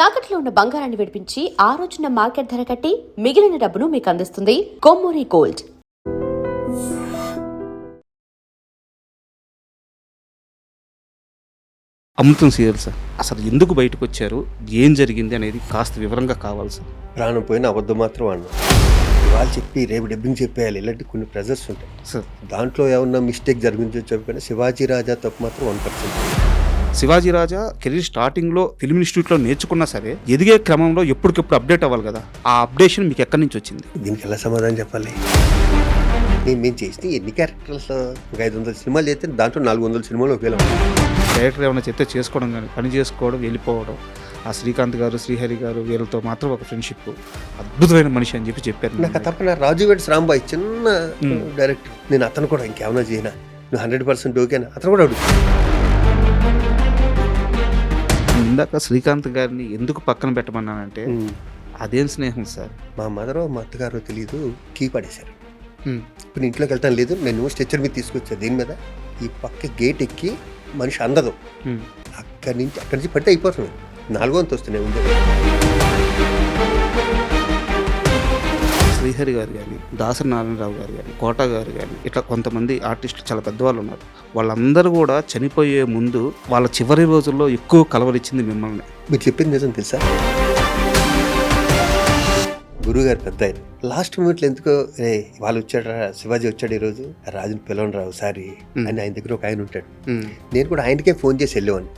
తాకట్లో ఉన్న బంగారాన్ని విడిపించి ఆ రోజున మార్కెట్ ధర కట్టి మిగిలిన డబ్బును మీకు అందిస్తుంది కొమ్మూరి గోల్డ్. అమృతం సీరియల్ సార్ అసలు ఎందుకు బయటకు వచ్చారు, ఏం జరిగింది అనేది కాస్త వివరంగా కావాలి సార్. ప్రాణం పోయిన అబద్ధం మాత్రం అన్న వాళ్ళు చెప్పి రేపు డబ్బింగ్ చెప్పేయాలి, ఇలాంటి కొన్ని ప్రెజర్స్ ఉంటాయి సార్. దాంట్లో ఏమన్నా మిస్టేక్ జరిగించో చెప్పిన శివాజీ రాజా తప్పు మాత్రం 1%. శివాజీ రాజా కెరీర్ స్టార్టింగ్లో ఫిల్మ్ ఇన్స్టిట్యూట్లో నేర్చుకున్నా సరే ఎదిగే క్రమంలో ఎప్పటికెప్పుడు అప్డేట్ అవ్వాలి కదా, ఆ అప్డేషన్ మీకు ఎక్కడి నుంచి వచ్చింది? దీనికి ఎలా సమాధానం చెప్పాలి? మేము చేసిన ఎన్ని క్యారెక్టర్స్ ఒక 500 సినిమాలు చేస్తే దాంట్లో 400 సినిమాలు ఒకవేళ డైరెక్టర్ ఏమైనా చెప్తే చేసుకోవడం కానీ పని చేసుకోవడం వెళ్ళిపోవడం. ఆ శ్రీకాంత్ గారు శ్రీహరి గారు వీళ్ళతో మాత్రం ఒక ఫ్రెండ్షిప్, అద్భుతమైన మనిషి అని చెప్పారు. నాకు తప్ప నా రాజు వెడ్స్ రాంబాయ్ చిన్న డైరెక్టర్, నేను అతను కూడా ఇంకేమైనా చేయనా నువ్వు 100% ఓకేనా అతను కూడా అడుగు. ఇందాక శ్రీకాంత్ గారిని ఎందుకు పక్కన పెట్టమన్నానంటే అదేం స్నేహం సార్. మా మదరో మా అత్తగారో తెలీదు, కీ పడేశారు. ఇప్పుడు ఇంట్లోకి వెళ్తాను లేదు, నేను స్ట్రెచ్చర్ మీద తీసుకొచ్చా దీని మీద, ఈ పక్క గేట్ ఎక్కి మనిషి అందదు, అక్కడి నుంచి పడితే అయిపోతుంది, 4వ వంతు వస్తున్నాయి ఉంది. శ్రీహరి గారు కానీ, దాసరి నారాయణరావు గారు కానీ, కోట గారు కానీ, ఇట్లా కొంతమంది ఆర్టిస్టులు చాలా పెద్దవాళ్ళు ఉన్నారు. వాళ్ళందరూ కూడా చనిపోయే ముందు వాళ్ళ చివరి రోజుల్లో ఎక్కువ కలవరిచ్చింది మిమ్మల్ని. మీరు చెప్పింది నిజం తెలుసా? గురువుగారు పెద్ద ఆయన లాస్ట్ మూమెంట్లో ఎందుకో వాళ్ళు వచ్చాడు, శివాజీ వచ్చాడు ఈరోజు, రాజుని పిలవని రావు సారీ అని ఆయన దగ్గర ఒక ఆయన ఉంటాడు. నేను కూడా ఆయనకే ఫోన్ చేసి వెళ్ళేవాడిని,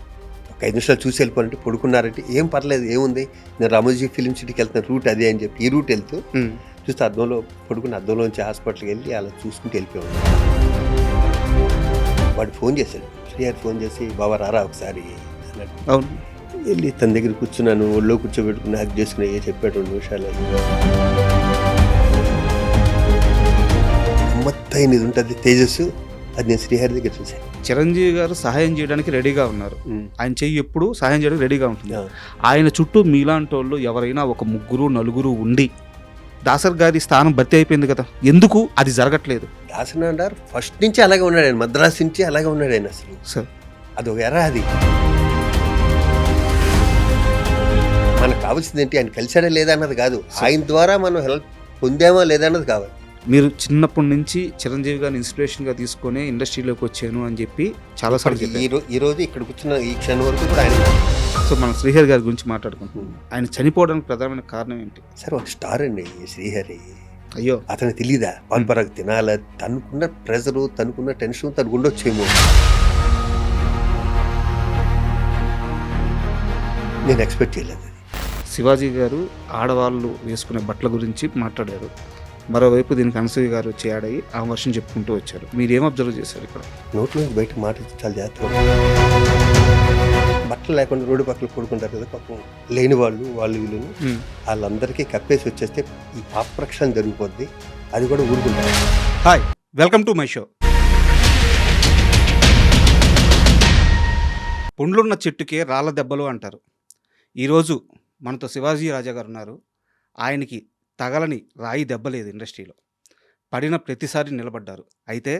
ఒక 5 నిమిషాలు చూసి వెళ్ళిపోవాలంటే పడుకున్నారంటే ఏం పర్లేదు ఏముంది, నేను రామోజీ ఫిలిం సిటీకి వెళ్తున్న రూట్ అదే అని చెప్పి ఈ రూట్ వెళ్తూ చూస్తే అద్దంలో పడుకుని అద్దంలోంచి హాస్పిటల్కి వెళ్ళి అలా చూసుకుంటూ వెళ్ళిపోయాడు. వాడు ఫోన్ చేశాడు, శ్రీహరి ఫోన్ చేసి బాబా రారా ఒకసారి అన్నాడు. అవును, వెళ్ళి తన దగ్గర కూర్చున్నాను, ఒళ్ళో కూర్చోబెట్టుకుని హ్యాక్ చేసుకుని చెప్పాడు 2 నిమిషాలు. గమ్మత్తైన ఇది ఉంటుంది తేజస్సు, అది నేను శ్రీహరి దగ్గర చూశాను. చిరంజీవి గారు సహాయం చేయడానికి రెడీగా ఉన్నారు, ఆయన చెయ్యి ఎప్పుడు సహాయం చేయడానికి రెడీగా ఉంటుంది. ఆయన చుట్టూ మీలాంటి వాళ్ళు ఎవరైనా ఒక 3-4 ఉండి దాసర్ గారి స్థానం భర్తీ అయిపోయింది కదా, ఎందుకు అది జరగట్లేదు? దాసర్ అంటారు ఫస్ట్ నుంచి అలాగే ఉన్నాడు ఆయన, మద్రాసు నుంచి అలాగే ఉన్నాడు ఆయన. అసలు సార్ అది ఒక ఎరా, అది మనకు కావాల్సింది ఏంటి, ఆయన కలిసాడా లేదా అన్నది కాదు, ఆయన ద్వారా మనం హెల్ప్ పొందామా లేదా అన్నది కావాలి. మీరు చిన్నప్పటి నుంచి చిరంజీవి గారిని ఇన్స్పిరేషన్గా తీసుకొని ఇండస్ట్రీలోకి వచ్చాను అని చెప్పి చాలాసార్లు చెప్పారు. ఈ రోజు ఇక్కడ కూర్చున్న ఈ క్షణం వరకు కూడా ఆయన. సో మనం శ్రీహరి గారి గురించి మాట్లాడుకుంటున్నాం. ఆయన చనిపోవడానికి ప్రధానమైన కారణం ఏంటి? సరే ఒక స్టార్ అండి శ్రీహరి, అయ్యో అతనికి తెలీదా పాన్పరాకు తినాల, తనుకున్న ప్రెజరు తనుకున్న టెన్షన్ తనకు ఉండొచ్చేమో, నేను ఎక్స్పెక్ట్ చేయలేదు. శివాజీ గారు ఆడవాళ్ళు వేసుకునే బట్టల గురించి మాట్లాడారు, మరోవైపు దీనికి అనసూయ గారు వచ్చి యాడయ్యి ఆ వర్షం చెప్పుకుంటూ వచ్చారు. మీరు ఏం అబ్జర్వ్ చేశారు ఇక్కడ? నోట్లో నుంచి బయట మాట చాలా జాగ్రత్తగా, బట్టలు లేకుండా రోడ్డు పక్కన పడుకుంటారు కదా పాపం, లేని వాళ్ళు వీళ్ళను వాళ్ళందరికీ కప్పేసి వచ్చేస్తే ఈ పాప ప్రక్షాళన జరిగిపోద్ది, అది కూడా ఊరుకుంటారు. Hi, welcome to my show. పుండ్లున్న చెట్టుకే రాళ్ళ దెబ్బలు అంటారు. ఈరోజు మనతో శివాజీ రాజా గారు ఉన్నారు. ఆయనకి తగలని రాయి దెబ్బలేదు, ఇండస్ట్రీలో పడిన ప్రతిసారి నిలబడ్డారు. అయితే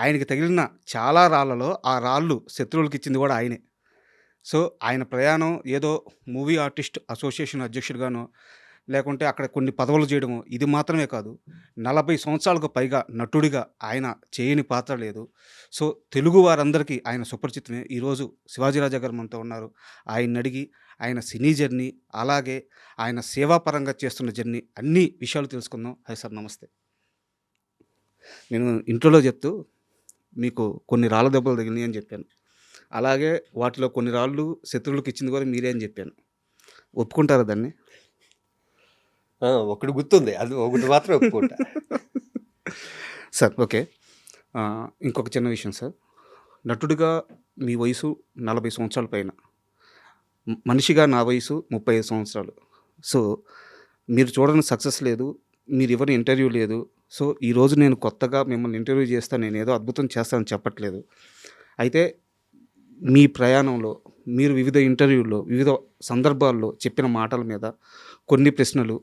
ఆయనకి తగిలిన చాలా రాళ్లలో ఆ రాళ్ళు శత్రువులకి ఇచ్చింది కూడా ఆయనే. సో ఆయన ప్రయాణం ఏదో మూవీ ఆర్టిస్ట్ అసోసియేషన్ అధ్యక్షుడిగానో లేకుంటే అక్కడ కొన్ని పదవులు చేయడమో ఇది మాత్రమే కాదు, 40 సంవత్సరాలకు పైగా నటుడిగా ఆయన చేయని పాత్ర లేదు. సో తెలుగు వారందరికీ ఆయన సుపరిచితమే. ఈరోజు శివాజీ రాజా గారు మనతో ఉన్నారు. ఆయన అడిగి ఆయన సినీ జర్నీ, అలాగే ఆయన సేవాపరంగా చేస్తున్న జర్నీ, అన్ని విషయాలు తెలుసుకుందాం. హాయ్ సార్, నమస్తే. నేను ఇంట్రోలో చెప్తూ మీకు కొన్ని రాళ్ళ దెబ్బలు తగిలినాయి అని చెప్పాను, అలాగే వాటిలో కొన్ని రాళ్ళు శత్రువులకు ఇచ్చింది కూడా మీరే అని చెప్పాను. ఒప్పుకుంటారా దాన్ని? ఒకటి గుర్తుంది, అది ఒకటి మాత్రం ఒప్పుకుంటా. సార్ ఓకే, ఇంకొక చిన్న విషయం సార్. నటుడిగా మీ వయసు 40 సంవత్సరాల పైన, మనిషిగా నా వయసు 35 సంవత్సరాలు. సో మీరు చూడని సక్సెస్ లేదు, మీరు ఎవరి ఇంటర్వ్యూ లేదు. సో ఈరోజు నేను కొత్తగా మిమ్మల్ని ఇంటర్వ్యూ చేస్తాను, నేను ఏదో అద్భుతం చేస్తానని చెప్పట్లేదు. అయితే మీ ప్రయాణంలో మీరు వివిధ ఇంటర్వ్యూల్లో వివిధ సందర్భాల్లో చెప్పిన మాటల మీద కొన్ని ప్రశ్నలు,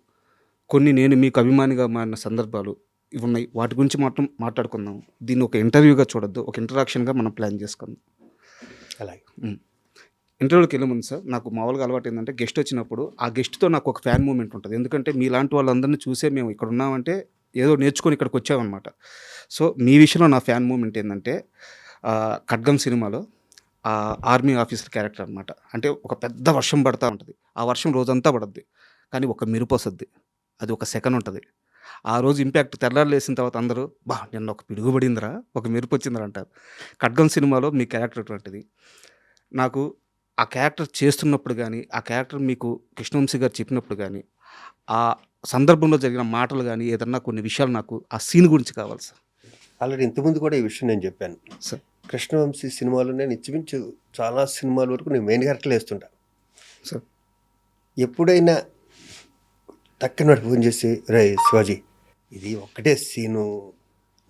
కొన్ని నేను మీకు అభిమానిగా మారిన సందర్భాలు ఇవి ఉన్నాయి. వాటి గురించి మాట్లాడుకుందాం. దీన్ని ఒక ఇంటర్వ్యూగా చూడొద్దు, ఒక ఇంటరాక్షన్గా మనం ప్లాన్ చేసుకుందాం. అలాగే ఇంటర్వ్యూకి వెళ్ళే ముందు సార్ నాకు మామూలుగా అలవాటు ఏంటంటే గెస్ట్ వచ్చినప్పుడు ఆ గెస్ట్తో నాకు ఒక ఫ్యాన్ మూమెంట్ ఉంటుంది. ఎందుకంటే మీలాంటి వాళ్ళందరినీ చూసే మేము ఇక్కడ ఉన్నామంటే ఏదో నేర్చుకొని ఇక్కడికి వచ్చామన్నమాట. సో మీ విషయంలో నా ఫ్యాన్ మూమెంట్ ఏంటంటే ఖడ్గం సినిమాలో ఆర్మీ ఆఫీసర్ క్యారెక్టర్ అనమాట. అంటే ఒక పెద్ద వర్షం పడతా ఉంటుంది, ఆ వర్షం రోజంతా పడుద్ది, కానీ ఒక మెరుపు వస్తుంది, అది ఒక సెకండ్ ఉంటుంది. ఆ రోజు ఇంపాక్ట్ తెల్లారు లేసిన తర్వాత అందరూ నిన్న ఒక పిడుగు పడిందిరా, ఒక మెరుపు వచ్చిందిరా అంటారు. ఖడ్గం సినిమాలో మీ క్యారెక్టర్ అటువంటిది. నాకు ఆ క్యారెక్టర్ చేస్తున్నప్పుడు కానీ, ఆ క్యారెక్టర్ మీకు కృష్ణవంశీ గారు చెప్పినప్పుడు కానీ, ఆ సందర్భంలో జరిగిన మాటలు కానీ, ఏదన్నా కొన్ని విషయాలు నాకు ఆ సీన్ గురించి కావాలి సార్. ఆల్రెడీ ఇంతకుముందు కూడా ఈ విషయం నేను చెప్పాను. సార్ కృష్ణవంశీ సినిమాలో నేను ఇంచుమించు చాలా సినిమాల వరకు నేను మెయిన్ క్యారెక్టర్లు వేస్తుంటా. సార్ ఎప్పుడైనా టక్కున ఫోన్ చేసి రే శివాజీ ఇది ఒక్కటే సీను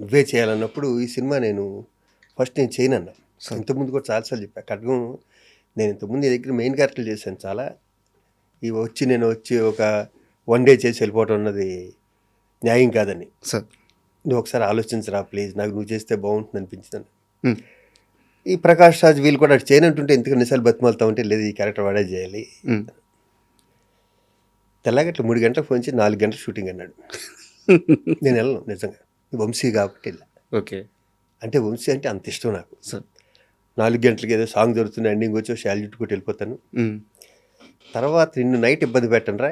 నువ్వే చేయాలన్నప్పుడు ఈ సినిమా నేను ఫస్ట్ నేను చేయనన్నా. ఇంతకుముందు కూడా చాలాసార్లు చెప్పాను. ఖడ్గం నేను ఇంతకుముందు నీ దగ్గర మెయిన్ క్యారెక్టర్లు చేశాను చాలా. నేను వచ్చి ఒక 1 డే చేసి వెళ్ళిపోవటం అన్నది న్యాయం కాదని. సార్ నువ్వు ఒకసారి ఆలోచించరా ప్లీజ్, నాకు నువ్వు చేస్తే బాగుంటుంది అనిపించింది. ఈ ప్రకాష్ రాజ్ వీళ్ళు కూడా అటు చేయనంటుంటే ఎందుకు ఎన్నిసార్లు బతిమాలుతా ఉంటే లేదు ఈ క్యారెక్టర్ వాడే చేయాలి. తెల్లగట్ల 3 గంటలకు ఫోన్ చేసి 4 గంటల షూటింగ్ అన్నాడు. నేను వెళ్ళను నిజంగా, వంశీ కాబట్టి వెళ్ళా. ఓకే. అంటే వంశీ అంటే అంత ఇష్టం నాకు. సార్ 4 గంటలకి ఏదో సాంగ్ దొరుకుతుంది, ఎండింగ్ వచ్చి శాల్యూట్ కొట్టి వెళ్ళిపోతాను. తర్వాత నిన్ను నైట్ ఇబ్బంది పెట్టను రా,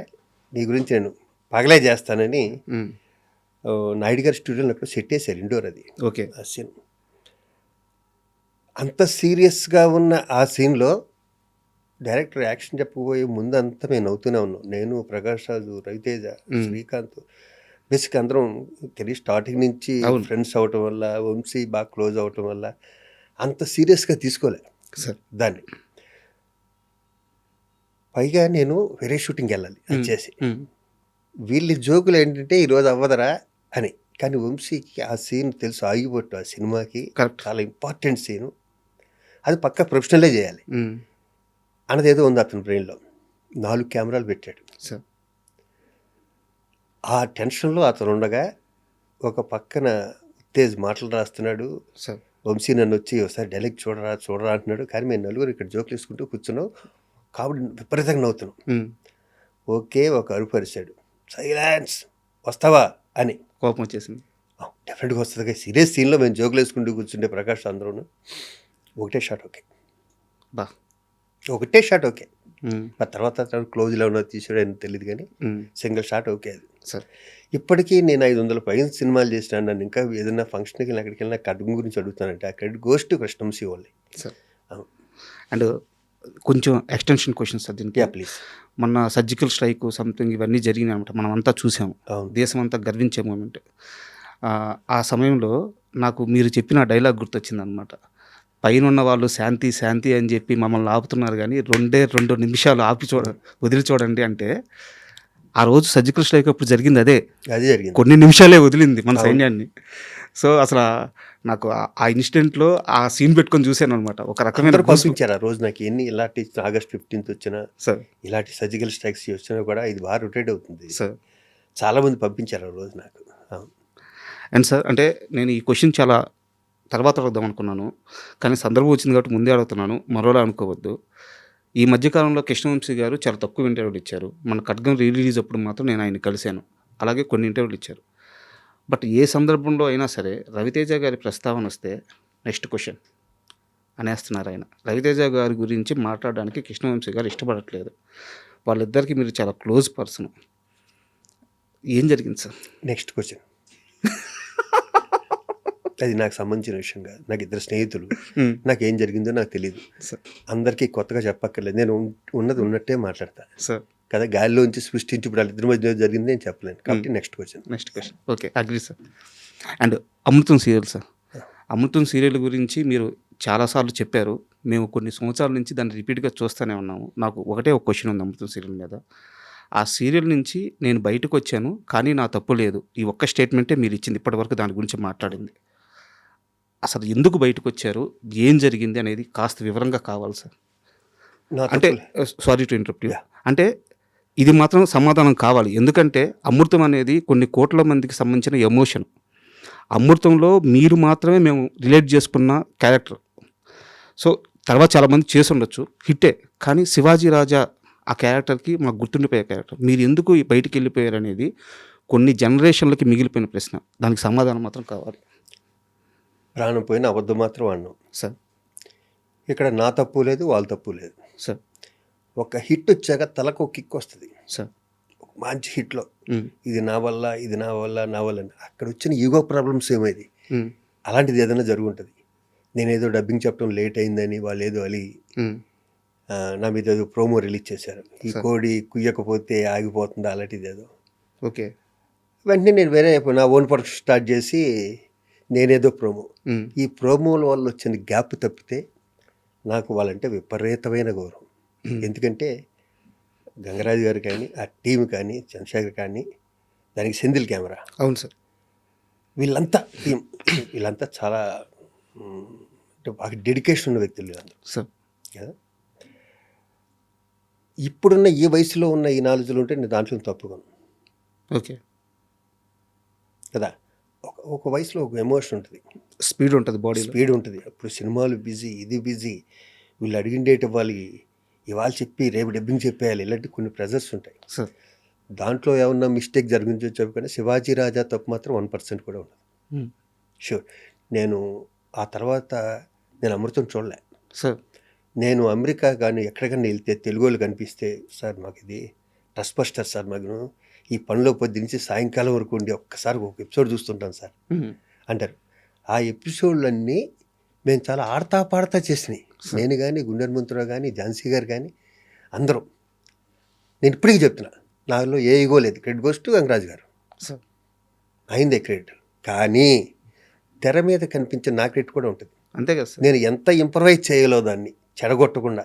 నీ గురించి నేను పగలే చేస్తానని నాయుడు గారి స్టూడియోలో అక్కడ సెట్ వేశారు, ఇండోర్ అది. ఓకే. ఆ సీన్ అంత సీరియస్గా ఉన్న ఆ సీన్లో డైరెక్టర్ యాక్షన్ చెప్పబోయే ముందు అంతా మేము నవ్వుతూనే ఉన్నాం. నేను, ప్రకాష్ రాజు, రవితేజ, శ్రీకాంత్, బేసిక్ అందరం తెలియ స్టార్టింగ్ నుంచి ఫ్రెండ్స్ అవటం వల్ల, వంశీ బాగా క్లోజ్ అవటం వల్ల అంత సీరియస్గా తీసుకోలే సార్ దాన్ని. పైగా నేను వేరే షూటింగ్కి వెళ్ళాలి వచ్చేసి, వీళ్ళ జోకులు ఏంటంటే ఈరోజు అవ్వదరా అని. కానీ వంశీకి ఆ సీన్ తెలుసు, ఆగిపోట్టు ఆ సినిమాకి చాలా ఇంపార్టెంట్ సీను, అది పక్కా ప్రొఫెషనలే చేయాలి అన్నది ఏదో ఉంది అతని బ్రెయిన్లో. 4 కెమెరాలు పెట్టాడు. ఆ టెన్షన్లో అతను ఉండగా ఒక పక్కన ఉత్తేజ్ మాటలు రాస్తున్నాడు. వంశీ నన్ను వచ్చి ఒకసారి డైలాగ్ చూడరా అంటున్నాడు. కానీ మేము నలుగురు ఇక్కడ జోకులు వేసుకుంటూ కూర్చున్నాం కాబట్టి విపరీతంగా నవ్వుతున్నాం. ఓకే, ఒక అరుపు అరిశాడు, సైలెన్స్, వస్తావా అని. కోపం వచ్చేసింది. డెఫినెట్గా వస్తుంది. సీరియస్ సీన్లో మేము జోకులు వేసుకుంటూ కూర్చుంటే ప్రకాష్ అందరూ ఒకటే షాట్ ఓకే, ఒకటే షాట్ ఓకే. ఆ తర్వాత క్లోజ్లో ఉన్నది తీసాడు అని తెలియదు కానీ సింగిల్ షాట్ ఓకే అది. ఇప్పటికీ నేను 500 పైన సినిమాలు చేసినాను. నన్ను ఇంకా ఏదైనా ఫంక్షన్కి వెళ్ళిన అక్కడికి వెళ్ళినా ఖడ్గం గురించి అడుగుతానంటే ఆ credit goes to Krishna Vamsi only. And కొంచెం ఎక్స్టెన్షన్ క్వశ్చన్స్ సార్ దీనికి. ప్లీజ్. మొన్న సర్జికల్ స్ట్రైక్ సంథింగ్ ఇవన్నీ జరిగినాయి అనమాట, మనం అంతా చూసాము, దేశం అంతా గర్వించే మూమెంట్. ఆ సమయంలో నాకు మీరు చెప్పిన డైలాగ్ గుర్తొచ్చింది అనమాట. పైన ఉన్న వాళ్ళు శాంతి శాంతి అని చెప్పి మమ్మల్ని ఆపుతున్నారు కానీ 2 నిమిషాలు ఆపి వదిలి చూడండి అంటే, ఆ రోజు సర్జికల్ స్ట్రైక్ అప్పుడు జరిగింది అదే జరిగింది. కొన్ని నిమిషాలే వదిలింది మన సైన్యాన్ని. సో అసలు నాకు ఆ ఇన్సిడెంట్లో ఆ సీన్ పెట్టుకొని చూశాను అనమాట. ఒక రకమైన పంపించారు ఆ రోజు నాకు. ఎన్ని ఇలాంటి August 15th వచ్చినా సార్, ఇలాంటి సర్జికల్ స్ట్రైక్స్ వచ్చినా కూడా ఇది బాగా రొటేట్ అవుతుంది సార్. చాలామంది పంపించారు ఆ రోజు నాకు. అండ్ సార్ అంటే నేను ఈ క్వశ్చన్ చాలా తర్వాత అడుగుదాం అనుకున్నాను, కానీ సందర్భం వచ్చింది కాబట్టి ముందే అడుగుతున్నాను, మరోలా అనుకోవద్దు. ఈ మధ్యకాలంలో కృష్ణవంశీ గారు చాలా తక్కువ ఇంటర్వ్యూలు ఇచ్చారు. మన ఖడ్గం రిలీజ్ అప్పుడు మాత్రం నేను ఆయన కలిశాను, అలాగే కొన్ని ఇంటర్వ్యూలు ఇచ్చారు. బట్ ఏ సందర్భంలో అయినా సరే రవితేజ గారి ప్రస్తావన వస్తే నెక్స్ట్ క్వశ్చన్ అనేస్తున్నారు ఆయన. రవితేజ గారి గురించి మాట్లాడడానికి కృష్ణవంశీ గారు ఇష్టపడట్లేదు. వాళ్ళిద్దరికి మీరు చాలా క్లోజ్ పర్సన్. ఏం జరిగింది సార్? Next question. అది నాకు సంబంధించిన విషయం కాదు. నాకు 2 స్నేహితులు, నాకేం జరిగిందో నాకు తెలియదు. అందరికీ కొత్తగా చెప్పక్కర్లేదు, నేను ఉన్నది ఉన్నట్టే మాట్లాడతాను సార్ కదా. గాలిలోంచి సృష్టించి ఇప్పుడు వాళ్ళిద్దరి మధ్య జరిగింది నేను చెప్పలేను. కాబట్టి next question. Okay, agree sir. And Amrutham serial sir, Amrutham serial గురించి మీరు చాలాసార్లు చెప్పారు. మేము కొన్ని సంవత్సరాల నుంచి దాన్ని రిపీట్గా చూస్తూనే ఉన్నాము. నాకు ఒకటే ఒక క్వశ్చన్ ఉంది అమృతం సీరియల్ మీద. ఆ సీరియల్ నుంచి నేను బయటకు వచ్చాను కానీ నా తప్పు లేదు, ఈ ఒక్క స్టేట్మెంటే మీరు ఇచ్చింది ఇప్పటివరకు దాని గురించి మాట్లాడింది. అసలు ఎందుకు బయటకు వచ్చారు, ఏం జరిగింది అనేది కాస్త వివరంగా కావాలి సార్. అంటే సారీ టు ఇంటరప్ట్ యూ, అంటే ఇది మాత్రం సమాధానం కావాలి. ఎందుకంటే అమృతం అనేది కొన్ని కోట్ల మందికి సంబంధించిన ఎమోషన్. అమృతంలో మీరు మాత్రమే మేము రిలేట్ చేసుకున్న క్యారెక్టర్. సో తర్వాత చాలామంది చేసి ఉండొచ్చు, హిట్టే. కానీ శివాజీ రాజా ఆ క్యారెక్టర్కి మాకు గుర్తుండిపోయే క్యారెక్టర్. మీరు ఎందుకు ఈ బయటికి వెళ్ళిపోయారు అనేది కొన్ని జనరేషన్లకి మిగిలిపోయిన ప్రశ్న. దానికి సమాధానం మాత్రం కావాలి ప్రాణం పోయిన అబద్ధం మాత్రం అన్నాం. సార్. ఇక్కడ నా తప్పు లేదు, వాళ్ళ తప్పు లేదు. సార్. ఒక హిట్ వచ్చాక తలకు ఒక కిక్ వస్తుంది. సార్. మంచి హిట్లో ఇది నా వల్ల, ఇది నా వల్ల, నా వల్ల అని. అక్కడ వచ్చిన ఈగో ప్రాబ్లమ్స్ ఏమైంది, అలాంటిది ఏదైనా జరుగుంటుంది. నేనేదో డబ్బింగ్ చెప్పడం లేట్ అయిందని వాళ్ళు ఏదో అలి నా మీద ఏదో ప్రోమో రిలీజ్ చేశారు. ఈ కోడి కుయ్యకపోతే ఆగిపోతుంది అలాంటిది ఏదో. ఓకే. వెంటనే నేను వేరే నా ఓన్ ప్రొడక్షన్ స్టార్ట్ చేసి నేనేదో ప్రోమో. ఈ ప్రోమోల వల్ల వచ్చిన గ్యాప్ తప్పితే నాకు వాళ్ళంటే విపరీతమైన గౌరవం. ఎందుకంటే గంగరాజు గారు కానీ, ఆ టీం కానీ, చంద్రశేఖర్ కానీ, దానికి సెంధిల్ కెమెరా, అవును సార్, వీళ్ళంతా టీం, వీళ్ళంతా చాలా అంటే బాగా డెడికేషన్ ఉన్న వ్యక్తులు వీళ్ళందరూ సార్ కదా. ఇప్పుడున్న ఈ వయసులో ఉన్న ఈ నాలెడ్జ్లు ఉంటే నేను దాంట్లో తప్పుకోను. ఓకే కదా. ఒక వయసులో ఒక ఎమోషన్ ఉంటుంది, స్పీడ్ ఉంటుంది, బాడీ స్పీడ్ ఉంటుంది. అప్పుడు సినిమాలు బిజీ, ఇది బిజీ, వీళ్ళు అడిగిన డేట్ ఇవ్వాలి, ఇవాళ చెప్పి రేపు డబ్బింగ్ చెప్పేయాలి, ఇలాంటి కొన్ని ప్రెజర్స్ ఉంటాయి. సార్. దాంట్లో ఏమన్నా మిస్టేక్ జరిగించో చెప్పకుండా శివాజీ రాజా తప్పు మాత్రం 1% కూడా ఉండదు. షూర్. నేను ఆ తర్వాత నేను అమృతం చూడలే సార్. నేను అమెరికా కానీ ఎక్కడికన్నా వెళ్తే తెలుగు వాళ్ళు కనిపిస్తే, సార్ మాకు ఇది ట్రస్ట్ బస్టర్ సార్, మాకు ఈ పనిలో పొద్దు నుంచి సాయంకాలం వరకు ఉండి ఒక్కసారి ఒక ఎపిసోడ్ చూస్తుంటాను సార్ అంటారు. ఆ ఎపిసోడ్లన్నీ మేము చాలా ఆడతా పాడతా చేసినాయి. నేను కానీ, గుండె హనుమంతరావు కానీ, ఝాన్సీ గారు కానీ అందరం. నేను ఇప్పటికీ చెప్తున్నా, నాలో ఏ ఈగో లేదు. క్రెడిట్ గోస్ టు గంగరాజు గారు, అయిందే క్రెడిట్. కానీ తెర మీద కనిపించిన నా క్రెడిట్ కూడా ఉంటుంది. అంతే కదా సార్. నేను ఎంత ఇంప్రవైజ్ చేయగలో దాన్ని చెడగొట్టకుండా.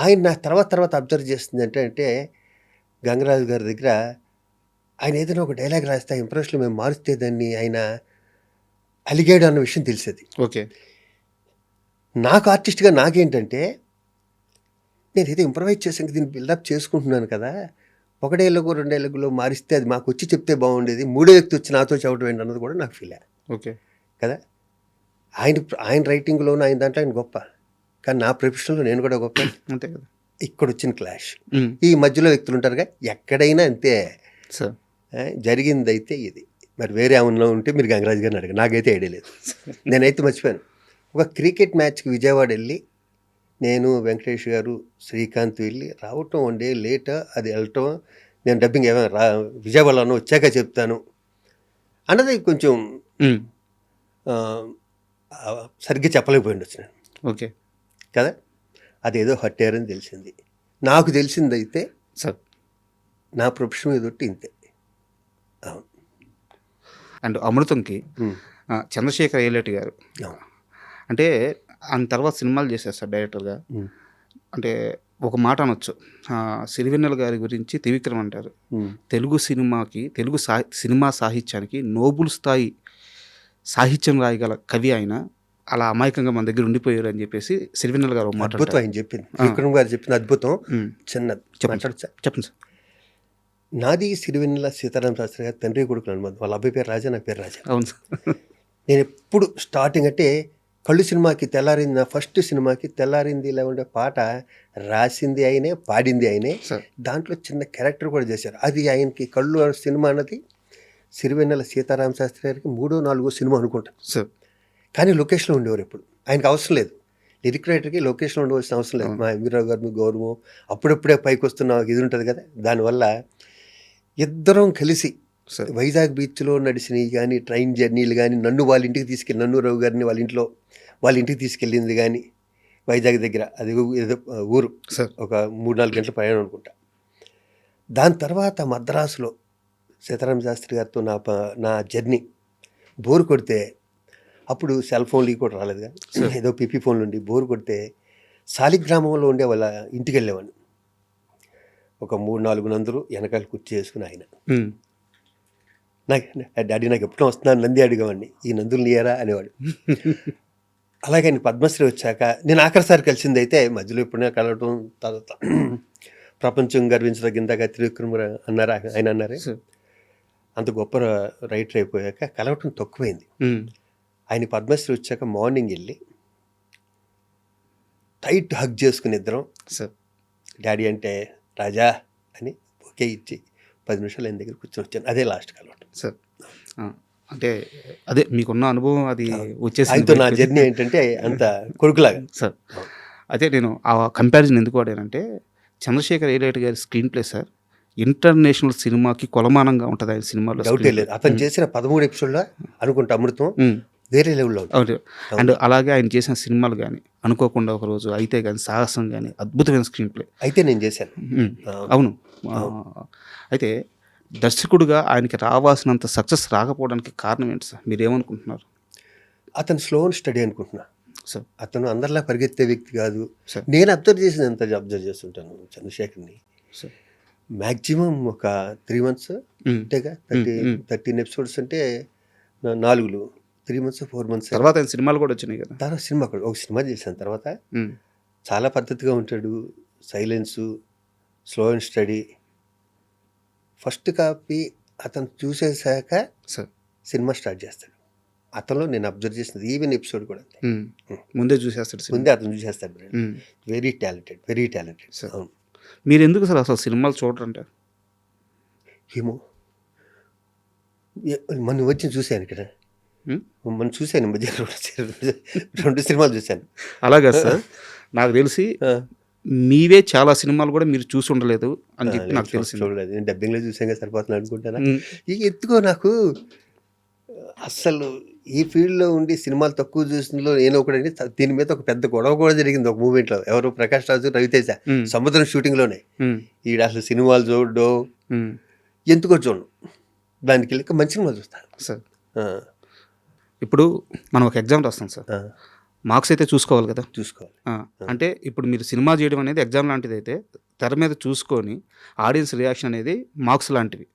ఆయన నా తర్వాత అబ్జర్వ్ చేస్తుంది అంటే గంగరాజు గారి దగ్గర ఆయన ఏదైనా ఒక డైలాగ్ రాస్తే ఆ ఇంప్రెషన్లో మేము మారుస్తే దాన్ని ఆయన అలిగాడు అన్న విషయం తెలిసేది. ఓకే. నాకు ఆర్టిస్ట్గా నాకేంటంటే, నేను ఏదో ఇంప్రవైజ్ చేసాక దీన్ని బిల్డప్ చేసుకుంటున్నాను కదా, ఒకడేళ్ళకు రెండేళ్ళకులో మారిస్తే అది మాకు వచ్చి చెప్తే బాగుండేది, మూడో వ్యక్తి వచ్చి నాతో చెప్పడం ఏంటి అన్నది కూడా నాకు ఫీల్ అయ్యా. ఓకే కదా. ఆయన రైటింగ్లోనూ ఆయన దాంట్లో ఆయన గొప్ప, కానీ నా ప్రొఫెషన్లో నేను కూడా గొప్ప. అంతే కదా. ఇక్కడ వచ్చిన క్లాష్, ఈ మధ్యలో వ్యక్తులు ఉంటారుగా, ఎక్కడైనా అంతే సార్. జరిగిందైతే ఇది. మరి వేరే ఏమన్నా ఉంటే మీరు గంగరాజు గారిని అడగ, నాకైతే ఐడియా లేదు. నేనైతే మర్చిపోయాను. ఒక క్రికెట్ మ్యాచ్కి విజయవాడ వెళ్ళి నేను, వెంకటేష్ గారు, శ్రీకాంత్ వెళ్ళి రావటం, వన్ డే లేట్ అది వెళ్ళటం, నేను డబ్బింగ్ ఏమైనా విజయవాడలో వచ్చాక చెప్తాను అన్నది కొంచెం సరిగ్గా చెప్పలేకపోయింది వచ్చి నేను. ఓకే కదా. అదేదో హట్టారని తెలిసింది. నాకు తెలిసిందైతే సార్ నా ప్రొఫెషన్ ఏదొట్టి ఇంతే. అవును. అండ్ అమృతంకి చంద్రశేఖర్ అయ్యలేటి గారు అంటే ఆయన తర్వాత సినిమాలు చేశారు సార్ డైరెక్టర్గా. అంటే ఒక మాట అనొచ్చు, సిరివెన్నెల గారి గురించి త్రివిక్రమ్ అంటారు, తెలుగు సినిమాకి, తెలుగు సినిమా సాహిత్యానికి నోబుల్ స్థాయి సాహిత్యం రాయగల కవి ఆయన, అలా అమాయకంగా మన దగ్గర ఉండిపోయారు అని చెప్పేసి సిరివెన్నెల గారు ఒక మాట. అద్భుతం ఆయన చెప్పింది, త్రివిక్రమ్ గారు చెప్పింది అద్భుతం. చిన్నది చెప్పండి. చెప్పండి సార్. నాది సిరివెన్నెల సీతారామ శాస్త్రి గారు తండ్రి కొడుకులు అనుబంధం. వాళ్ళ అబ్బాయి పేరు రాజా, నా పేరు రాజా. అవును సార్. నేను ఎప్పుడు స్టార్టింగ్ అంటే కళ్ళు సినిమాకి తెల్లారింది, నా ఫస్ట్ సినిమాకి తెల్లారింది ఇలా ఉండే పాట రాసింది ఆయనే, పాడింది ఆయనే. దాంట్లో చిన్న క్యారెక్టర్ కూడా చేశారు. అది ఆయనకి కళ్ళు సినిమా అన్నది సిరివెన్నెల సీతారామ శాస్త్రి గారికి 3వ 4వ సినిమా అనుకుంటాను సార్. కానీ లొకేషన్లో ఉండేవారు ఎప్పుడు. ఆయనకు అవసరం లేదు, లిరిక్ రైటర్కి లొకేషన్లో ఉండవలసిన అవసరం లేదు. మా ఎంవీరావు గారు గౌరవం అప్పుడప్పుడే పైకి వస్తున్న ఇది ఉంటుంది కదా, దానివల్ల ఇద్దరం కలిసి వైజాగ్ బీచ్లో నడిచినవి కానీ, ట్రైన్ జర్నీలు కానీ, నన్ను వాళ్ళ ఇంటికి తీసుకెళ్ళి, నన్ను రావు గారిని వాళ్ళ ఇంటికి తీసుకెళ్ళింది కానీ, వైజాగ్ దగ్గర అది ఏదో ఊరు, ఒక 3-4 గంటల ప్రయాణం అనుకుంటా. దాని తర్వాత మద్రాసులో సీతారామ శాస్త్రి గారితో నా జర్నీ బోరు కొడితే, అప్పుడు సెల్ ఫోన్లు కూడా రాలేదుగా, ఏదో పిపి ఫోన్లు ఉండి బోరు కొడితే శాలిగ్రామంలో ఉండే వాళ్ళ ఇంటికి వెళ్ళేవాడిని. ఒక 3-4 నందులు వెనకాల కుర్చీ చేసుకుని ఆయన, డాడీ నాకు ఎప్పుడో వస్తున్నాను నంది అడిగేవాడిని, ఈ నందులు నీయరా అనేవాడు. అలాగే ఆయన పద్మశ్రీ వచ్చాక నేను ఆఖరిసారి కలిసింది అయితే, మధ్యలో ఎప్పుడైనా కలవటం, తర్వాత ప్రపంచం గర్వించదగిందాక త్రివిక్రమ్ అన్నారు ఆయన అన్నారే, అంత గొప్ప రైటర్ అయిపోయాక కలవటం తక్కువైంది. ఆయన పద్మశ్రీ వచ్చాక మార్నింగ్ వెళ్ళి టైట్ హగ్ చేసుకుని ఇద్దరం సార్ డాడీ అంటే రాజా అని ఓకే ఇచ్చి 10 నిమిషాలు ఆయన దగ్గర కూర్చొని వచ్చాను. అదే లాస్ట్ కలవటం. సార్ అంటే అదే మీకున్న అనుభవం అది వచ్చేసి ఆయనతో నా జర్నీ ఏంటంటే అంత కొడుకులాగా. సార్ అయితే నేను ఆ కంపారిజన్ ఎందుకు వాడానంటే చంద్రశేఖర్ ఏలేటి గారి స్క్రీన్ ప్లే సార్ ఇంటర్నేషనల్ సినిమాకి కొలమానంగా ఉంటుంది ఆయన సినిమాలో. డౌటే లేదు. అతను చేసిన 13 ఎపిసోడ్లో అనుకుంటా అమృతం వేరే లెవెల్లో ఉంటుంది. అండ్ అలాగే ఆయన చేసిన సినిమాలు కానీ అనుకోకుండా ఒకరోజు అయితే కానీ సాహసం కానీ అద్భుతమైన స్క్రీన్ ప్లే అయితే నేను చేశాను. అవును. అయితే దర్శకుడుగా ఆయనకి రావాల్సినంత సక్సెస్ రాకపోవడానికి కారణం ఏంటి సార్? మీరు ఏమనుకుంటున్నారు? అతను స్లో అండ్ స్టడీ అనుకుంటున్నా సార్. అతను అందరిలా పరిగెత్తే వ్యక్తి కాదు. సార్. నేను అబ్జర్వ్ చేసినంత అబ్జర్వ్ చేస్తుంటాను చంద్రశేఖర్ని. సార్ మ్యాక్సిమం ఒక 3 months అంతేగా. 13 ఎపిసోడ్స్ అంటే 4 3 months 4 months తర్వాత ఆయన సినిమాలు కూడా వచ్చినాయి కదా. తర్వాత సినిమా కూడా ఒక సినిమా చేశాను. తర్వాత చాలా పద్ధతిగా ఉంటాడు. Silence, slow and study. First copy అతను చూసేసాక సార్ సినిమా స్టార్ట్ చేస్తాడు. అతనిలో నేను అబ్జర్వ్ చేసినది ఈవెన్ ఎపిసోడ్ కూడా అంతే. ముందే చూసేస్తాడు సినిమా. ముందే అతను చూసేస్తాడు. Very talented, very talented. అవును. మీరు ఎందుకు సార్ అసలు సినిమాలు చూడరంటే? ఏమో మొన్న వచ్చి చూశాను ఇక్కడ. మొన్న చూశాను మధ్య 2 సినిమాలు చూశాను. అలాగా సార్. నాకు తెలిసి మీవే చాలా సినిమాలు కూడా మీరు చూసి ఉండలేదు అని చెప్పి నాకు తెలిసింది. చూడలేదు. నేను డబ్బింగ్లో చూసాక సరిపోతున్నాను అనుకుంటాను. ఇక ఎత్తుకో నాకు అస్సలు ఈ ఫీల్డ్లో ఉండి సినిమాలు తక్కువ చూసినలో నేను ఒకటి. దీని మీద ఒక పెద్ద గొడవ కూడా జరిగింది ఒక మూమెంట్లో. ఎవరు ప్రకాష్ రాజు, రవితేజ సముద్రం షూటింగ్లోనే. ఈడ అసలు సినిమాలు చూడడం ఎందుకో చూడను. దానికి వెళ్ళి మంచి సినిమాలు చూస్తాను సార్. ఇప్పుడు మనం ఒక ఎగ్జామ్ రాస్తాం సార్. మార్క్స్ అయితే చూసుకోవాలి కదా. చూసుకోవాలి. అంటే ఇప్పుడు మీరు సినిమా చేయడం అనేది ఎగ్జామ్ లాంటిది అయితే తెర మీద చూసుకొని ఆడియన్స్ రియాక్షన్ అనేది మార్క్స్ లాంటివి.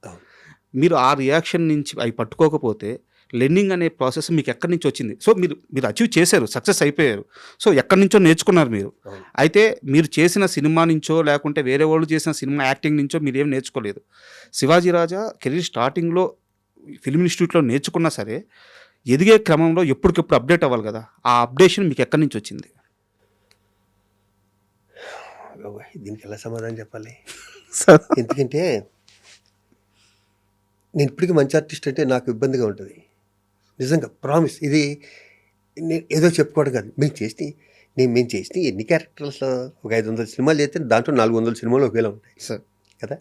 మీరు ఆ రియాక్షన్ నుంచి అవి పట్టుకోకపోతే లెర్నింగ్ అనే ప్రాసెస్ మీకు ఎక్కడి నుంచి వచ్చింది? సో మీరు అచీవ్ చేశారు, సక్సెస్ అయిపోయారు. సో ఎక్కడి నుంచో నేర్చుకున్నారు మీరు. అయితే మీరు చేసిన సినిమా నుంచో లేకుంటే వేరే వాళ్ళు చేసిన సినిమా యాక్టింగ్ నుంచో మీరు ఏం నేర్చుకోలేదు. శివాజీ రాజా కెరీర్ స్టార్టింగ్లో ఫిల్మ్ ఇన్స్టిట్యూట్లో నేర్చుకున్నా సరే ఎదిగే క్రమంలో ఎప్పటికెప్పుడు అప్డేట్ అవ్వాలి కదా. ఆ అప్డేషన్ మీకు ఎక్కడి నుంచి వచ్చింది? దీనికి ఎలా సమాధానం చెప్పాలి? సార్ ఎందుకంటే నేను ఇప్పటికీ మంచి ఆర్టిస్ట్ అంటే నాకు ఇబ్బందిగా ఉంటుంది నిజంగా. ప్రామిస్. ఇది నేను ఏదో చెప్పుకోవడం కాదు. మేము చేస్తే ఎన్ని క్యారెక్టర్స్లో ఒక 500 సినిమాలు చేస్తే దాంట్లో 400 సినిమాలు ఒకేలా ఉంటాయి సార్ కదా.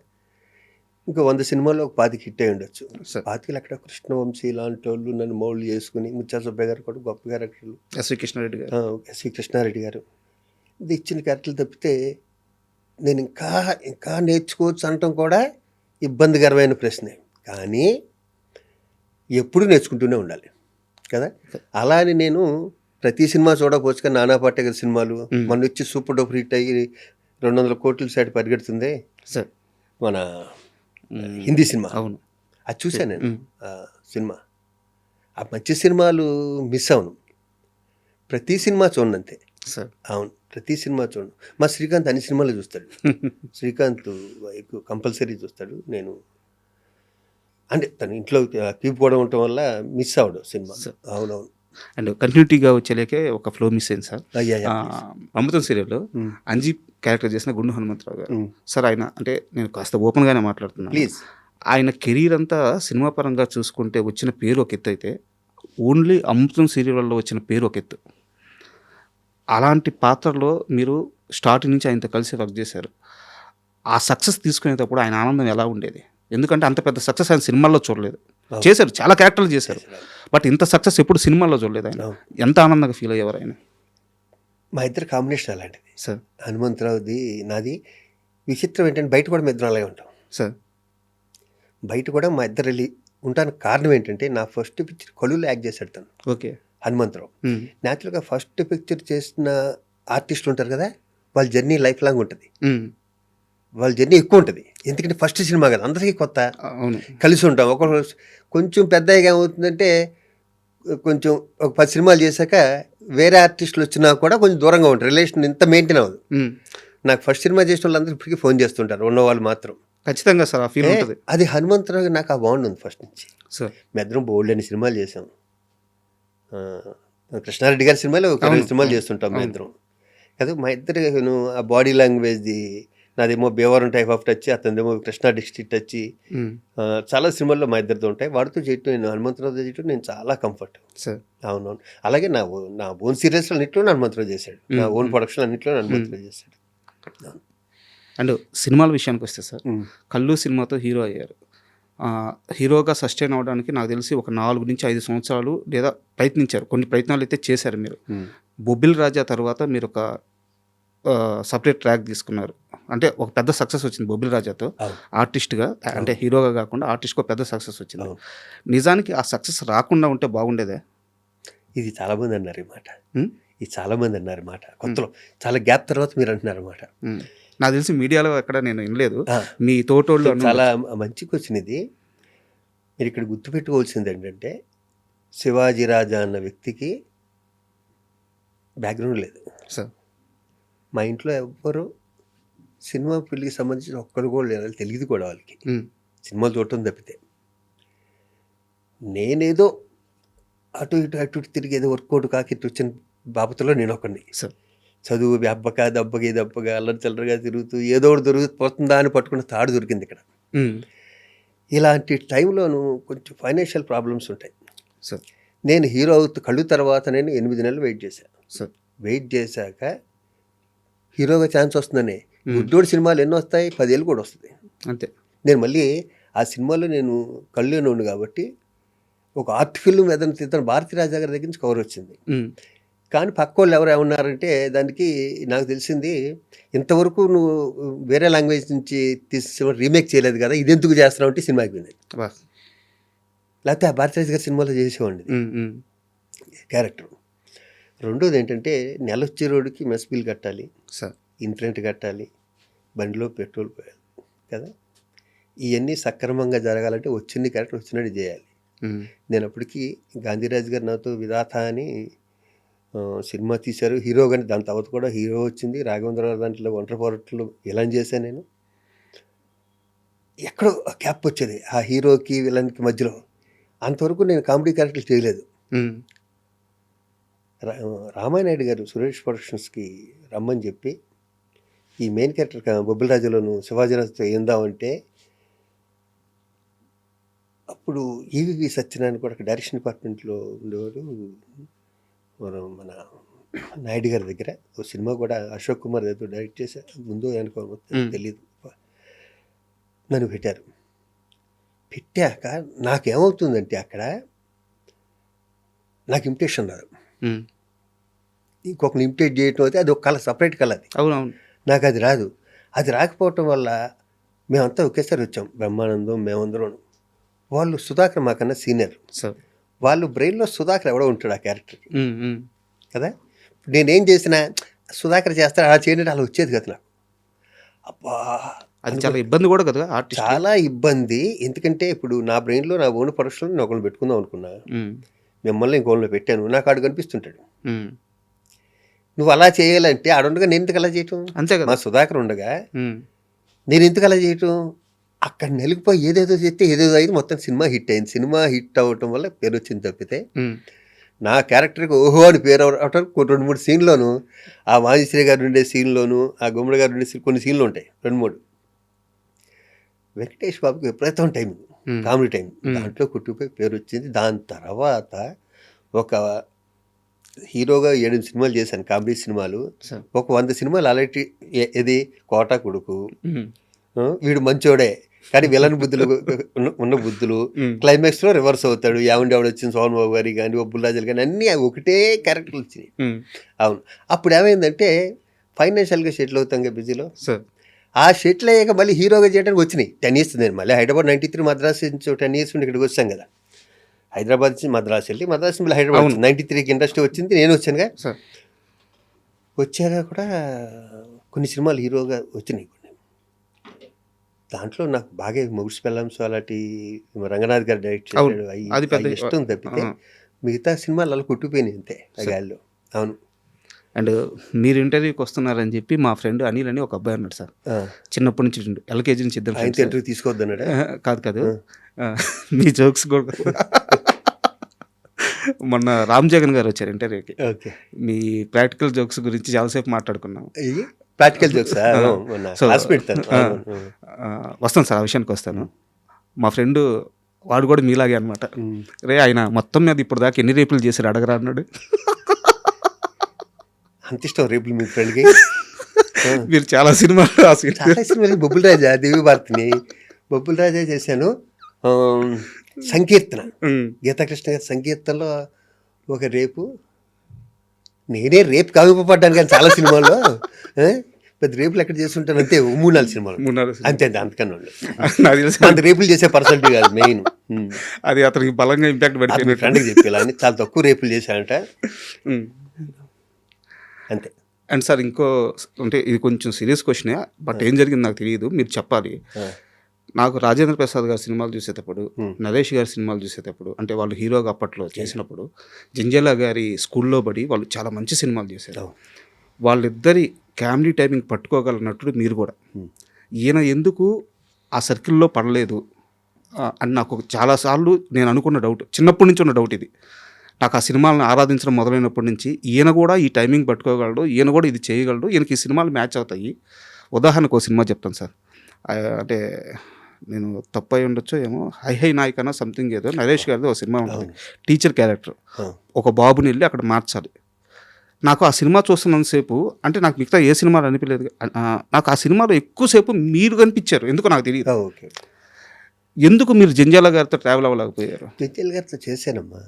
ఇంకా 100 సినిమాల్లో ఒక 25 హిట్ అయి ఉండొచ్చు. సార్ 25 అక్కడ కృష్ణవంశీ లాంటి వాళ్ళు నన్ను మౌల్డ్ చేసుకుని, ముత్యాల సుబ్బయ్య గారు కూడా గొప్ప క్యారెక్టర్లు, ఎస్వి కృష్ణారెడ్డి గారు, ఎస్వి కృష్ణారెడ్డి గారు ఇది ఇచ్చిన క్యారెక్టర్లు తప్పితే నేను ఇంకా నేర్చుకోవచ్చు అనటం కూడా ఇబ్బందికరమైన ప్రశ్నే. కానీ ఎప్పుడు నేర్చుకుంటూనే ఉండాలి కదా. అలా అని నేను ప్రతి సినిమా చూడకపోవచ్చు. కానీ నానా పాటేకర్ సినిమాలు మొన్న వచ్చి సూపర్ డూపర్ హిట్ అయ్యి 200 కోట్ల సైడ్ పరిగెడుతుంది సార్ మన హిందీ సినిమా. అవును, అది చూశాను నేను. సినిమా ఆ మంచి సినిమాలు మిస్ అవును. ప్రతి సినిమా చూడండి అంతే సార్. అవును, ప్రతి సినిమా చూడండి. మా శ్రీకాంత్ అన్ని సినిమాలు చూస్తాడు. శ్రీకాంత్ ఎక్కువ కంపల్సరీ చూస్తాడు. నేను అంటే తను ఇంట్లో కీపుకోవడం ఉండటం వల్ల మిస్ అవడు సినిమా. అవునవును. అండ్ కంటిన్యూటీగా వచ్చేలేకే ఒక ఫ్లో మిస్ అయింది సార్. అయ్యా అమృతం సీరియల్లో అంజీ క్యారెక్టర్ చేసిన గుండు హనుమంతరావు గారు సార్. ఆయన అంటే నేను కాస్త ఓపెన్గానే మాట్లాడుతున్నాను. ప్లీజ్. ఆయన కెరీర్ అంతా సినిమా పరంగా చూసుకుంటే వచ్చిన పేరు ఒక ఎత్తు అయితే ఓన్లీ అమృతం సీరియల్లో వచ్చిన పేరు ఒక ఎత్తు. అలాంటి పాత్రలో మీరు స్టార్టింగ్ నుంచి ఆయనతో కలిసి వర్క్ చేశారు. ఆ సక్సెస్ తీసుకునేటప్పుడు ఆయన ఆనందం ఎలా ఉండేది? ఎందుకంటే అంత పెద్ద సక్సెస్ ఆయన సినిమాల్లో చూడలేదు. చేశారు, చాలా క్యారెక్టర్లు చేశారు, బట్ ఇంత సక్సెస్ ఎప్పుడు సినిమాల్లో చూడలేదు ఆయన. ఎంత ఆనందంగా ఫీల్ అయ్యేవారు ఆయన? మా ఇద్దరు కాంబినేషన్ అలాంటిది సార్. హనుమంతరావుది నాది. విచిత్రం ఏంటంటే బయట కూడా మా ఇద్దరు అలాగే ఉంటాం సార్. బయట కూడా మా ఇద్దరు వెళ్ళి ఉంటానికి కారణం ఏంటంటే నా ఫస్ట్ పిక్చర్ కొలువులో యాక్ట్ చేశాడు తను. ఓకే. హనుమంతరావు న్యాచురల్గా ఫస్ట్ పిక్చర్ చేసిన ఆర్టిస్టులు ఉంటారు కదా, వాళ్ళ జర్నీ లైఫ్ లాంగ్ ఉంటుంది. వాళ్ళ జర్నీ ఎక్కువ ఉంటుంది. ఎందుకంటే ఫస్ట్ సినిమా కదా, అందరికీ కొత్త. కలిసి ఉంటాం. ఒకరు కొంచెం పెద్దగా ఏమవుతుందంటే కొంచెం ఒక 10 సినిమాలు చేశాక వేరే ఆర్టిస్టులు వచ్చినా కూడా కొంచెం దూరంగా ఉంటారు. రిలేషన్ ఇంత మెయింటైన్ అవ్వదు. నాకు ఫస్ట్ సినిమా చేసిన వాళ్ళందరూ ఇప్పటికీ ఫోన్ చేస్తుంటారు, ఉన్నవాళ్ళు మాత్రం. ఖచ్చితంగా సార్, ఆ ఫీల్ ఉంటుంది. అది హనుమంతరావు నాకు ఆ బాండ్ ఉంది ఫస్ట్ నుంచి. సార్ మీ ఇద్దరం బోల్డ్ అని సినిమాలు చేసాం. కృష్ణారెడ్డి గారి సినిమాలు ఒక 2 సినిమాలు చేస్తుంటాం మీ ఇద్దరం. కదా మా ఇద్దరు ఆ బాడీ లాంగ్వేజ్ది నాదేమో భీమవరం టైప్ ఆఫ్ టచ్, అతనిదేమో కృష్ణా డిస్ట్రిక్ట్ టచ్. చాలా సినిమాల్లో మా ఇద్దరితో ఉంటాయి. వాడితో చేయటం, నేను హనుమంతరావు చేయటం నేను చాలా కంఫర్ట్. సార్ అవునవును. అలాగే నా ఓన్ సీరియల్స్ అన్నింటిలో హనుమంతరావు చేశాడు, నా ఓన్ ప్రొడక్షన్ అన్నింటిలో హనుమంతరావు చేశాడు. అండ్ సినిమాల విషయానికి వస్తే సార్, కల్లు సినిమాతో హీరో అయ్యారు. హీరోగా సస్టైన్ అవ్వడానికి నాకు తెలిసి ఒక 4 నుంచి 5 సంవత్సరాలు లేదా ప్రయత్నించారు. కొన్ని ప్రయత్నాలు అయితే చేశారు మీరు. బొబ్బిల్ రాజా తర్వాత మీరు ఒక సపరేట్ ట్రాక్ తీసుకున్నారు. అంటే ఒక పెద్ద సక్సెస్ వచ్చింది బొబ్బిల్ రాజాతో ఆర్టిస్ట్గా, అంటే హీరోగా కాకుండా ఆర్టిస్ట్గా పెద్ద సక్సెస్ వచ్చింది. నిజానికి ఆ సక్సెస్ రాకుండా ఉంటే బాగుండేదే. ఇది చాలామంది అన్నారు ఈ మాట, ఇది చాలామంది అన్నారు మాట. కొత్తలో చాలా గ్యాప్ తర్వాత మీరు అంటున్నారు మాట. నాకు తెలిసి మీడియాలో ఎక్కడ నేను వినలేదు. మీ తోటోళ్ళు చాలా మంచి క్వశ్చన్ ఇది. మీరు ఇక్కడ గుర్తుపెట్టుకోవాల్సింది ఏంటంటే, శివాజీ రాజా అన్న వ్యక్తికి బ్యాక్గ్రౌండ్ లేదు సార్. మా ఇంట్లో ఎవ్వరు సినిమా ఫీల్డ్కి సంబంధించిన ఒక్కరు కూడా లేదు, తెలియదు కూడా వాళ్ళకి. సినిమాలు చూడటం తప్పితే నేనేదో అటు ఇటు తిరిగి ఏదో వర్కౌట్ కాకి వచ్చిన బాబతులో నేను ఒకరిని. చదువు అబ్బగా దబ్బగా అల్లరి చిల్లరగా తిరుగుతూ ఏదో ఒకటి దొరికిపోతుందా అని పట్టుకున్న తాడు దొరికింది ఇక్కడ. ఇలాంటి టైంలోనూ కొంచెం ఫైనాన్షియల్ ప్రాబ్లమ్స్ ఉంటాయి. నేను హీరో కళ్ళు తర్వాత నేను 8 నెలలు వెయిట్ చేశాను. వెయిట్ చేశాక హీరోగా ఛాన్స్ వస్తుందని. గుడ్డోడి సినిమాలు ఎన్నో వస్తాయి, 10 ఏళ్ళు కూడా వస్తుంది అంతే. నేను మళ్ళీ ఆ సినిమాలో నేను కళ్ళునే ఉండు కాబట్టి ఒక ఆర్ట్ ఫిల్మ్ ఏదైనా తీద్దాం భారతీ రాజా గారి దగ్గర నుంచి కవర్ వచ్చింది. కానీ పక్క వాళ్ళు ఎవరు ఏమన్నారంటే, దానికి నాకు తెలిసింది, ఇంతవరకు నువ్వు వేరే లాంగ్వేజ్ నుంచి తీసి రీమేక్ చేయలేదు కదా, ఇది ఎందుకు చేస్తున్నావు అంటే సినిమాకి పోయింది. లేకపోతే ఆ భారతీ రాజా గారి సినిమాలో చేసేవాడిని క్యారెక్టర్. రెండోది ఏంటంటే, నెలొచ్చే రోడ్డుకి మెస్ బిల్ కట్టాలి, ఇంటర్నెట్ కట్టాలి, బండిలో పెట్రోల్ పోయాలి కదా. ఇవన్నీ సక్రమంగా జరగాలంటే వచ్చింది క్యారెక్టర్ వచ్చినట్టు చేయాలి. నేను అప్పటికి గాంధీరాజు గారు నాతో విధాత అని సినిమా తీశారు, హీరో. కానీ దాని తర్వాత కూడా హీరో వచ్చింది. రాఘవేంద్రరావు దాంట్లో ఒంటరి పోరాటంలో విలన్ చేశాను నేను. ఎక్కడో గ్యాప్ వచ్చేది ఆ హీరోకి విలన్కి మధ్యలో. అంతవరకు నేను కామెడీ క్యారెక్టర్లు చేయలేదు. రామానాయుడు గారు సురేష్ ప్రొడక్షన్స్కి రమ్మని చెప్పి, ఈ మెయిన్ క్యారెక్టర్ బొబ్బిల్ రాజులోను శివాజీరాజుతో ఏందామంటే, అప్పుడు ఈవివి సత్యనారాయణ కూడా డైరెక్షన్ డిపార్ట్మెంట్లో ఉండేవాడు. మన నాయుడు గారి దగ్గర ఒక సినిమా కూడా అశోక్ కుమార్ ఏదో డైరెక్ట్ చేశారు, ముందు అనుకో తెలియదు. నన్ను పెట్టారు. పెట్టాక నాకేమవుతుందంటే, అక్కడ నాకు ఇమిటేషన్ రాదు. ఇంకొకరిని ఇమిటేట్ చేయటం అయితే అది ఒక కళ, సపరేట్ కళ అది. అవునవును. నాకు అది రాదు. అది రాకపోవటం వల్ల మేమంతా ఒకేసారి వచ్చాం, బ్రహ్మానందం మేమందరం. వాళ్ళు సుధాకర్ మాకన్నా సీనియర్. వాళ్ళు బ్రెయిన్లో సుధాకర్ ఎవడో ఉంటాడు ఆ క్యారెక్టర్కి కదా. నేనేం చేసినా సుధాకర్ చేస్తాడు, అలా చేయడం అలా వచ్చేది కదా నాకు. అబ్బా, అది చాలా ఇబ్బంది కూడా కదా, చాలా ఇబ్బంది. ఎందుకంటే ఇప్పుడు నా బ్రెయిన్లో నా ఓన్ ప్రొడక్షన్లో నేను ఒకళ్ళు పెట్టుకుందాం అనుకున్నా, మిమ్మల్ని ఇంకోళ్ళు పెట్టాను. నాకు ఆడు కనిపిస్తుంటాడు. నువ్వు అలా చేయాలంటే ఆడుండగా నేను ఎందుకు అలా చేయటం? అంతే కదా. మా సుధాకర్ ఉండగా నేను ఎందుకు అలా చేయటం? అక్కడ నెలిగిపోయి ఏదేదో చేస్తే ఏదేదో అయింది, మొత్తం సినిమా హిట్ అయింది. సినిమా హిట్ అవ్వటం వల్ల పేరు వచ్చింది తప్పితే నా క్యారెక్టర్కి ఓహో అని పేరు అవటం 2-3 సీన్లోను, ఆ వాణిశ్రీ గారు ఉండే సీన్లోను, ఆ గుమ్మడి గారు ఉండే కొన్ని సీన్లు ఉంటాయి 2-3. వెంకటేష్ బాబుకి విపరీతం టైం, కామెడీ టైం, దాంట్లో కుట్టుకుపోయి పేరు వచ్చింది. దాని తర్వాత ఒక హీరోగా 7 సినిమాలు చేశాను, కామెడీ సినిమాలు. ఒక 100 సినిమాలు అలాంటి. ఇది కోట కొడుకు, వీడు మంచోడే కానీ విలన్ బుద్ధులు ఉన్న బుద్ధులు, క్లైమాక్స్లో రివర్స్ అవుతాడు. యావండి ఆవిడ వచ్చింది, సోహన్ బాబు గారి కానీ బొబ్బుల్ రాజులు కానీ అన్నీ ఒకటే క్యారెక్టర్లు వచ్చినాయి. అవును. అప్పుడు ఏమైందంటే ఫైనాన్షియల్గా సెటిల్ అవుతాం కదా బిజీలో. ఆ సెటిల్ అయ్యాక మళ్ళీ హీరోగా చేయడానికి వచ్చినాయి 10 years. నేను మళ్ళీ హైదరాబాద్ 93 మద్రాసు నుంచి 10 years నుండి ఇక్కడికి వచ్చాం కదా. హైదరాబాద్ నుంచి మద్రాసు వెళ్ళి, మద్రాసు మళ్ళీ హైదరాబాద్ 93కి ఇండస్ట్రీ వచ్చింది, నేను వచ్చానుగా. వచ్చాక కూడా కొన్ని సినిమాలు హీరోగా వచ్చినాయి. దాంట్లో నాకు బాగా మొగుడ్స్ పెళ్ళాంస్ అలాంటి రంగనాథ్ గారు డైరెక్ట్ చేశాడు, అవి ఇష్టం తప్పితే మిగతా సినిమాలు అలా కుట్టిపోయినాయి అంతే ఆ గాల్లో. అవును. అండ్ మీరు ఇంటర్వ్యూకి వస్తున్నారని చెప్పి మా ఫ్రెండ్ అనిల్ అని ఒక అబ్బాయి అన్నాడు సార్. చిన్నప్పటి నుంచి LKG నుంచి ఇద్దరు ఇంటర్వ్యూ తీసుకోవద్దన్నాడు. కాదు మీ జోక్స్ కూడా మొన్న రామ్ జగన్ గారు వచ్చారు ఇంటర్వ్యూకి. ఓకే. మీ ప్రాక్టికల్ జోక్స్ గురించి చాలాసేపు మాట్లాడుకున్నాం. ఇవి ప్రాక్టికల్ జోక్స్ సో క్లాస్ పెడతాను. వస్తాను సార్, ఆ విషయానికి వస్తాను. మా ఫ్రెండ్ వాడు కూడా మీలాగే అనమాట. రే ఆయన మొత్తం మీద ఇప్పుడు దాకా ఎన్ని రేపులు చేశారు అడగరా అన్నాడు. అంత ఇష్టం రేపులు మీ ఫ్రెండ్కి. మీరు చాలా సినిమాలు చాలా సినిమాలు బొబ్బుల రాజా, దేవి భారతిని బొబ్బుల రాజా చేశాను. సంకీర్తన, గీతాకృష్ణ గారి సంకీర్తనలో ఒక రేపు, నేనే రేపు కావింపబడ్డాను కానీ చాలా సినిమాల్లో పెద్ద రేపులు ఎక్కడ చేస్తుంటాను అంతే, 3-4 సినిమాలు అంతే, అంతకన్నా అంత రేపులు చేసే పర్సనాలిటీ కాదు మెయిన్. అది అతనికి బలంగా ఇంపాక్ట్ పడిపోయింది. ఫ్రెండ్కి చెప్పేలా చాలా తక్కువ రేపులు చేశానంట అంతే. అండ్ సార్ ఇంకో, అంటే ఇది కొంచెం సీరియస్ క్వశ్చనే, బట్ ఏం జరిగింది నాకు తెలియదు, మీరు చెప్పాలి. నాకు రాజేంద్ర ప్రసాద్ గారి సినిమాలు చూసేటప్పుడు, నరేష్ గారి సినిమాలు చూసేటప్పుడు, అంటే వాళ్ళు హీరోగా అప్పట్లో చేసినప్పుడు, జంజాల గారి స్కూల్లో పడి వాళ్ళు చాలా మంచి సినిమాలు చేశారు. వాళ్ళిద్దరి కామెడీ టైమింగ్ పట్టుకోగల నటుడు మీరు కూడా. ఈయన ఎందుకు ఆ సర్కిల్లో పడలేదు అని నాకు చాలాసార్లు నేను అనుకున్న డౌట్, చిన్నప్పటి నుంచి ఉన్న డౌట్ ఇది. నాకు ఆ సినిమాలను ఆరాధించడం మొదలైనప్పటి నుంచి ఈయన కూడా ఈ టైమింగ్ పట్టుకోగలడు, ఈయన కూడా ఇది చేయగలడు, ఈయనకి ఈ సినిమాలు మ్యాచ్ అవుతాయి. ఉదాహరణకు ఒక సినిమా చెప్తాను సార్, అంటే నేను తప్పు అయి ఉండొచ్చు ఏమో, హై హై నాయకన్నా సంథింగ్ ఏదో నరేష్ గారిది ఒక సినిమా ఉంటుంది, టీచర్ క్యారెక్టర్, ఒక బాబుని వెళ్ళి అక్కడ మార్చాలి. నాకు ఆ సినిమా చూస్తున్నంతసేపు, అంటే నాకు మిగతా ఏ సినిమాలు అనిపించలేదు, నాకు ఆ సినిమాలో ఎక్కువసేపు మీరు కనిపించారు, ఎందుకు నాకు తెలియదు. ఎందుకు మీరు జంజాల గారితో ట్రావెల్ అవ్వలేకపోయారు? జంజాల గారితో చేశానమ్మా,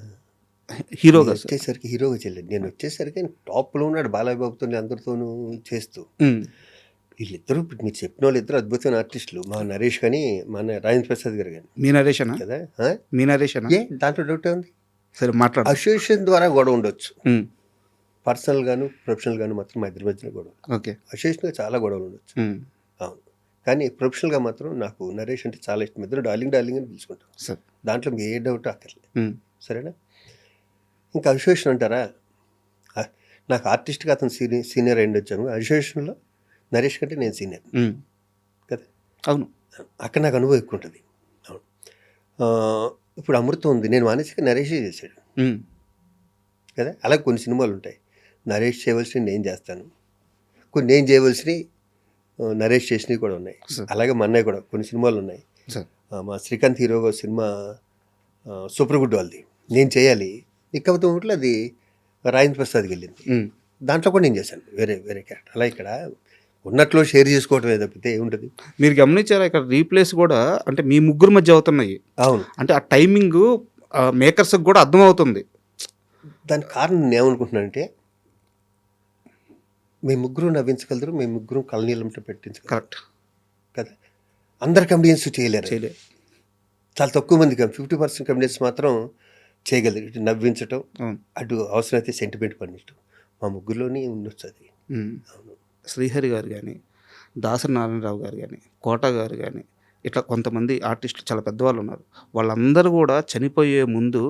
హీరోగా వచ్చేసరికి హీరోగా చేయలేదు. నేను వచ్చేసరికి టాప్లో ఉన్నాడు బాలయ్యబాబుతో అందరితోనూ చేస్తూ. వీళ్ళిద్దరూ ఇప్పుడు మీరు చెప్పిన వాళ్ళు ఇద్దరు అద్భుతమైన ఆర్టిస్టులు, మా నరేష్ కానీ మన రాజేంద్ర ప్రసాద్ గారు కానీ. మీ నరేషనా కదా, మీ నరేషనా? దాంట్లో డౌట్ ఉంది. సరే మాట్లాడు. అసోసియేషన్ ద్వారా గొడవ ఉండొచ్చు, పర్సనల్ గాను ప్రొఫెషనల్ గాను మాత్రం మా ఇద్దరి మధ్యన గొడవ. ఓకే. అసోసియేషన్గా చాలా గొడవలు ఉండొచ్చు, అవును. కానీ ప్రొఫెషనల్గా మాత్రం నాకు నరేష్ అంటే చాలా ఇష్టం. ఇద్దరు డార్లింగ్ డార్లింగ్ అని పిలుచుకుంటాం, దాంట్లో మీకు ఏ డౌట్ అక్కర్లేదు, సరేనా. ఇంకా అసోసియేషన్ అంటారా, నాకు ఆర్టిస్ట్గా అతను సీనియర్ అయ్యి వచ్చాను, అసోసియేషన్లో నరేష్ కంటే నేను సీనియర్ కదా. అవును, అక్కడ నాకు అనుభవం ఎక్కువ ఉంటుంది. అవును. ఇప్పుడు అమృతం ఉంది, నేను మానేసి నరేషే చేశాడు కదా. అలాగే కొన్ని సినిమాలు ఉంటాయి, నరేష్ చేయవలసినవి నేను చేస్తాను, కొన్ని నేను చేయవలసినవి నరేష్ చేసినవి కూడా ఉన్నాయి. అలాగే మా అన్నయ్య కూడా కొన్ని సినిమాలు ఉన్నాయి. మా శ్రీకాంత్ హీరోగా సినిమా సూపర్ గుడ్ వాళ్ళది నేను చేయాలి, ఇకపోతే ఒకటి అది రాజేంద్ర ప్రసాద్కి వెళ్ళింది, దాంట్లో కూడా నేను చేశాను వేరే వేరే క్యారెక్టర్. అలా ఇక్కడ ఉన్నట్లో షేర్ చేసుకోవటమే తప్పితే ఏముంటుంది. మీరు గమనించారా ఇక్కడ రీప్లేస్ కూడా అంటే మీ ముగ్గురు మధ్య అవుతున్నాయి. అవును, అంటే ఆ టైమింగ్ మేకర్స్కి కూడా అర్థమవుతుంది. దానికి కారణం నేను ఏమనుకుంటున్నానంటే, మీ ముగ్గురు నవ్వించగలరు, మీ ముగ్గురు కళ్ళనీళ్ళంట పెట్టించగలరు. కరెక్ట్ కదా. అందరు కమెడియన్స్ చేయలేరు, చాలా తక్కువ మంది, 50% కమెడియన్స్ మాత్రం చేయగలరు. ఇటు నవ్వించటం, అటు అవసరమైతే సెంటిమెంట్ పండించడం, మా ముగ్గురులోనే ఉండొచ్చు అది. అవును. శ్రీహరి గారు కానీ, దాసరి నారాయణరావు గారు కానీ, కోట గారు కానీ, ఇట్లా కొంతమంది ఆర్టిస్టులు చాలా పెద్దవాళ్ళు ఉన్నారు. వాళ్ళందరూ కూడా చనిపోయే ముందు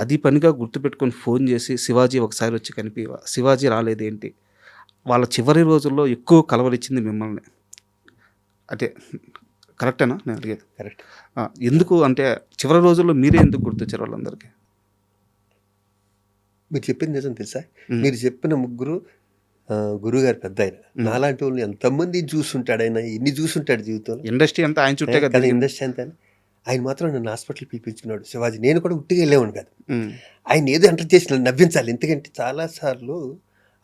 అది పనిగా గుర్తుపెట్టుకొని ఫోన్ చేసి శివాజీ ఒకసారి వచ్చి కనిపివా, శివాజీ రాలేదేంటి, వాళ్ళ చివరి రోజుల్లో ఎక్కువ కలవరిచ్చింది మిమ్మల్ని. అంటే కరెక్టేనా నేను అడిగేది? కరెక్ట్. ఎందుకు అంటే చివరి రోజుల్లో మీరే ఎందుకు గుర్తొచ్చారు వాళ్ళందరికీ? మీరు చెప్పింది నిజం తెలుసా, మీరు చెప్పిన ముగ్గురు గురువుగారు పెద్ద ఆయన, నాలాంటి వాళ్ళు ఎంతమంది చూస్తుంటాడు, ఆయన ఎన్ని చూస్తుంటాడు జీవితంలో. ఇండస్ట్రీ అంతా ఆయన చుట్టే కదా, ఇండస్ట్రీ అంతా. ఆయన మాత్రం నన్ను హాస్పిటల్ పిలిపించుకున్నాడు శివాజీ. నేను కూడా ఉట్టిగా వెళ్ళేవాడు కాదు, ఆయన ఏదో ఎంటర్ చేసి నవ్వించాలి. ఎందుకంటే చాలాసార్లు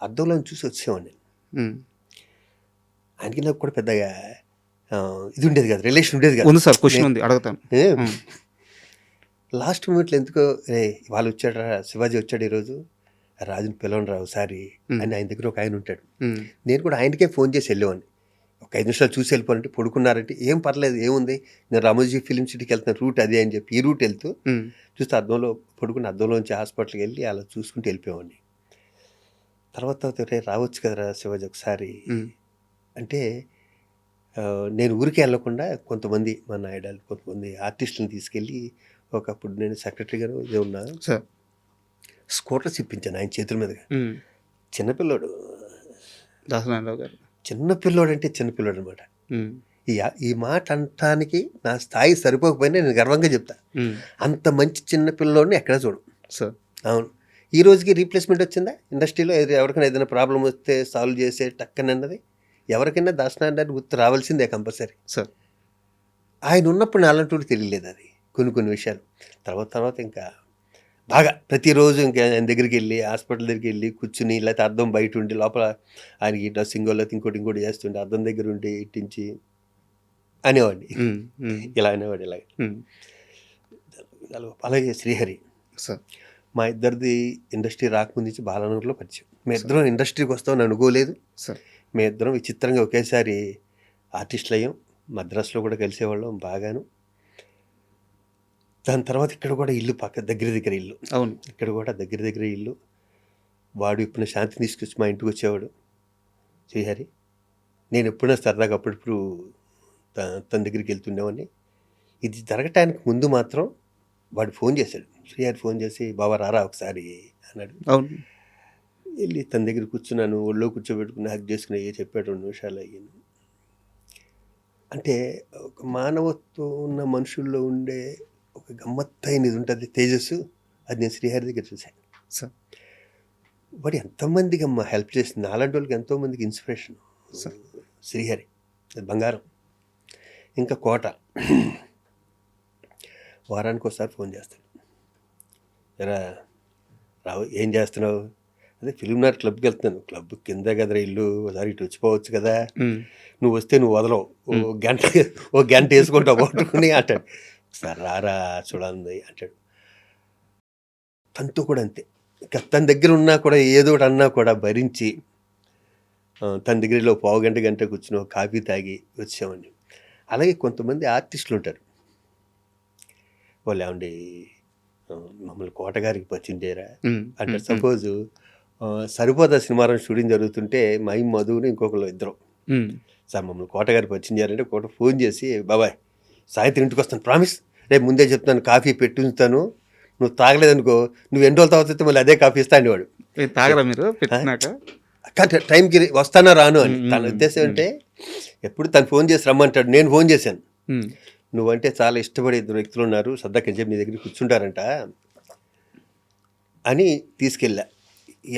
అద్దంలో చూసి వచ్చేవాడిని నేను. ఆయనకి నాకు కూడా పెద్దగా ఇది ఉండేది కదా, రిలేషన్ ఉండేది కదా. ఉంది సార్, క్వశ్చన్ ఉంది అడుగుతాను. లాస్ట్ మూమెంట్లో ఎందుకో వాళ్ళు వచ్చాడు, శివాజీ వచ్చాడు ఈరోజు, రాజుని పిలవని రావు సారి అని ఆయన దగ్గర ఒక ఆయన ఉంటాడు. నేను కూడా ఆయనకే ఫోన్ చేసి వెళ్ళేవాడిని, ఒక 5 నిమిషాలు చూసి వెళ్ళిపోవాలంటే, పడుకున్నారంటే ఏం పర్లేదు ఏముంది, నేను రామోజీ ఫిలిం సిటీకి వెళ్తున్న రూట్ అదే అని చెప్పి ఈ రూట్ వెళ్తూ చూస్తే అద్దంలో పడుకుని అద్దంలోంచి హాస్పిటల్కి వెళ్ళి అలా చూసుకుంటూ వెళ్ళిపోయేవాడిని. తర్వాత రావచ్చు కదరా శివాజీ ఒకసారి అంటే, నేను ఊరికి వెళ్ళకుండా కొంతమంది మా నాయుడాలు కొంతమంది ఆర్టిస్టులను తీసుకెళ్ళి, ఒకప్పుడు నేను సెక్రటరీగాను ఇదే ఉన్నా, స్కూటర్స్ ఇప్పించాను ఆయన చేతుల మీదుగా. చిన్నపిల్లోడు దాసనారాయణరావు గారు, చిన్నపిల్లోడు అంటే చిన్నపిల్లోడు అనమాట. ఈ మాట అనటానికి నా స్థాయి సరిపోకపోయినా నేను గర్వంగా చెప్తా, అంత మంచి చిన్నపిల్లోడిని ఎక్కడ చూడు. సార్. అవును. ఈ రోజుకి రీప్లేస్మెంట్ వచ్చిందా ఇండస్ట్రీలో? ఎవరికైనా ఏదైనా ప్రాబ్లం వస్తే సాల్వ్ చేసే టక్కనన్నది ఎవరికైనా దాసనాథ్ గుర్తు రావాల్సిందే కంపల్సరీ. సార్. ఆయన ఉన్నప్పుడు నాలంటూడు తెలియలేదు అది కొన్ని విషయాలు. తర్వాత ఇంకా బాగా ప్రతిరోజు ఇంకా ఆయన దగ్గరికి వెళ్ళి హాస్పిటల్ దగ్గరికి వెళ్ళి కూర్చుని, లేకపోతే అద్దం బయట ఉండి లోపల ఆయనకి డ్రెస్సింగో లేకపోతే ఇంకోటి చేస్తుంటే అద్దం దగ్గర ఉండి ఇట్టించి అనేవాడిని. ఇలా అనేవాడు ఇలాగ. అలాగే శ్రీహరి సార్. మా ఇద్దరిది ఇండస్ట్రీ రాకముందు నుంచి బాలానగర్లో పరిచయం. మేము ఇద్దరం ఇండస్ట్రీకి వస్తామని అనుకోలేదు. సార్. మేము ఇద్దరం విచిత్రంగా ఒకేసారి ఆర్టిస్టులు అయ్యాం. మద్రాసులో కూడా కలిసేవాళ్ళం బాగాను. దాని తర్వాత ఇక్కడ కూడా ఇల్లు దగ్గర ఇల్లు. అవును. ఇక్కడ కూడా దగ్గర ఇల్లు. వాడు ఇప్పుడు శాంతి తీసుకొచ్చి మా ఇంటికి వచ్చేవాడు శ్రీహరి. నేను ఎప్పుడైనా సరదాగా అప్పుడప్పుడు తన దగ్గరికి వెళ్తుండేవాడిని. ఇది జరగటానికి ముందు మాత్రం వాడు ఫోన్ చేశాడు. శ్రీహరి ఫోన్ చేసి, బాబా రారా ఒకసారి అన్నాడు. అవును. వెళ్ళి తన దగ్గర కూర్చున్నాను. ఒళ్ళో కూర్చోబెట్టుకుని హక్ చేసుకుని చెప్పాడు. 2 నిమిషాలు అయ్యాను. అంటే ఒక మానవత్వం ఉన్న మనుషుల్లో ఉండే ఒక గమ్మత్తైనది ఉంటుంది, తేజస్సు. అది నేను శ్రీహరి దగ్గర చూశాను. సార్. వాడు ఎంతోమందికి హెల్ప్ చేసింది. అలాంటి వాళ్ళకి ఎంతోమందికి ఇన్స్పిరేషన్ శ్రీహరి. అది బంగారం. ఇంకా కోట వారానికి ఒకసారి ఫోన్ చేస్తాడు. ఎరా రావు, ఏం చేస్తున్నావు? అదే ఫిలింనగర్ క్లబ్కి వెళ్తున్నాను. క్లబ్ కింద కదరా ఇల్లు, ఒకసారి ఇటు వచ్చిపోవచ్చు కదా, నువ్వు వస్తే నువ్వు వదలవు, ఓ గంట వేసుకుంటావు పట్టుకుని అంటాడు. ఒకసారి రారా చూడండి అంటాడు. తనతో కూడా అంతే. ఇంకా తన దగ్గర ఉన్నా కూడా ఏదో ఒకటి అన్నా కూడా భరించి తన దగ్గరలో పావు గంట కూర్చుని కాఫీ తాగి వచ్చామని. అలాగే కొంతమంది ఆర్టిస్టులు ఉంటారు. వాళ్ళు ఏమండి మమ్మల్ని కోటగారికి పరిచయం చేయరా అంటే, సపోజు సరిపోతా సినిమాలో షూటింగ్ జరుగుతుంటే మై మధుని ఇంకొకరు ఇద్దరు, సార్ మమ్మల్ని కోటగారికి పరిచయం చేయాలంటే కోట ఫోన్ చేసి, బాబాయ్ సాయంత్రం ఇంటికి వస్తాను, ప్రామిస్, రేపు ముందే చెప్తాను, కాఫీ పెట్టుంచుతాను, నువ్వు తాగలేదనుకో నువ్వు ఎన్ని రోజుల తర్వాత మళ్ళీ అదే కాఫీ ఇస్తా అనేవాడు. తాగరా మీరు పెట్టినాక? కానీ టైంకి వస్తానా రాను అని తన ఉద్దేశం. అంటే ఎప్పుడు తను ఫోన్ చేసి రమ్మంటాడు. నేను ఫోన్ చేశాను, నువ్వంటే చాలా ఇష్టపడే 2 వ్యక్తులు ఉన్నారు, సరదాకి చెప్పి నీ దగ్గర కూర్చుంటారంట అని తీసుకెళ్ళా.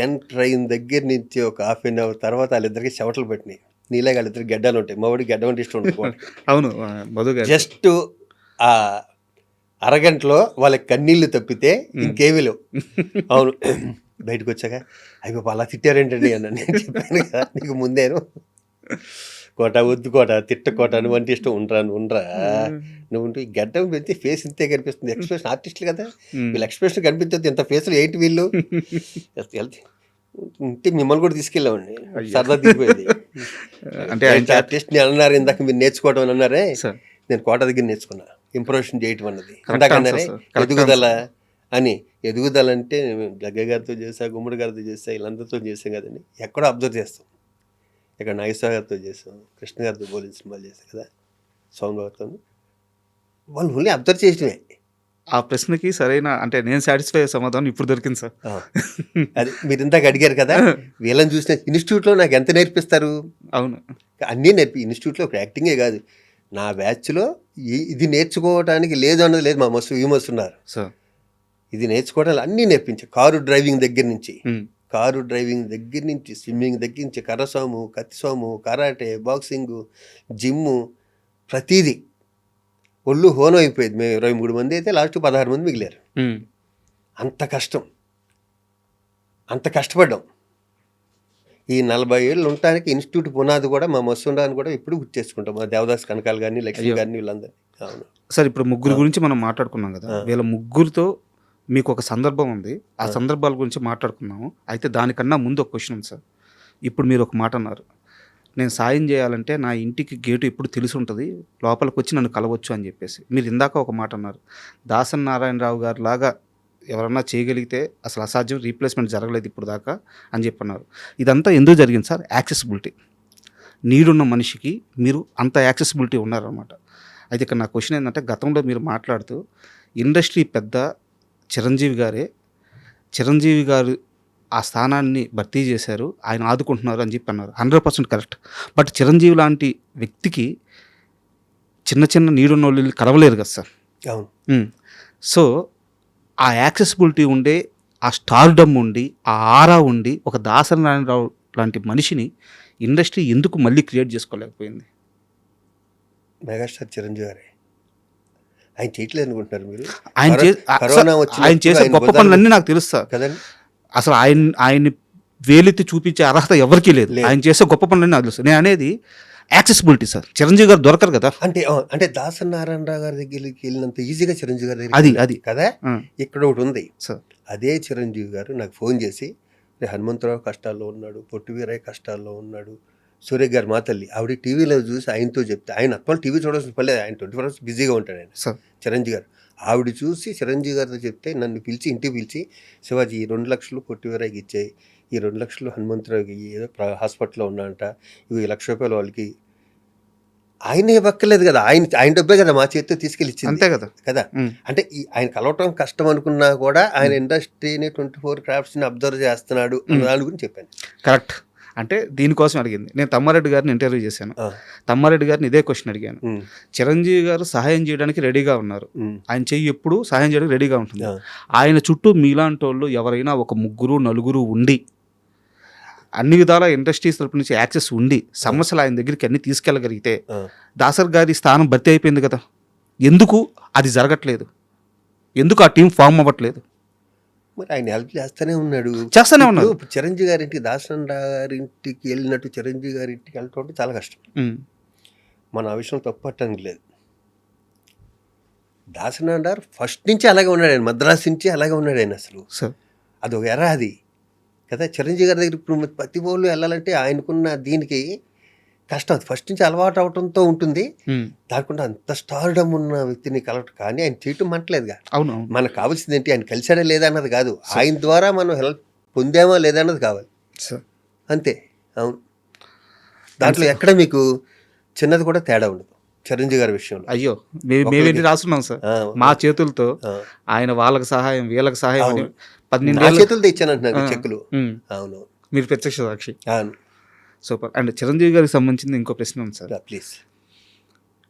ఎంటర్ అయిన దగ్గర నుంచి ఒక ½ అవర్ తర్వాత వాళ్ళిద్దరికి చెవటలు పెట్టినాయి. నీలాగా వాళ్ళిద్దరికి గడ్డలు ఉంటాయి. మా వాడికి గడ్డ అంటే ఇష్టం ఉంటుంది. అవును. జస్ట్ ఆ అరగంటలో వాళ్ళకి కన్నీళ్లు తప్పితే ఇంకేమీ లేవు. అవును. బయటకు వచ్చాక అయ్యో అలా తిట్టారేంటండి అన్న. నేను చెప్పాను కదా నీకు ముందేను, కోట వద్దు కోట తిట్టకోట నువ్వు అంటే ఇష్టం, ఉండరా నువ్వు ఈ గడ్డం పెడితే ఫేస్ ఇంతే కనిపిస్తుంది. ఎక్స్ప్రెషన్ ఆర్టిస్టులు కదా, వీళ్ళ ఎక్స్ప్రెషన్ కనిపించదు, ఇంత ఫేస్లు ఏంటి వీళ్ళు ఉంటే మిమ్మల్ని కూడా తీసుకెళ్ళామండి. సరదా దిగిపోయేది. అంటే ఆర్టిస్ట్ ని అన్నారు ఇందాక, మీరు నేర్చుకోవడం అని అన్నారే, నేను కోట దగ్గర నేర్చుకున్నా ఇంప్రూవేషన్ చేయటం అన్నది. ఇందాకన్నారే ఎదుగుదల అని. ఎదుగుదల అంటే జగ్గ గారితో చేసా, గుమ్మడి గారితో చేసా, వీళ్ళందరితో చేసాం కదండి. ఎక్కడో అబ్జర్వ్ చేస్తాం. ఇక్కడ నాగేశ్వర గారితో చేసాం, కృష్ణ గారితో పోలిన సినిమాలు చేసాం కదా, సౌండ్ గారితో. వాళ్ళు ఓన్లీ అబ్జర్వ్ చేయటమే. ఆ ప్రశ్నకి సరైన అంటే నేను సాటిస్ఫై అయ్యే సమాధానం ఇప్పుడు దొరికింది సార్. అది మీరు ఇందాక అడిగారు కదా, వీళ్ళని చూసిన ఇన్స్టిట్యూట్లో నాకు ఎంత నేర్పిస్తారు? అవును, అన్నీ ఇన్స్టిట్యూట్లో ఒక యాక్టింగే కాదు, నా బ్యాచ్లో ఇది నేర్చుకోవడానికి లేదు అన్నది లేదు. మా మస్తు ఉన్నారు సార్, ఇది నేర్చుకోవడానికి అన్నీ నేర్పించారు. కారు డ్రైవింగ్ దగ్గర నుంచి స్విమ్మింగ్ దగ్గర నుంచి కర్రసాము, కత్తిసాము, కరాటే, బాక్సింగ్, జిమ్ము, ప్రతీది. ఒళ్ళు హోనం అయిపోయేది. మేము 23 మంది అయితే లాస్ట్ 16 మంది మిగిలారు. అంత కష్టపడ్డాం. ఈ 40 ఏళ్ళు ఉండటానికి ఇన్స్టిట్యూట్ పునాది కూడా మా మస్తుండాన్ని కూడా ఇప్పుడు గుర్తు చేసుకుంటాం. మా దేవదాస్ కనకాలు కానీ, లక్ష్మి గారిని, వీళ్ళందరూ. అవును సార్, ఇప్పుడు ముగ్గురు గురించి మనం మాట్లాడుకున్నాం కదా, వీళ్ళ ముగ్గురితో మీకు ఒక సందర్భం ఉంది. ఆ సందర్భాల గురించి మాట్లాడుకున్నాము. అయితే దానికన్నా ముందు ఒక క్వశ్చన్ ఉంది సార్. ఇప్పుడు మీరు ఒక మాట అన్నారు, నేను సాయం చేయాలంటే నా ఇంటికి గేటు ఎప్పుడు తెలిసి ఉంటుంది, లోపలికి వచ్చి నన్ను కలవచ్చు అని చెప్పేసి. మీరు ఇందాక ఒక మాట అన్నారు, దాసన్ నారాయణరావు గారు లాగా ఎవరన్నా చేయగలిగితే అసలు అసాధ్యం, రీప్లేస్మెంట్ జరగలేదు ఇప్పుడు దాకా అని చెప్పన్నారు. ఇదంతా ఎందుకు జరిగింది సార్? యాక్సెసిబిలిటీ. నీడున్న మనిషికి మీరు అంత యాక్సెసిబిలిటీ ఉన్నారన్నమాట. అయితే ఇక్కడ నా క్వశ్చన్ ఏంటంటే, గతంలో మీరు మాట్లాడుతూ ఇండస్ట్రీ పెద్ద చిరంజీవి గారు ఆ స్థానాన్ని భర్తీ చేశారు, ఆయన ఆదుకుంటున్నారు అని చెప్పి అన్నారు. 100% కరెక్ట్. బట్ చిరంజీవి లాంటి వ్యక్తికి చిన్న నీడున్న వాళ్ళు కలవలేరు కదా సార్. అవును. సో ఆ యాక్సెసిబిలిటీ ఉండే ఆ స్టార్డమ్ ఉండి ఆ ఆరా ఉండి ఒక దాసరి నారాయణరావు లాంటి మనిషిని ఇండస్ట్రీ ఎందుకు మళ్ళీ క్రియేట్ చేసుకోలేకపోయింది? మెగాస్టార్ చిరంజీవి గారే. ఆయన చేయట్లేదు అనుకుంటున్నారు మీరు? ఆయన కరోనా ఆయన చేసే గొప్ప పనులన్నీ నాకు తెలుసు సార్. కదండి. అసలు ఆయన్ని వేలెత్తి చూపించే అర్హత ఎవరికీ లేదు. ఆయన చేసే గొప్ప పనులన్నీ నాకు తెలుసు. నేను అనేది యాక్సెసిబిలిటీ సార్. చిరంజీవి గారు దొరకరు కదా. అంటే దాసరి నారాయణరావు గారి దగ్గరికి వెళ్ళినంత ఈజీగా చిరంజీవి గారి అది దగ్గర కదా. ఆ, ఇక్కడ ఒకటి ఉంది సార్. అదే చిరంజీవి గారు నాకు ఫోన్ చేసి హనుమంతరావు కష్టాల్లో ఉన్నాడు, పొట్టి వీరయ్య కష్టాల్లో ఉన్నాడు, సూర్య గారు మా తల్లి ఆవిడ టీవీలో చూసి ఆయనతో చెప్తే ఆయన అప్పటి టీవీ చూడాల్సిన పర్లేదు, ఆయన 24 hours బిజీగా ఉంటాడు ఆయన సార్. చిరంజీవి గారు. ఆవిడ చూసి చిరంజీవి గారితో చెప్తే నన్ను పిలిచి ఇంటికి పిలిచి, శివాజీ ఈ 2 లక్షలు పొట్టి వీరయ్యకి ఇచ్చాయి, ఈ 2 లక్షలు హనుమంతరావుకి ఏదో హాస్పిటల్లో ఉన్నాయంట, ఇవి ₹1,00,000 వాళ్ళకి. ఆయన ఇవ్వక్కర్లేదు కదా, ఆయన డబ్బే కదా మా చేతితో తీసుకెళ్ళి ఇచ్చింది. అంతే కదా కదా. అంటే ఆయన కలవటం కష్టం అనుకున్నా కూడా ఆయన ఇండస్ట్రీని 24 క్రాఫ్ట్స్ని అబ్జర్వ్ చేస్తున్నాడు అన్న దాని గురించి చెప్పాను. కరెక్ట్. అంటే దీనికోసం అడిగింది. నేను తమ్మారెడ్డి గారిని ఇంటర్వ్యూ చేశాను. తమ్మారెడ్డి గారిని ఇదే క్వశ్చన్ అడిగాను. చిరంజీవి గారు సహాయం చేయడానికి రెడీగా ఉన్నారు. ఆయన చెయ్యి ఎప్పుడు సహాయం చేయడానికి రెడీగా ఉంటుంది. ఆయన చుట్టూ మీలాంటి వాళ్ళు ఎవరైనా ఒక 3, 4 ఉండి అన్ని విధాల ఇండస్ట్రీస్ తరపు నుంచి యాక్సెస్ ఉండి సమస్యలు ఆయన దగ్గరికి అన్ని తీసుకెళ్ళగలిగితే దాసర్ గారి స్థానం భర్తీ అయిపోయింది కదా. ఎందుకు అది జరగట్లేదు? ఎందుకు ఆ టీం ఫామ్ అవ్వట్లేదు? మరి ఆయన హెల్ప్ చేస్తూనే ఉన్నాడు. ఇప్పుడు చిరంజీవి గారింటికి దాసరి గారింటికి వెళ్ళినట్టు చిరంజీవి గారింటికి వెళ్ళటం అంటే చాలా కష్టం. మన ఆ విషయం తప్పట్టడానికి లేదు. దాసరి గారు ఫస్ట్ నుంచి అలాగే ఉన్నాడు ఆయన, మద్రాసు నుంచి అలాగే ఉన్నాడు ఆయన. అసలు అదొక ఎరా అది కదా. చిరంజీవి గారి దగ్గర ఇప్పుడు ప్రతి వాళ్ళు వెళ్ళాలంటే ఆయనకున్న దీనికి కష్టం. అది ఫస్ట్ నుంచి అలవాటు అవడంతో ఉంటుంది. దానికుండా అంత స్టార్డమ్ ఉన్న వ్యక్తిని కలవటం కానీ ఆయన చేయటం మంటలేదుగా. అవును. మనకు కావాల్సింది ఏంటి, ఆయన కలిసాడా లేదా అన్నది కాదు, ఆయన ద్వారా మనం హెల్ప్ పొందామా లేదా అన్నది కావాలి అంతే. అవును. దాంట్లో ఎక్కడ మీకు చిన్నది కూడా తేడా ఉండదు చిరంజీవి గారి విషయంలో. అయ్యో మేమేంటి రాస్తున్నాం సార్ మా చేతులతో. ఆయన వాళ్ళకి సహాయం వీళ్ళకి సహాయం 12 చేతులతో ఇచ్చానంటున్నారు చెక్కులు. అవును, మీరు ప్రత్యక్ష సాక్షి. అవును, సూపర్. అండ్ చిరంజీవి గారికి సంబంధించింది ఇంకో ప్రశ్న ఉంది సార్. ప్లీజ్.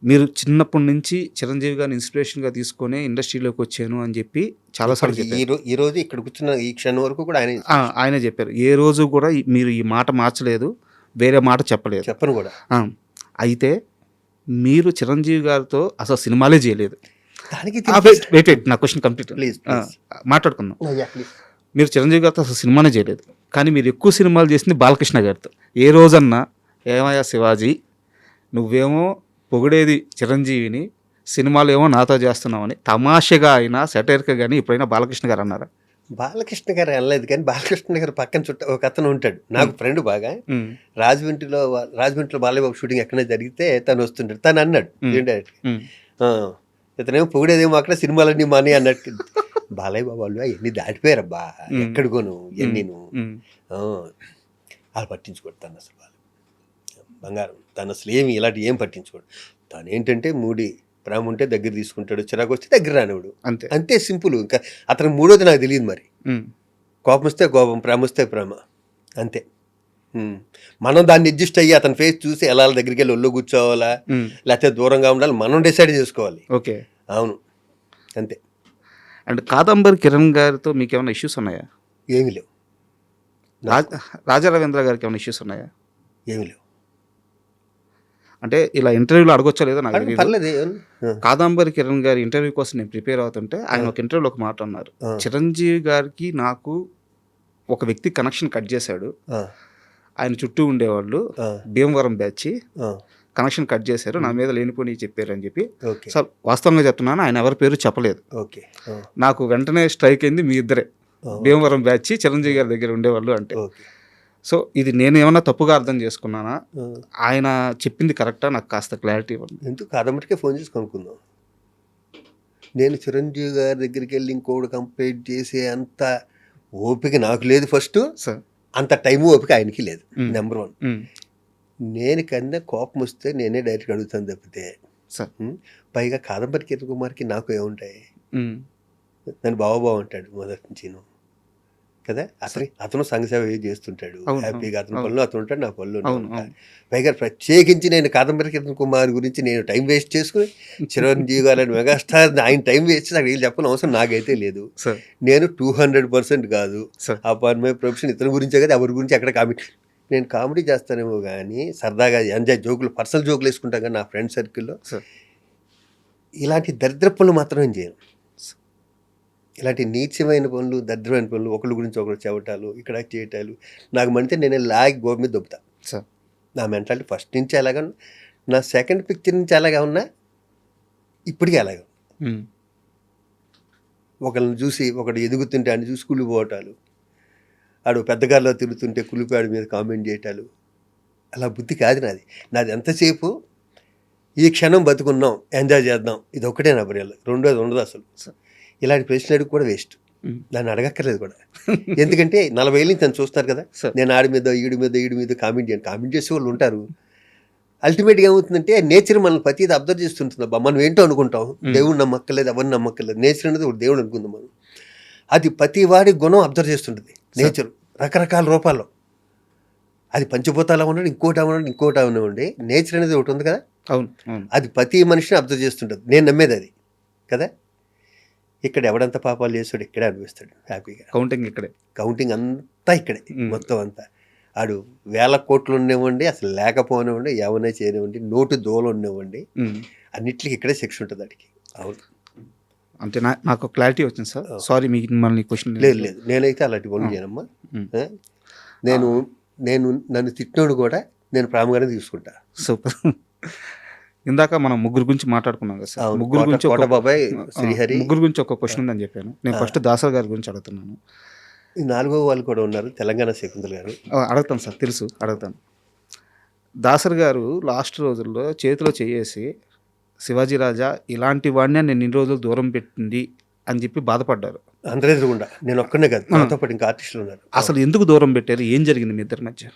మీరు చిన్నప్పటి నుంచి చిరంజీవి గారిని ఇన్స్పిరేషన్గా తీసుకొని ఇండస్ట్రీలోకి వచ్చాను అని చెప్పి చాలాసార్లు చెప్పారు. ఈ రోజు ఇక్కడ కూర్చున్న ఈ క్షణం వరకు కూడా ఆయనే చెప్పారు. ఏ రోజు కూడా మీరు ఈ మాట మార్చలేదు, వేరే మాట చెప్పలేదు. చెప్పను కూడా. అయితే మీరు చిరంజీవి గారితో అసలు సినిమాలే చేయలేదు. దానికి నా క్వశ్చన్ కంప్లీట్ ప్లీజ్ మాట్లాడుకుందాం. మీరు చిరంజీవి గారితో అసలు సినిమానే చేయలేదు, కానీ మీరు ఎక్కువ సినిమాలు చేసింది బాలకృష్ణ గారితో. ఏ రోజన్నా ఏమయ్యా శివాజీ నువ్వేమో పొగిడేది చిరంజీవిని, సినిమాలు ఏమో నాతో చేస్తున్నామని తమాషగా అయినా సెటైర్గా కానీ ఎప్పుడైనా బాలకృష్ణ గారు అన్నారా? బాలకృష్ణ గారు అనలేదు, కానీ బాలకృష్ణ గారు పక్కన ఒక అతను ఉంటాడు నాకు ఫ్రెండ్ బాగా. రాజమండ్రిలో బాలయ్య బాబు షూటింగ్ ఎక్కడైనా జరిగితే తను వస్తుంటాడు. తను అన్నాడు ఇతనేమో పొగిడేదేమో అక్కడ సినిమాలన్నీ మాని అన్నట్టు. బాలయ్య బాబు వాళ్ళు అవన్నీ దాటిపోయారబ్బా, ఎక్కడికోను ఎన్ని వాళ్ళు పట్టించుకోడు అసలు. వాళ్ళు బంగారం, తను అసలు ఏం పట్టించుకోడు. తను ఏంటంటే మూడి ప్రేమ ఉంటే దగ్గర తీసుకుంటాడు, చిరాకు వస్తే దగ్గర రానివాడు, అంతే సింపుల్. ఇంకా అతనికి మూడోది నాకు తెలియదు. మరి కోపం వస్తే కోపం, ప్రేమ వస్తే ప్రేమ, అంతే. మనం దాన్ని అడ్జస్ట్ అయ్యి అతని ఫేస్ చూసి ఎలా దగ్గరికి వెళ్ళి ఒళ్ళు కూర్చోవాలా లేకపోతే దూరంగా ఉండాలి మనం డిసైడ్ చేసుకోవాలి. ఓకే, అవును, అంతే. అండ్ కాదంబరి కిరణ్ గారితో మీకు ఏమైనా ఇష్యూస్ ఉన్నాయా? ఏమీ లేవు. రాజా రవీంద్ర గారికి ఏమైనా ఇష్యూస్ ఉన్నాయా? ఏమీ లేవు. అంటే ఇలా ఇంటర్వ్యూలో అడగొచ్చా లేదా నాకు పర్లేదు. కాదంబరి కిరణ్ గారి ఇంటర్వ్యూ కోసం నేను ప్రిపేర్ అవుతుంటే ఆయన ఒక ఇంటర్వ్యూలో ఒక మాట అన్నారు, చిరంజీవి గారికి నాకు ఒక వ్యక్తి కనెక్షన్ కట్ చేశాడు, ఆయన చుట్టూ ఉండేవాళ్ళు భీమవరం బ్యాచ్ కనెక్షన్ కట్ చేశారు, నా మీద లేనిపోని చెప్పారు అని చెప్పి. సార్ వాస్తవంగా చెప్తున్నాను, ఆయన ఎవరి పేరు చెప్పలేదు. నాకు వెంటనే స్ట్రైక్ అయింది, మీ ఇద్దరే భీమవరం బ్యాచ్ చిరంజీవి గారి దగ్గర ఉండేవాళ్ళు అంటే. సో ఇది నేను ఏమన్నా తప్పుగా అర్థం చేసుకున్నానా, ఆయన చెప్పింది కరెక్టా? నాకు కాస్త క్లారిటీ ఇవ్వండి. ఎందుకు కాదమ్మటికే ఫోన్ చేసి కనుక్కుందాం. నేను చిరంజీవి గారి దగ్గరికి వెళ్ళి ఇంకోటి కంప్లైంట్ చేసే అంత ఓపిక నాకు లేదు ఫస్ట్, అంత టైము ఓపిక ఆయనకి లేదు. నెంబర్ 1. నేను కన్నా కోపం వస్తే నేనే డైరెక్ట్గా అడుగుతాను తప్పితే, పైగా కాదంబరి కిరణ్ కుమార్కి నాకు ఏముంటాయి, నన్ను బావ అంటాడు మొదటి నుంచి. కదా, అతను సంఘసేవ చేస్తుంటాడు అవును, హ్యాపీగా, అతని అవును. పనులు అతను ఉంటాడు, నా పనులు నేను అవును, ఉంటా. అవును. పైగా ప్రత్యేకించి నేను కాదంబరి కిరణ్ కుమార్ గురించి నేను టైం వేస్ట్ చేసుకుని చిరంజీవి గారు మెగాస్టార్ ఆయన టైం వేస్ట్ నాకు వీళ్ళు చెప్పని అవసరం నాకైతే లేదు. సార్ నేను 200% కాదు సార్ అపాన్ మై ప్రొఫెషన్, ఇతని గురించే కదా, ఎవరి గురించి ఎక్కడ కామెడీ. నేను కామెడీ చేస్తానేమో కానీ సరదాగా ఎంజాయ్ జోకులు, పర్సనల్ జోకులు వేసుకుంటాను కానీ నా ఫ్రెండ్ సర్కిల్లో సార్ ఇలాంటి దరిద్ర పనులు మాత్రం నేను చేయను. ఇలాంటి నీచమైన పనులు, దరిద్రమైన పనులు, ఒకళ్ళ గురించి ఒకరు చెవటాలు, ఇక్కడ చేయటాలు నాకు మంచితే నేను లాగి గోపు మీద దొబ్బుతా. సార్ నా మెంటాలిటీ ఫస్ట్ నుంచి అలాగా, నా సెకండ్ పిక్చర్ నుంచి అలాగా ఉన్నా, ఇప్పటికీ అలాగే. ఉమ్. ఒకళ్ళని చూసి ఒకడు ఎదుగుతుంటే అని చూసి కుళ్ళిపోవటాలు, ఆడు పెద్దగారిలో తిరుగుతుంటే కులిపాడి మీద కామెంట్ చేయటాలు, అలా బుద్ధి కాదు నాది. నాది ఎంతసేపు ఈ క్షణం బతుకున్నాం, ఎంజాయ్ చేద్దాం, ఇది ఒక్కటే నా బ్రెయిన్. రెండోది ఉండదు అసలు. ఇలాంటి ప్రశ్నలు అడిగి కూడా వేస్ట్, దాన్ని అడగక్కర్లేదు కూడా. ఎందుకంటే 40 ఏళ్ళ నుంచి నన్ను చూస్తారు కదా, నేను ఆడి మీద ఈడి మీద కామెంట్ చేసే వాళ్ళు ఉంటారు. అల్టిమేట్గా ఏమవుతుందంటే నేచర్ మనల్ని ప్రతిది అబ్జర్వ్ చేస్తుంటుంది. అబ్బా మనం ఏంటో అనుకుంటాం, దేవుడు నమ్మక్కర్లేదు, ఎవరిని నమ్మక్కర్లేదు, నేచర్ అనేది ఒక దేవుడు అనుకుందాం మనం. అది ప్రతి వాడి గుణం అబ్జర్వ్ చేస్తుంటుంది నేచర్ రకరకాల రూపాల్లో. అది పంచభూతాలు అవ్వనండి, ఇంకోటి అవనివ్వండి, నేచర్ అనేది ఒకటి ఉంది కదా, అవును అవును. అది ప్రతి మనిషిని అబ్జర్వ్ చేస్తుంటుంది. నేను నమ్మేది అది కదా. ఇక్కడ ఎవడంత పాపాలు చేస్తాడు ఇక్కడే అనిపిస్తాడు హ్యాపీగా. కౌంటింగ్ అంతా ఇక్కడే, మొత్తం అంతా. ఆడు 1000 కోట్లు ఉండేవ్వండి, అసలు లేకపోనివ్వండి, ఎవరైనా చేయనివ్వండి, నోటు దోలు ఉండేవ్వండి, అన్నిటికీ ఇక్కడే శిక్ష ఉంటుంది వాడికి. అవును, అంటే నాకు క్లారిటీ వచ్చింది సార్. సారీ మిమ్మల్ని క్వశ్చన్. లేదు నేనైతే అలాంటి పనులు చేయనమ్మా. నేను నన్ను తిట్టినోడు కూడా నేను ప్రాముఖ్యంగా తీసుకుంటా. సూపర్. ఇందాక మనం ముగ్గురు గురించి మాట్లాడుకున్నాం కదా సార్. ముగ్గురు గురించి బాబాయ్, శ్రీహరి, ముగ్గురు గురించి ఒక క్వశ్చన్ ఉందని చెప్పాను. నేను ఫస్ట్ దాసర్ గారి గురించి అడుగుతున్నాను. 4వ వాళ్ళు కూడా ఉన్నారు, తెలంగాణ శకుంతల గారు. అడుగుతాను సార్, తెలుసు, అడుగుతాను. దాసర్ గారు లాస్ట్ రోజుల్లో చేతిలో చేసి శివాజీ రాజా ఇలాంటి వాడిని నేను ఇన్ని రోజులు దూరం పెట్టింది అని చెప్పి బాధపడ్డారు. అందరూ ఎదురుగుండా, నేను ఒక్కనే కాదు, నాతో పాటు ఇంకా ఆర్టిస్టులు ఉన్నారు. అసలు ఎందుకు దూరం పెట్టారు, ఏం జరిగింది మీ ఇద్దరి మధ్య?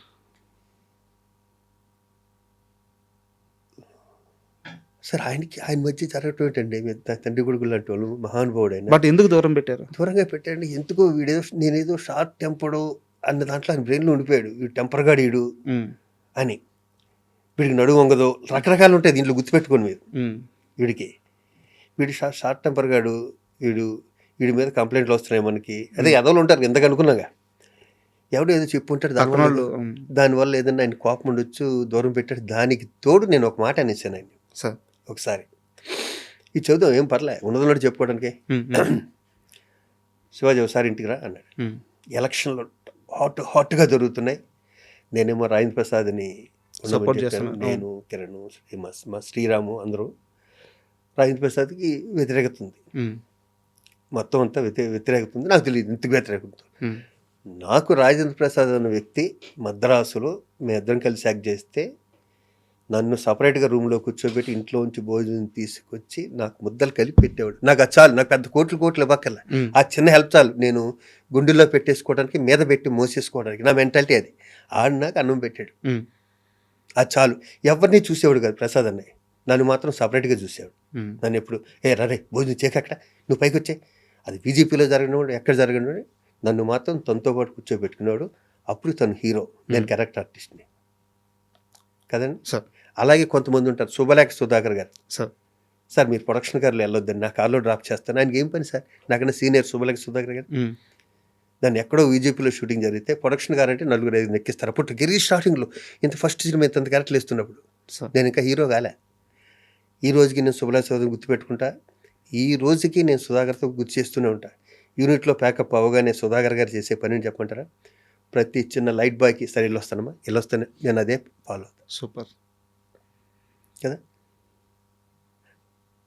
సార్ ఆయన మధ్య జరగటండి, తండ్రి కొడుకులు లాంటి వాళ్ళు, మహానుభావుడు అయినా. బట్ ఎందుకు దూరం పెట్టారు? దూరంగా పెట్టండి, ఎందుకో నేనేదో షార్ట్ టెంపర్డు అన్న దాంట్లో ఆయన బ్రెయిన్లో ఉండిపోయాడు. వీడు టెంపర్గా వీడు అని, వీడికి నడువు వంగదు, రకరకాలు ఉంటాయి దీంట్లో, గుర్తుపెట్టుకోండి మీరు. వీడి షార్ట్ టెంపర్ గాడు, వీడి మీద కంప్లైంట్లు వస్తున్నాయి మనకి. అదే ఎదవలు ఉంటారు ఎందుకు అనుకున్నాగా, ఎవడో ఏదో చెప్పుంటాడు, దానివల్ల ఏదన్నా ఆయన కోపం ఉండొచ్చు, దూరం పెట్టాడు. దానికి తోడు నేను ఒక మాట అనేసాను ఆయన ఒకసారి, ఇది చదువుదాం ఏం పర్లే, ఉన్నదన్నట్టు చెప్పుకోవడానికి. శివాజీ ఒకసారి ఇంటికి రా అన్నాడు. ఎలక్షన్లో హాట్గా జరుగుతున్నాయి, నేనేమో రాజేంద్ర ప్రసాద్ని చెప్పాను, నేను కిరణ్, మా శ్రీరాము అందరూ. రాజేంద్ర ప్రసాద్కి వ్యతిరేకత ఉంది, మొత్తం అంతా వ్యతిరేకత ఉంది. నాకు తెలియదు ఇంతకు వ్యతిరేకత. నాకు రాజేంద్ర ప్రసాద్ అన్న వ్యక్తి మద్రాసులో మేమిద్దరం కలిసి యాక్ట్ చేస్తే నన్ను సపరేట్గా రూమ్లో కూర్చోబెట్టి ఇంట్లోంచి భోజనం తీసుకొచ్చి నాకు ముద్దలు కలిపి పెట్టేవాడు. నాకు అది చాలు, నాకు పెద్ద కోట్లు ఇవ్వక్కర్లా, ఆ చిన్న హెల్ప్ చాలు. నేను గుండెల్లో పెట్టేసుకోవడానికి, మీద పెట్టి మోసేసుకోవడానికి, నా మెంటాలిటీ అది. ఆడు నాకు అన్నం పెట్టాడు, అది చాలు. ఎవరిని చూసేవాడు కాదు ప్రసాద్ అన్నయ్య, నన్ను మాత్రం సపరేట్గా చూసేవాడు. నన్ను ఎప్పుడు రే భోజనం చేయకక్కడ, నువ్వు పైకి వచ్చే, అది బీజేపీలో జరగనివాడు, ఎక్కడ జరగనివాడు, నన్ను మాత్రం తనతో పాటు కూర్చోబెట్టుకునేవాడు. అప్పుడు తను హీరో, నేను క్యారెక్టర్ ఆర్టిస్ట్ని కదండి సార్. అలాగే కొంతమంది ఉంటారు, శుభలేఖ సుధాకర్ గారు. సార్ మీరు ప్రొడక్షన్ కార్లో వెళ్ళొద్దండి, నా కార్లో డ్రాప్ చేస్తాను. ఆయనకి ఏం పని సార్, నాకన్నా సీనియర్ శుభలేఖ సుధాకర్ గారు. దాన్ని ఎక్కడో బీజేపీలో షూటింగ్ జరిగితే ప్రొడక్షన్ గారు అంటే 4-5 ఎక్కిస్తారు. అప్పుడు కెరీర్ స్టార్టింగ్లో ఇంత ఫస్ట్ సినిమా ఇంత క్యారెక్టర్లు ఇస్తున్నప్పుడు నేను ఇంకా హీరో కాలే. ఈ రోజుకి నేను శుభలేఖ సుధాకర్ గుర్తుపెట్టుకుంటా, ఈ రోజుకి నేను సుధాకర్తో గుర్తు చేస్తూనే ఉంటా. యూనిట్లో ప్యాకప్ అవగానే సుధాకర్ గారు చేసే పని అని చెప్పమంటారా, ప్రతి చిన్న లైట్ బాయ్కి సరే వెళ్ళొస్తానమ్మా, వెళ్ళొస్తానే, నేను అదే ఫాలో అవుతాను. సూపర్ కదా,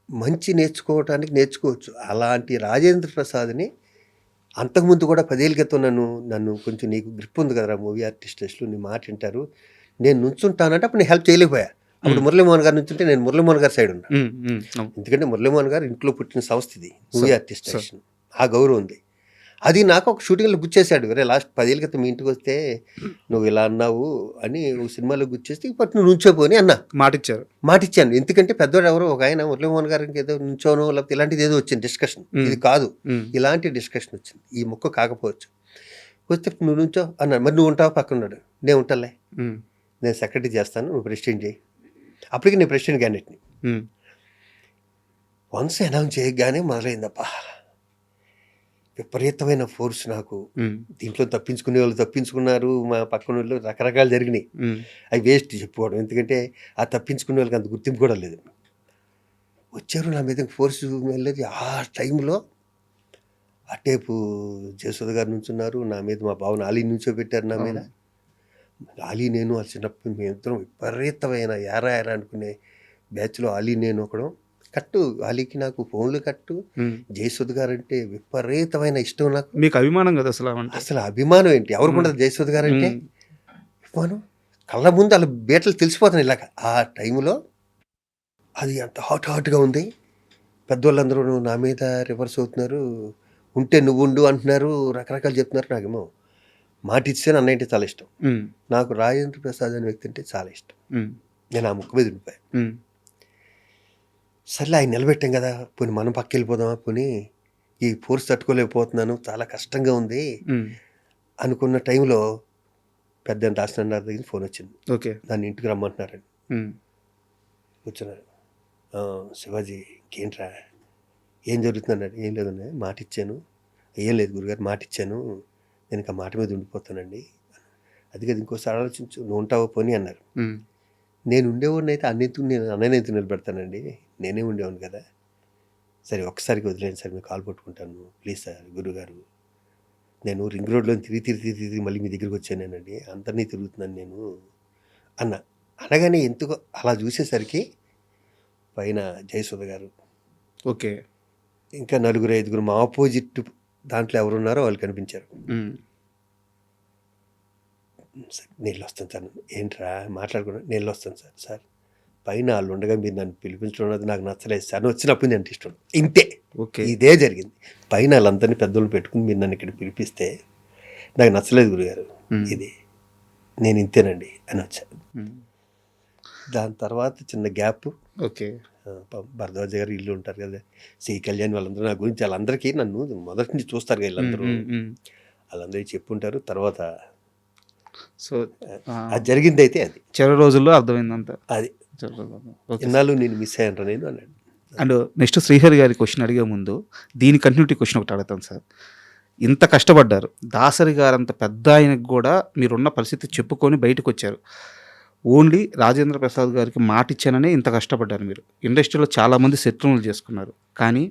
మంచి నేర్చుకోవచ్చు. అలాంటి రాజేంద్ర ప్రసాద్ని అంతకుముందు కూడా 10 ఏళ్ళ క్రితం నన్ను కొంచెం నీకు గ్రిప్ ఉంది కదరా మూవీ ఆర్టిస్టులు, నీ మాట వింటారు, నేను నుంచుంటానంటే అప్పుడు నేను హెల్ప్ చేయలేకపోయా. అప్పుడు మురళీమోహన్ గారు నుంచుంటే నేను మురళీమోహన్ గారి సైడ్ ఉన్నా. ఎందుకంటే మురళీమోహన్ గారు ఇంట్లో పుట్టిన సంస్థ ఇది, మూవీ ఆర్టిస్ట్, ఆ గౌరవం ఉంది. అది నాకు ఒక షూటింగ్లో గుర్చేశాడు. వేరే లాస్ట్ 10 ఏళ్ళ క్రితం మీ ఇంటికి వస్తే నువ్వు ఇలా అన్నావు అని ఒక సినిమాలో గుర్చేస్తే ఇప్పటి నువ్వు నుంచోపోని అన్నా, మాటిచ్చాను. ఎందుకంటే పెద్దవాడు ఎవరో ఒక ఆయన మురళీమోహన్ గారికి ఏదో నుంచోనో లేకపోతే ఇలాంటిది ఏదో వచ్చింది డిస్కషన్, ఇది కాదు, ఇలాంటి డిస్కషన్ వచ్చింది. ఈ మొక్క కాకపోవచ్చు, వస్తే నువ్వు నుంచో అన్నాడు. మరి నువ్వు ఉంటావా? పక్కన ఉన్నాడు. నేను ఉంటాలే, ఉమ్, నేను సెక్రటరీ చేస్తాను, నువ్వు ప్రెసిడెంట్ చేయి. అప్పటికి నేను ప్రెసిడెంట్ క్యాండిడేట్ని. ఉమ్, వన్స్ అనౌన్స్ చేయగానే మొదలైందప్పా విపరీతమైన ఫోర్స్ నాకు. ఉమ్, దీంట్లో తప్పించుకునే వాళ్ళు తప్పించుకున్నారు, మా పక్కన వాళ్ళు రకరకాలు జరిగినాయి. ఉమ్, అవి వేస్ట్ చెప్పుకోవడం, ఎందుకంటే ఆ తప్పించుకునే వాళ్ళకి అంత గుర్తింపు కూడా లేదు. వచ్చారు నా మీద ఫోర్స్ వెళ్ళేది. ఆ టైంలో అటేపు జయసుధ గారు నుంచున్నారు నా మీద, మా బావని ఆలీ నుంచోబెట్టారు నా మీద. ఆలీ నేను ఆ చిన్నప్పుడు మేమిద్దరం విపరీతమైన యారా అనుకునే బ్యాచ్లో ఆలీ నేను ఒకడు. కట్టు ఆలీకి నాకు ఫోన్లు కట్టు. ఉమ్. జయసుధ గారు అంటే విపరీతమైన ఇష్టం నాకు. మీకు అభిమానం కదా అసలు అంటే. అసలు అభిమానం ఏంటి, ఎవరికి ఉండదు జయసుధ గారు అంటే అభిమానం. కళ్ళ ముందు వాళ్ళ బేటలు తెలిసిపోతున్నాయి ఇలాగ. ఆ టైంలో అది అంత హాట్గా ఉంది. పెద్దవాళ్ళందరూ నా మీద రివర్స్ అవుతున్నారు, ఉంటే నువ్వు ఉండు అంటున్నారు, రకరకాలు చెప్తున్నారు. నాకేమో మాట ఇస్తే నన్ను అంటే చాలా ఇష్టం. నాకు రాజేంద్ర ప్రసాద్ అనే వ్యక్తి అంటే చాలా ఇష్టం. నేను ఆ ముక్క మీద ఉండిపోయాను. సర్లే ఆయన నిలబెట్టాం కదా, పోనీ మనం పక్క వెళ్ళిపోదామా, పోనీ ఈ ఫోర్స్ తట్టుకోలేకపోతున్నాను, చాలా కష్టంగా ఉంది అనుకున్న టైంలో పెద్ద దాసనారాయణ దగ్గర ఫోన్ వచ్చింది. ఓకే. నన్ను ఇంటికి రమ్మంటున్నారండి. కూర్చున్నారు. శివాజీ ఇంకేంట్రా, ఏం జరుగుతుందన్నాడు. ఏం లేదన్నా, మాట ఇచ్చాను. ఏం లేదు గురుగారు, మాట ఇచ్చాను, నేను ఇంకా మాట మీద ఉండిపోతానండి. అది కదా ఇంకోసారి ఆలోచించు, నువ్వు ఉంటావో పోనీ అన్నారు. నేను ఉండేవాడిని అయితే నేను అన్నయ్యతో నిలబెడతానండి, నేనే ఉండేవాడిని కదా. సరే ఒక్కసారికి వదిలేండి సార్, మీరు కాల్ పట్టుకుంటాను ప్లీజ్ సార్. గురుగారు నేను రింగ్ రోడ్లో తిరిగి మళ్ళీ మీ దగ్గరికి వచ్చానేనండి, అందరినీ తిరుగుతున్నాను నేను అన్న. అనగానే ఎందుకో అలా చూసేసరికి పైన జయసుధ గారు, ఓకే, ఇంకా 4-5 మా ఆపోజిట్ దాంట్లో ఎవరున్నారో వాళ్ళు కనిపించారు. సార్ నేను వస్తాను సార్. ఏంట్రా మాట్లాడుకున్నా, నేను వస్తాను సార్. సార్ పైన వాళ్ళు ఉండగా మీరు నన్ను పిలిపించడం అనేది నాకు నచ్చలేదు సార్, వచ్చినప్పుడు నేను అంటే ఇష్టం. ఇంతే, ఇదే జరిగింది. పైన వాళ్ళందరినీ పెద్దోళ్ళు పెట్టుకుని మీరు నన్ను ఇక్కడ పిలిపిస్తే నాకు నచ్చలేదు గురుగారు, ఇది నేను ఇంతేనండి అని వచ్చాను. దాని తర్వాత చిన్న గ్యాప్. ఓకే. భరద్వాజ గారు ఇల్లు ఉంటారు కదా, శ్రీ కళ్యాణ్, వాళ్ళందరూ నా గురించి, వాళ్ళందరికీ నన్ను మొదటి నుంచి చూస్తారు కదా వీళ్ళందరూ, వాళ్ళందరికీ చెప్పుంటారు. తర్వాత సో అది జరిగింది అయితే అది చివరి రోజుల్లో అర్థమైందంత. అది ఇన్నాళ్ళు నేను మిస్ అయ్యాను నేను అన్నాడు. అండ్ నెక్స్ట్ శ్రీహరి గారి క్వశ్చన్ అడిగే ముందు దీని కంటిన్యూటీ క్వశ్చన్ ఒకటి అడుగుతాను సార్. ఇంత కష్టపడ్డారు, దాసరి గారు అంత పెద్ద ఆయనకు కూడా మీరున్న పరిస్థితి చెప్పుకొని బయటకు వచ్చారు. ఓన్లీ రాజేంద్ర ప్రసాద్ గారికి మాట ఇచ్చాననే ఇంత కష్టపడ్డారు మీరు. ఇండస్ట్రీలో చాలామంది శత్రువులు చేసుకున్నారు, కానీ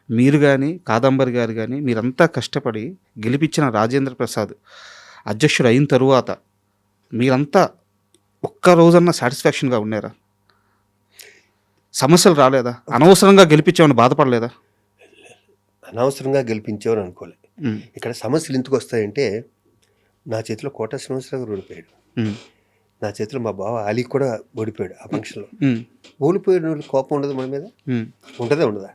మీరు కానీ కాదంబరి గారు కానీ మీరంతా కష్టపడి గెలిపించిన రాజేంద్ర ప్రసాద్ అధ్యక్షుడు అయిన తరువాత మీరంతా ఒక్క రోజన్నా సాటిస్ఫాక్షన్గా ఉన్నారా? సమస్యలు రాలేదా? అనవసరంగా గెలిపించామని బాధపడలేదా? అనవసరంగా గెలిపించామని అనుకోలే. ఇక్కడ సమస్యలు ఎందుకు వస్తాయంటే, నా చేతిలో కోట శ్రీనివాసరావు గారు ఓడిపోయాడు, నా చేతిలో మా బావ అలీ కూడా ఓడిపోయాడు. ఆ ఫంక్షన్లో ఓడిపోయిన వాళ్ళకి కోపం ఉండదు మన మీద? ఉంటుందా ఉండదా?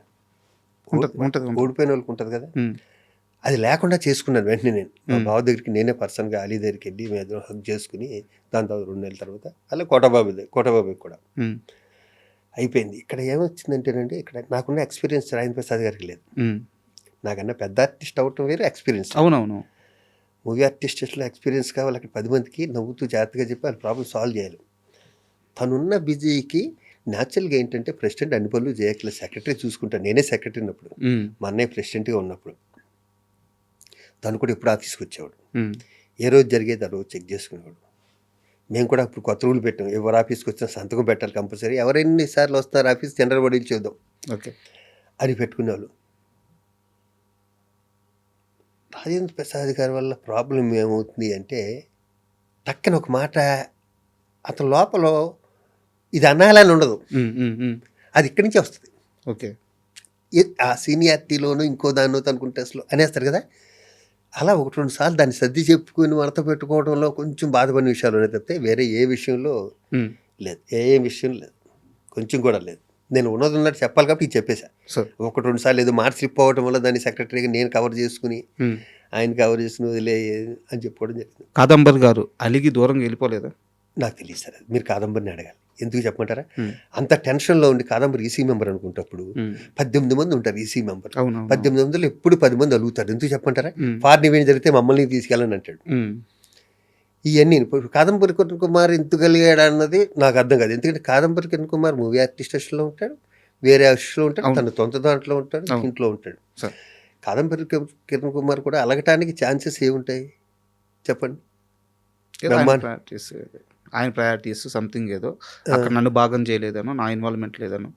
ఓడిపోయిన వాళ్ళకి ఉంటుంది కదా. అది లేకుండా చేసుకున్నాను వెంటనే. నేను మా బావ దగ్గరికి నేనే పర్సనల్గా అలీ దగ్గరికి వెళ్ళి మేము హక్ చేసుకుని, దాని తర్వాత 2 నెలల తర్వాత అలా కోటబాబుకి కూడా అయిపోయింది. ఇక్కడ ఏమొచ్చిందంటేనండి, ఇక్కడ నాకున్న ఎక్స్పీరియన్స్ రాజేంద్ర ప్రసాద్ గారికి లేదు. నాకన్నా పెద్ద ఆర్టిస్ట్ అవటం వేరు, ఎక్స్పీరియన్స్. అవునవును. మూవీ ఆర్టిస్ట్లో ఎక్స్పీరియన్స్ కావాలి. అక్కడ 10 మందికి నవ్వుతూ జాగ్రత్తగా చెప్పి వాళ్ళ ప్రాబ్లమ్ సాల్వ్ చేయాలి. తనున్న బిజీకి న్యాచురల్గా ఏంటంటే ప్రెసిడెంట్ అన్ని పనులు చేయట్లేదు, సెక్రటరీ చూసుకుంటాను. నేనే సెక్రటరీ ఉన్నప్పుడు, మా అన్నయ్య ప్రెసిడెంట్గా ఉన్నప్పుడు తను కూడా ఎప్పుడు ఆఫీస్కి వచ్చేవాడు. ఏ రోజు జరిగేది ఆ రోజు చెక్ చేసుకునేవాడు. మేము కూడా అప్పుడు కొత్త రూల్ పెట్టాం, ఎవరు ఆఫీస్కి వచ్చినా సంతకం పెట్టాలి కంపల్సరీ, ఎవరెన్నిసార్లు వస్తున్నారు ఆఫీస్ జనరల్ బాడీలు చూద్దాం ఓకే అని పెట్టుకునేవాళ్ళు. రాజేంద్ర ప్రసాద్ గారి వల్ల ప్రాబ్లం ఏమవుతుంది అంటే, టక్కన ఒక మాట అతని లోపల ఇది అనాలని ఉండదు, అది ఇక్కడి నుంచే వస్తుంది. ఓకే. ఆ సీనియారిటీలోనూ ఇంకో దాన్నో అనుకుంటే అసలు అనేస్తారు కదా, అలా 1-2 సార్లు దాన్ని సర్ది చెప్పుకుని మడత పెట్టుకోవడంలో కొంచెం బాధపడిన విషయాలు ఉన్నాయి తప్పితే వేరే ఏ విషయంలో లేదు, ఏ విషయం లేదు, కొంచెం కూడా లేదు. నేను ఉన్నట్టు చెప్పాలి కాబట్టి ఇది చెప్పేశా. 1-2 సార్లు ఏదో మాట స్లిప్ అవ్వడం వల్ల దాన్ని సెక్రటరీగా నేను కవర్ చేసుకుని ఆయన కవర్ చేసుకుని వదిలే అని చెప్పుకోవడం జరిగింది. కాదంబరి గారు అలిగి దూరంగా వెళ్ళిపోలేదా? నాకు తెలియదు సార్, మీరు కాదంబరిని అడగాలి. ఎందుకు చెప్పమంటారా? ఉమ్, అంత టెన్షన్లో ఉండి కాదంబరి ఈసీ మెంబర్ అనుకుంటప్పుడు ఉమ్, 18 మంది ఉంటారు ఈసీ మెంబర్. అవును 18 మందిలో ఎప్పుడు 10 మంది అలుగుతారు. ఎందుకు చెప్పమంటారా? ఉమ్, ఫారిన్ ఈవెంట్ జరిగితే మమ్మల్ని తీసుకెళ్ళని అంటాడు. ఉమ్, ఇవన్నీ ఇప్పుడు కాదంబరి కిరణ్ కుమార్ ఎందుకు కలిగాడు అన్నది నాకు అర్థం కాదు. ఎందుకంటే కాదంబరి కిరణ్ కుమార్ మూవీ ఆర్టిస్టేషన్లో ఉంటాడు, వేరే ఆర్టిస్ట్లో ఉంటాడు, అవును. తన సొంత దాంట్లో ఉంటాడు, అవును. ఇంట్లో ఉంటాడు. సార్ కాదంబరి కిరణ్ కుమార్ కూడా అలగటానికి ఛాన్సెస్ ఏముంటాయి చెప్పండి? ఏదో ఆయన బ్రహ్మాండ ప్రయారిటీస్, ఆయన ప్రయారిటీస్ సంథింగ్ ఏదో అక్కడ నన్ను భాగం చేయలేదనో, నా ఇన్వాల్వ్మెంట్ లేదనో,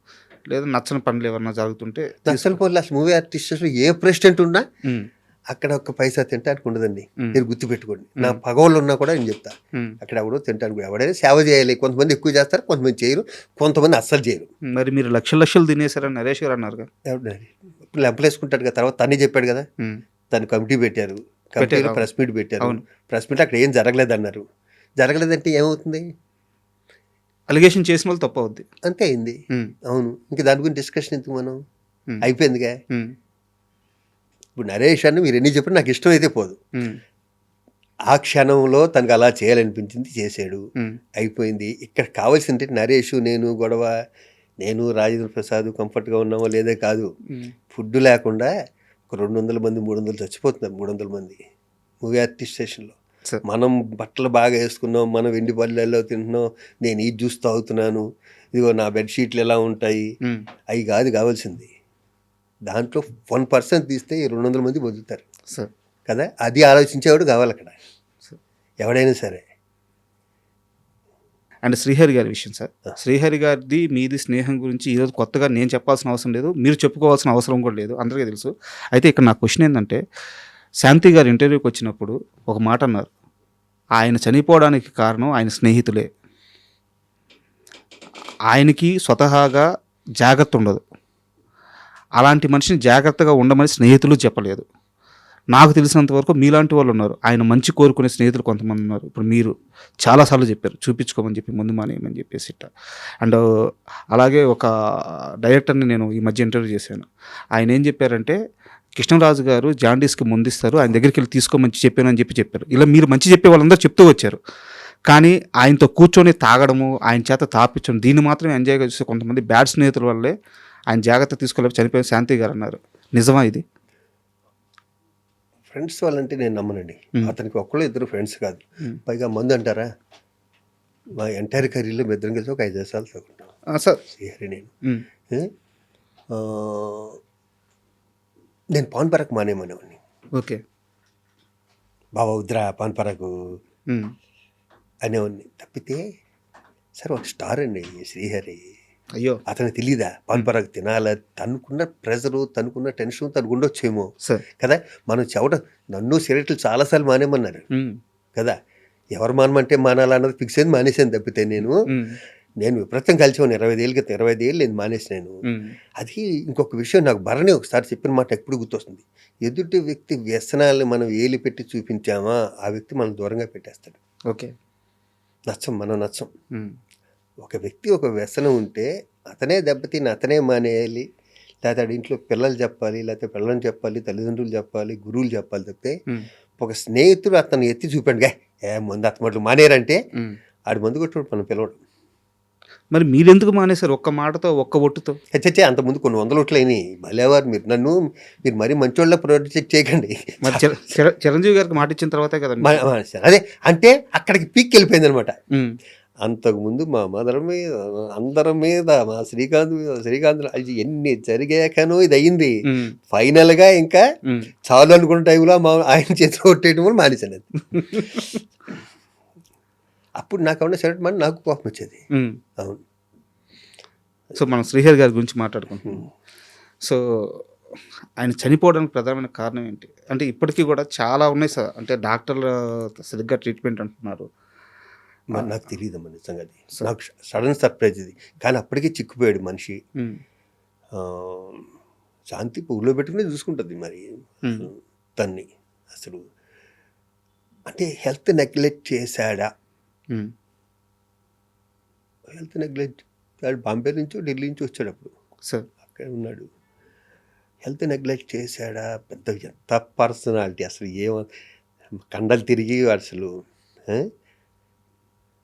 లేదా నచ్చని పనులు ఏమన్నా జరుగుతుంటే నచ్చని పోలు అసలు మూవీ ఆర్టిస్టేషన్లో ఏ ప్రెసిడెంట్ ఉన్నా ఉమ్, అక్కడ ఒక పైసా తింటానికి ఉండదండి. ఉమ్, మీరు గుర్తుపెట్టుకోండి. నా పగవాళ్ళు ఉన్నా కూడా నేను చెప్తా, ఉమ్. అక్కడ ఎవడో తింటానికి ఎవడైనా సేవ చేయాలి. కొంతమంది ఎక్కువ చేస్తారు, కొంతమంది చేయరు, కొంతమంది అస్సలు చేయరు. మరి మీరు లక్షలు తినేశారని నరేష్ గారు అన్నారుగా. ఇప్పుడు లెంపలేసుకుంటాడు కదా. తర్వాత తనే చెప్పాడు కదా, ఉమ్, దాని కమిటీ పెట్టారు, కమిటీలో అవును. ప్రెస్ మీట్ పెట్టారు. అవును. ప్రెస్ మీట్ అక్కడ ఏం జరగలేదు అన్నారు. జరగలేదంటే ఏమవుతుంది? అలిగేషన్ చేసిన వాళ్ళు తప్పు అవుద్ది. అంతే అయింది. ఉమ్, అవును, ఇంకా దాని గురించి డిస్కషన్ ఎందుకు మనం? ఉమ్, అయిపోయిందిగా. ఉమ్, ఇప్పుడు నరేష్ అని మీరు ఎన్ని చెప్పినా నాకు ఇష్టం అయితే పోదు. ఉమ్, ఆ క్షణంలో తనకు అలా చేయాలనిపించింది, చేశాడు, ఉమ్, అయిపోయింది. ఇక్కడ కావాల్సింది నరేష్ నేను గొడవ, నేను రాజేంద్ర ప్రసాద్ కంఫర్ట్గా ఉన్నామో లేదే కాదు. ఉమ్, ఫుడ్ లేకుండా ఒక 200 మంది 300 చచ్చిపోతున్నారు. 300 మంది మూవీ ఆర్టిస్ట్ స్టేషన్లో. సార్ మనం బట్టలు బాగా వేసుకున్నాం, మనం వెండి బల్లెల్లో తింటున్నాం, నేను ఈ జ్యూస్ తాగుతున్నాను, ఇదిగో నా బెడ్షీట్లు ఎలా ఉంటాయి, ఉమ్, అవి కాదు కావాల్సింది. దాంట్లో 1% తీస్తే ఈ 200 మంది బతుకుతారు సార్ కదా. అది ఆలోచించేవాడు కావాలి అక్కడ, సార్. ఎవడైనా సరే. అండ్ శ్రీహరి గారి విషయం సార్, శ్రీహరి గారిది మీది స్నేహం గురించి ఈరోజు కొత్తగా నేను చెప్పాల్సిన అవసరం లేదు, మీరు చెప్పుకోవాల్సిన అవసరం కూడా లేదు, అందరికీ తెలుసు. అయితే ఇక్కడ నా క్వశ్చన్ ఏంటంటే, శాంతి గారు ఇంటర్వ్యూకి వచ్చినప్పుడు ఒక మాట అన్నారు, ఆయన చనిపోవడానికి కారణం ఆయన స్నేహితులే, ఆయనకి స్వతహాగా జాగ్రత్త ఉండదు, అలాంటి మనిషిని జాగ్రత్తగా ఉండమని స్నేహితులు చెప్పలేదు. నాకు తెలిసినంత వరకు మీలాంటి వాళ్ళు ఉన్నారు, ఆయన మంచి కోరుకునే స్నేహితులు కొంతమంది ఉన్నారు. ఇప్పుడు మీరు చాలాసార్లు చెప్పారు చూపించుకోమని చెప్పి, ముందు మానేయమని చెప్పేసి ఇట్లా. అండ్ అలాగే ఒక డైరెక్టర్ని నేను ఈ మధ్య ఇంటర్వ్యూ చేశాను. ఆయన ఏం చెప్పారంటే, కృష్ణరాజు గారు జాండీస్కి ముందిస్తారు, ఆయన దగ్గరికి వెళ్ళి తీసుకోమని చెప్పాను అని చెప్పారు. ఇలా మీరు మంచి చెప్పే వాళ్ళందరూ చెప్తూ వచ్చారు, కానీ ఆయనతో కూర్చొని తాగడము, ఆయన చేత తాపించడం, దీన్ని మాత్రమే ఎంజాయ్గా చూస్తే కొంతమంది బ్యాడ్ స్నేహితుల వల్లే ఆయన జాగ్రత్త తీసుకోలేక చనిపోయిన శాంతి గారు అన్నారు. నిజమా ఇది? ఫ్రెండ్స్ వాళ్ళంటే నేను నమ్మనండి. అతనికి ఒక్కళ్ళు ఇద్దరు ఫ్రెండ్స్ కాదు. మ్మ్. పైగా మందు అంటారా, మా ఎంటైర్ కెరీర్లో మీ ఇద్దరం కలిసి ఒక 5 దేశాలు తగ్గుంటాం సార్ శ్రీహరి నేను. ఉమ్, ఆ, నేను పాన్ పరాకు మానేమనేవాడిని. ఓకే. బాబా వద్దురా పాన్ పరాకు ఉమ్, అనేవాడిని. తప్పితే సరే ఒక స్టార్ అండి శ్రీహరి, అయ్యో అతనికి తెలీదా పాన్ పరాకు తినాలా? తనుకున్న ప్రెజరు, తనుకున్న టెన్షన్ తనకు ఉండొచ్చేమో సార్. కదా. మనం చెవట నన్ను సిగరెట్లు చాలాసార్లు మానేమన్నారు ఉమ్, కదా. ఎవరు మానమంటే మానాలన్నది ఫిక్స్ అయింది, మానేసాను. తప్పితే ఉమ్, నేను విపరీతం కలిసేవాడిని 25 ఏళ్ళ క్రితం. 25 ఏళ్ళు నేను మానేసినాను. ఉమ్, అది ఇంకొక విషయం నాకు భరణి ఒకసారి చెప్పిన మాట ఎప్పుడు గుర్తొస్తుంది. ఎదుటి వ్యక్తి వ్యసనాలను మనం ఏలి పెట్టి చూపించామా, ఆ వ్యక్తి మనం దూరంగా పెట్టేస్తాడు. ఓకే. మనం నచ్చం. ఉమ్, ఒక వ్యక్తి ఒక వ్యసనం ఉంటే అతనే దెబ్బతిని అతనే మానేయాలి, లేకపోతే ఆడి ఇంట్లో పిల్లలు చెప్పాలి, లేకపోతే పిల్లలు చెప్పాలి, తల్లిదండ్రులు చెప్పాలి, గురువులు చెప్పాలి. తప్పితే ఉమ్, ఒక స్నేహితుడు అతను ఎత్తి చూపాడుగా, ముందు అతమట్లు మానేరంటే ఉమ్. ఆడి మందు కొట్టుడు మనం పిలవడం. మరి మీరెందుకు మానేశారు? ఒక్క మాటతో, ఒక్క ఒట్టుతో? చచ్చే అంతకుముందు కొన్ని 100 ఓట్లు అయినాయి. భలేవారు మీరు మరీ మంచోళ్ళ ప్రొజెక్ట్ చేయకండి. మరి చిరంజీవి గారికి మాట ఇచ్చిన తర్వాతే కదా. అదే అంటే అక్కడికి పీక్ వెళ్ళిపోయింది అనమాట. ఉమ్, అంతకుముందు మా మదర్ మీద, అందరి మీద, మా శ్రీకాంత్ అది ఎన్ని జరిగాకనో ఇది అయ్యింది. ఉమ్, ఫైనల్గా ఇంకా ఉమ్. చాలు అనుకున్న టైంలో ఆయన చేతిలో కొట్టేయడం వల్ల మానేశాను అది. అప్పుడు నాకు ఏమన్నా సరే మన నాకు కోపం వచ్చేది. ఉమ్. అవును. సో మనం శ్రీహరి గారి గురించి మాట్లాడుకుంటున్నాం. సో ఆయన చనిపోవడానికి ప్రధానమైన కారణం ఏంటి అంటే, ఇప్పటికీ కూడా చాలా ఉన్నాయి సార్. అంటే డాక్టర్లు సరిగ్గా ట్రీట్మెంట్ అంటున్నారు. నాకు తెలియదమ్మా నిజంగా. అది నాకు సడన్ సర్ప్రైజ్ ఇది. కానీ అప్పటికే చిక్కుపోయాడు మనిషి. ఉమ్, శాంతి పువ్వులో పెట్టుకుని చూసుకుంటుంది మరి తన్ని. అసలు అంటే హెల్త్ నెగ్లెక్ట్ చేశాడా? ఉమ్, హెల్త్ నెగ్లెక్ట్, బాంబే నుంచో ఢిల్లీ నుంచి వచ్చాడు, అప్పుడు సార్. అక్కడ ఉన్నాడు. హెల్త్ నెగ్లెక్ట్ చేశాడా? పెద్ద ఎంత పర్సనాలిటీ అసలు, కండలు తిరిగి అసలు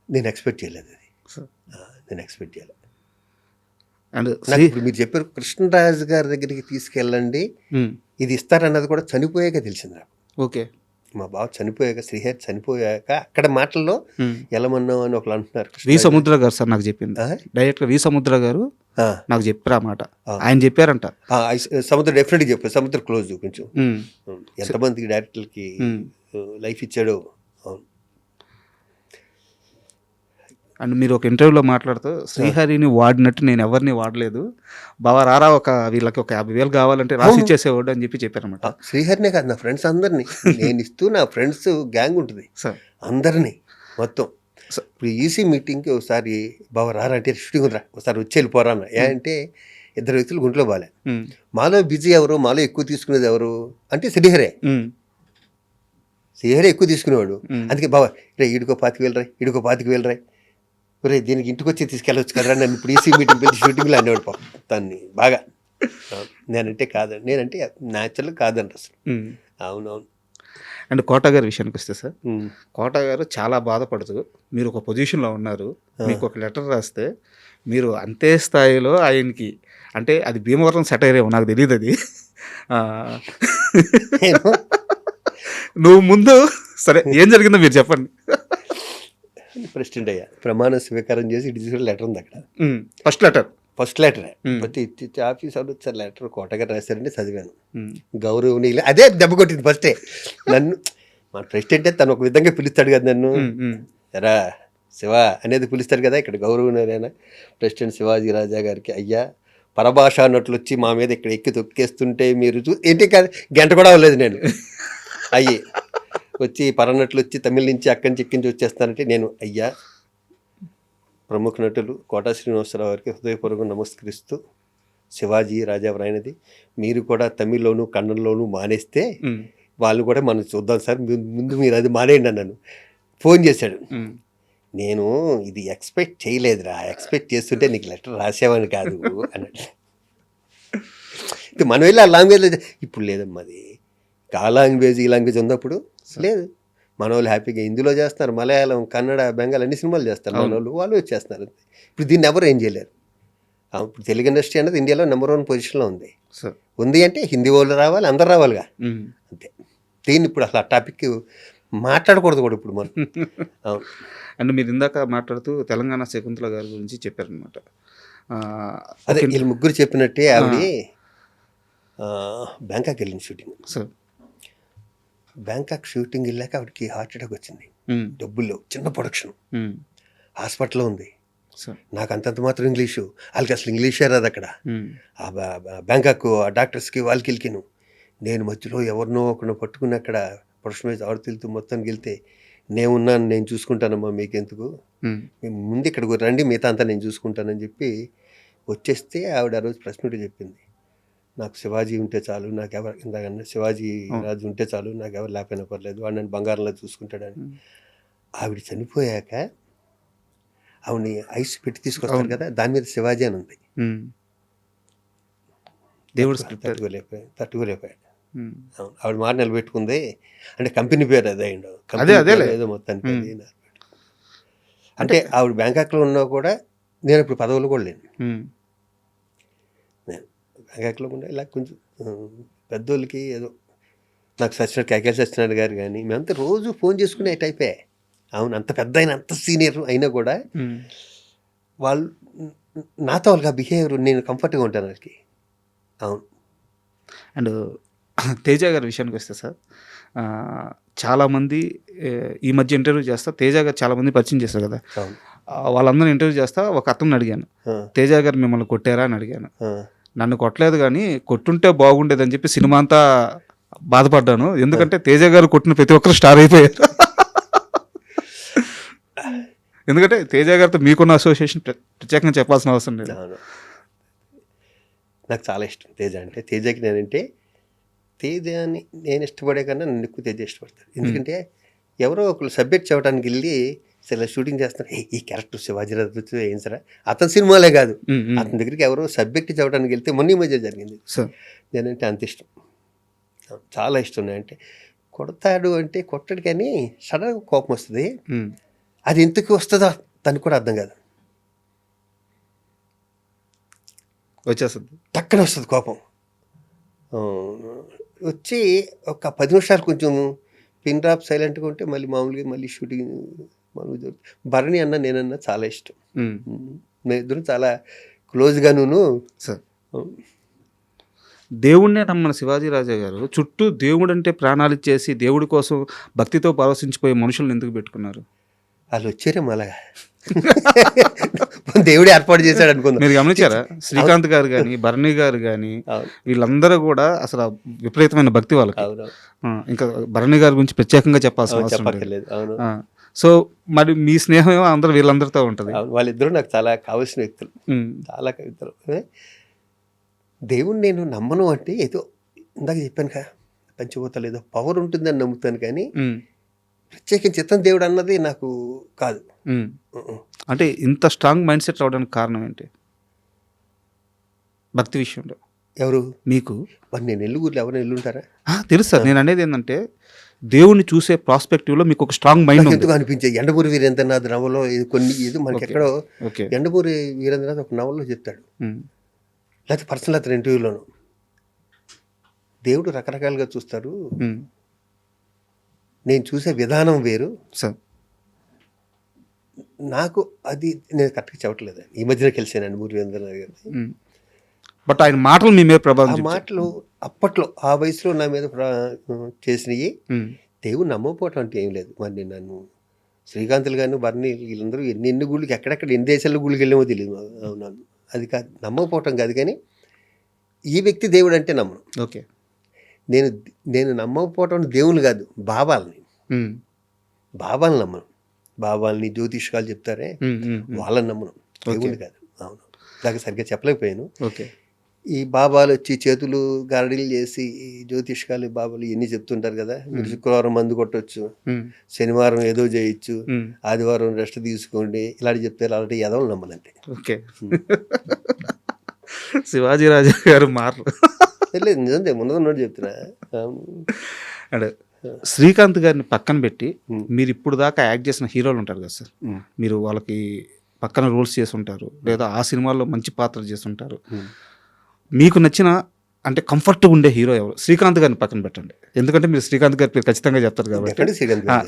నేను ఎక్స్పెక్ట్ చేయలేదు అది. నేను ఎక్స్పెక్ట్ చేయాలి. అండ్ నాకు ఇప్పుడు మీరు చెప్పారు కృష్ణరాజు గారి దగ్గరికి తీసుకెళ్ళండి, ఇది ఇస్తారన్నది కూడా చనిపోయాక తెలిసింది నాకు. ఓకే. మా బావ చనిపోయాక, శ్రీహరి చనిపోయాక అక్కడ మాటల్లో ఎలమన్నాం అని ఒకళ్ళు అంటున్నారు. వి సముద్ర గారు సార్ నాకు చెప్పింది, డైరెక్ట్గా వి సముద్ర గారు నాకు చెప్పారు ఆ మాట. ఆయన చెప్పారంట. సముద్ర డెఫినెట్గా చెప్పారు. సముద్ర క్లోజ్ కొంచెం, ఎంతమందికి డైరెక్టర్కి లైఫ్ ఇచ్చాడో. అవును. అండ్ మీరు ఒక ఇంటర్వ్యూలో మాట్లాడుతూ శ్రీహరిని వాడినట్టు నేను ఎవరిని వాడలేదు, బావా రారా ఒక వీళ్ళకి ఒక 50,000 కావాలంటే రాసి ఇచ్చేసేవాడు అని చెప్పారనమాట. శ్రీహరినే కాదు, నా ఫ్రెండ్స్ అందరినీ నేను ఇస్తూ, నా ఫ్రెండ్స్ గ్యాంగ్ ఉంటుంది అందరినీ మొత్తం. ఇప్పుడు ఈసీ మీటింగ్కి ఒకసారి బావ రారా అంటే షూటింగ్ రా ఒకసారి వచ్చి వెళ్ళిపోరా అన్న. ఏ అంటే 2 వ్యక్తులు గుంట్లో బాలే. మాలో బిజీ ఎవరు, మాలో ఎక్కువ తీసుకునేది ఎవరు అంటే శ్రీహరే. శ్రీహరే ఎక్కువ తీసుకునేవాడు. అందుకే బావ రే ఈడుకో 25,000 రా, ఈడుకో 25,000 రా, రే దీనికి ఇంటికి వచ్చి తీసుకెళ్ళవచ్చు కదా నన్ను ఇప్పుడు ఈసీ మీటింగ్ పిలిచి షూటింగ్లో అనేవాడు పాపం దాన్ని బాగా. నేనంటే కాదండి, నేనంటే న్యాచురల్ కాదండి అసలు. అవునవును. అండ్ కోట గారి విషయానికి వస్తే సార్, కోట గారు చాలా బాధపడుతూ మీరు ఒక పొజిషన్లో ఉన్నారు, మీకు ఒక లెటర్ రాస్తే మీరు అంతే స్థాయిలో ఆయనకి, అంటే అది భీమవరం సెటైర్ ఏమో నాకు తెలియదు అది, నువ్వు ముందు సరే ఏం జరిగిందో మీరు చెప్పండి. ప్రెసిడెంట్ అయ్యా, ప్రమాణ స్వీకారం చేసి డిజిటల్ లెటర్ ఉంది అక్కడ. ఫస్ట్ లెటరే ప్రతి ఆఫీసర్ వచ్చారు లెటర్ కోటగారు రాశారంటే చదివాను. గౌరవనీయులు అదే దెబ్బ కొట్టింది ఫస్టే నన్ను. మన ప్రెసిడెంటే తను ఒక విధంగా పిలుస్తాడు కదా నన్ను, ఎరా శివ అనేది పిలుస్తాడు కదా. ఇక్కడ గౌరవనీయులైన ప్రెసిడెంట్ శివాజీ రాజా గారికి, అయ్యా పరభాషా నటులు వచ్చి మా మీద ఇక్కడ ఎక్కి తొక్కేస్తుంటే మీరు ఏంటి కాదు, గంట కూడా అవ్వలేదు నేను అయ్యి వచ్చి పరనట్లు వచ్చి తమిళ నుంచి అక్కడి నుంచి ఎక్కించి వచ్చేస్తానంటే నేను, అయ్యా ప్రముఖ నటులు కోటా శ్రీనివాసరావు గారికి హృదయపూర్వకంగా నమస్కరిస్తూ, శివాజీ రాజా రాయనది మీరు కూడా తమిళ్లోను కన్నడలోను మానేస్తే వాళ్ళు కూడా మనం చూద్దాం సార్, ముందు మీరు అది మానేయండి అన్నాను. ఫోన్ చేశాడు. నేను ఇది ఎక్స్పెక్ట్ చేయలేదురా, ఎక్స్పెక్ట్ చేస్తుంటే నీకు లెటర్ రాసేవాని కాదు అన్నాడు. మనం వెళ్ళి ఆ లాంగ్వేజ్లో ఇప్పుడు లేదమ్మా, అది ఆ లాంగ్వేజ్ ఈ లాంగ్వేజ్ ఉన్నప్పుడు లేదు. మన వాళ్ళు హ్యాపీగా హిందీలో చేస్తున్నారు, మలయాళం కన్నడ బెంగాల్ అన్ని సినిమాలు చేస్తారు మన వాళ్ళు వచ్చేస్తున్నారు. ఇప్పుడు దీన్ని ఎవరు ఏం చేయలేరు. ఇప్పుడు తెలుగు ఇండస్ట్రీ అనేది ఇండియాలో నెంబర్ 1 పొజిషన్లో ఉంది అంటే హిందీ వాళ్ళు రావాలి, అందరు రావాలిగా, అంతే. దీన్ని ఇప్పుడు అసలు ఆ టాపిక్ మాట్లాడకూడదు కూడా ఇప్పుడు మనం. అవును. అండ్ మీరు ఇందాక మాట్లాడుతూ తెలంగాణ శకుంతల గారి గురించి చెప్పారనమాట. అదే వీళ్ళు ముగ్గురు చెప్పినట్టే ఆవిడ బ్యాంకాక్ వెళ్ళింది షూటింగ్. బ్యాంకాక్ షూటింగ్ వెళ్ళాక ఆవిడకి హార్ట్ అటాక్ వచ్చింది. డబ్బుల్లో చిన్న ప్రొడక్షన్, హాస్పిటల్లో ఉంది. నాకు అంతంత మాత్రం ఇంగ్లీషు, వాళ్ళకి అసలు ఇంగ్లీషే రాదు అక్కడ. బ్యాంకాక్ డాక్టర్స్కి వాళ్ళకి వెళ్ళిను. నేను మధ్యలో ఎవరినో ఒకరిని పట్టుకుని అక్కడ ప్రొడక్షన్ వైజ్ ఆడుతూ మొత్తానికి వెళ్తే, నేనున్నాను, నేను చూసుకుంటానమ్మా, మీకెందుకు, మేము ముందు ఇక్కడికి రండి, మిగతా అంతా నేను చూసుకుంటానని చెప్పి వచ్చేస్తే ఆవిడ ఆ రోజు ప్రెస్ మీట్ చెప్పింది, నాకు శివాజీ ఉంటే చాలు, నాకు ఎవరు ఇందాకన్నా శివాజీ రాజు ఉంటే చాలు, నాకు ఎవరు లేకపోయినా పర్లేదు, వాడు నన్ను బంగారంలో చూసుకుంటాడని. ఆవిడ చనిపోయాక ఆవిడని ఐస్ పెట్టి తీసుకొస్తారు కదా, దాని మీద శివాజీ అని ఉంది. దేవుడు తట్టుకోలేకపోయాడు. అవును, ఆవిడ మాట నిలబెట్టుకుంది. అంటే కంపెనీ పేరు అదే ఏదో మొత్తానికి. అంటే ఆవిడ బ్యాంకాక్లో ఉన్నా కూడా నేను ఇప్పుడు పదవులు కూడా లేను. నేను బ్యాంకాక్లో కూడా ఇలా కొంచెం పెద్దోళ్ళకి ఏదో నాకు సచ్చినట్టు కేకేల్ సత్యనారాయణ గారు కానీ మేమంతా రోజు ఫోన్ చేసుకునే టైపే. అవును, అంత పెద్ద అయినా అంత సీనియర్ అయినా కూడా వాళ్ళు నాతో వాళ్ళకి బిహేవియర్ నేను కంఫర్ట్గా ఉంటాను వాళ్ళకి. అవును. అండ్ తేజ గారి విషయానికి వస్తే సార్, చాలామంది ఈ మధ్య ఇంటర్వ్యూ చేస్తా తేజ గారు చాలామంది పరిచయం చేస్తారు కదా, వాళ్ళందరూ ఇంటర్వ్యూ చేస్తా ఒక అతను అడిగాను, తేజ గారు మిమ్మల్ని కొట్టారా అని అడిగాను. నన్ను కొట్టలేదు కానీ కొట్టుంటే బాగుండేదని చెప్పి సినిమా అంతా బాధపడ్డాను, ఎందుకంటే తేజ గారు కొట్టిన ప్రతి ఒక్కరు స్టార్ అయిపోయారు. ఎందుకంటే తేజ గారితో మీకున్న అసోసియేషన్ ప్రత్యేకంగా చెప్పాల్సిన అవసరం లేదు. నాకు చాలా ఇష్టం తేజ అంటే. తేజకి నేనంటే తేజని నేను ఇష్టపడే కన్నా నన్ను ఎక్కువ తేజ ఇష్టపడతాను. ఎందుకంటే ఎవరో ఒకరు సబ్జెక్ట్ చెప్పడానికి వెళ్ళి ఇలా షూటింగ్ చేస్తారు, ఈ క్యారెక్టర్ శివాజీరాజు ఏం సరే, అతని సినిమాలే కాదు, అతని దగ్గరికి ఎవరో సబ్జెక్ట్ చెప్పడానికి వెళ్తే మొన్న మధ్య జరిగింది. నేనంటే అంత ఇష్టం, చాలా ఇష్టం. అంటే కొడతాడు అంటే కొట్టడు కానీ సడన్గా కోపం వస్తుంది, అది ఎందుకు వస్తుందో తనకు కూడా అర్థం కాదు. వచ్చేస్తుంది. టక్కన వస్తుంది కోపం. ఆ, వచ్చి ఒక 10 నిమిషాలు కొంచెం పిన్ డ్రాప్ సైలెంట్గా ఉంటే మళ్ళీ మామూలుగా మళ్ళీ షూటింగ్ మామూలుగా జరుగుతుంది. భరణి అన్న నేనన్నా చాలా ఇష్టం. మేమిద్దరం చాలా క్లోజ్గాను. సార్, దేవుణ్ణే నమ్మని శివాజీ రాజా గారు చుట్టూ దేవుడు అంటే ప్రాణాలు ఇచ్చేసి దేవుడి కోసం భక్తితో పరవశించిపోయే మనుషులను ఎందుకు పెట్టుకున్నారు? వాళ్ళు వచ్చారే మళ్ళా దేవుడే ఏర్పాటు చేశాడు అనుకుందాం. మీరు గమనించారా? శ్రీకాంత్ గారు కానీ భరణి గారు కానీ వీళ్ళందరూ కూడా అసలు విపరీతమైన భక్తి వాళ్ళకి. ఇంకా భరణి గారి గురించి ప్రత్యేకంగా చెప్పాల్సిన అవసరం చెప్పక్కర్లేదు. అవును. సో మరి మీ స్నేహం ఏమో అందరూ వీళ్ళందరితో ఉంటుంది. వాళ్ళిద్దరూ నాకు చాలా కావాల్సిన వ్యక్తులు, చాలా కవితలు. దేవుణ్ణి నేను నమ్మను అంటే ఏదో ఇందాక చెప్పాను కదా, పంచభూతాలు ఏదో పవర్ ఉంటుందని నమ్ముతాను, కానీ ప్రత్యేకించి చిత్తం దేవుడు అన్నది నాకు కాదు. అంటే ఇంత స్ట్రాంగ్ మైండ్ సెట్ రావడానికి కారణం ఏంటి భక్తి విషయంలో? ఎవరు మీకు? మరి నేను ఎల్లుగురిలో ఎవరైనా ఎల్లుంటారా? తెలుసు సార్. నేను అనేది ఏంటంటే దేవుణ్ణి చూసే ప్రాస్పెక్టివ్లో మీకు ఒక స్ట్రాంగ్ మైండ్ ఎందుకు అనిపించే. ఎండమూరి వీరేంద్రనాథ్ నవలో కొన్ని ఇది మనకి ఎక్కడో ఎండమూరి వీరేంద్రనాథ్ ఒక నవల్లో చెప్తాడు, లేకపోతే పర్సనల్ అతను ఇంటర్వ్యూలోను, దేవుడు రకరకాలుగా చూస్తారు, నేను చూసే విధానం వేరు సార్. నాకు అది నేను కరెక్ట్గా చెప్పట్లేదు. ఈ మధ్యన కలిసాను మూరి వీరేంద్రనాథ్ గారిని. బట్ ఆయన మాటలు మీ మీద ప్రభావం, ఆ మాటలు అప్పట్లో ఆ వయసులో నా మీద చేసినవి. దేవుడు నమ్మకపోవటం అంటే ఏం లేదు. మరి నన్ను శ్రీకాంతులు గాను భరణి వీళ్ళందరూ ఎన్ని గుళ్ళకి ఎక్కడెక్కడ ఎన్ని దేశాల్లో గుళ్ళకి వెళ్ళామో తెలియదు. అవునాను అది కాదు, నమ్మకపోవటం కాదు, కానీ ఈ వ్యక్తి దేవుడు అంటే నమ్మను. ఓకే. నేను నమ్మకపోవటం దేవుని కాదు, బాబాలని నమ్మను. బాబాలని జ్యోతిష్కాలు చెప్తారే వాళ్ళని నమ్మను, దేవుని కాదు. అవును, దాకా సరిగ్గా చెప్పలేకపోయాను. ఓకే. ఈ బాబాలు వచ్చి చేతులు గారడీలు చేసి ఈ జ్యోతిష్కాలు బాబాలు ఇవన్నీ చెప్తుంటారు కదా, మీరు శుక్రవారం మందు కొట్టవచ్చు, శనివారం ఏదో చేయొచ్చు, ఆదివారం రెస్ట్ తీసుకోండి, ఇలాంటి చెప్తారు. అలాంటి ఎదవలు నమ్మనంటే. ఓకే. శివాజీ రాజా గారు మాటలు లేదు, నిజంగా ఉన్నదన్నట్టు చెప్తున్నా. అంటే శ్రీకాంత్ గారిని పక్కన పెట్టి మీరు ఇప్పుడు దాకా యాక్ట్ చేసిన హీరోలు ఉంటారు కదా సార్, మీరు వాళ్ళకి పక్కన రోల్స్ చేసి ఉంటారు, లేదా ఆ సినిమాల్లో మంచి పాత్రలు చేసి ఉంటారు, మీకు నచ్చిన అంటే కంఫర్ట్గా ఉండే హీరో ఎవరు? శ్రీకాంత్ గారిని పక్కన పెట్టండి, ఎందుకంటే మీరు శ్రీకాంత్ గారి పేరు ఖచ్చితంగా చెప్తారు కాబట్టి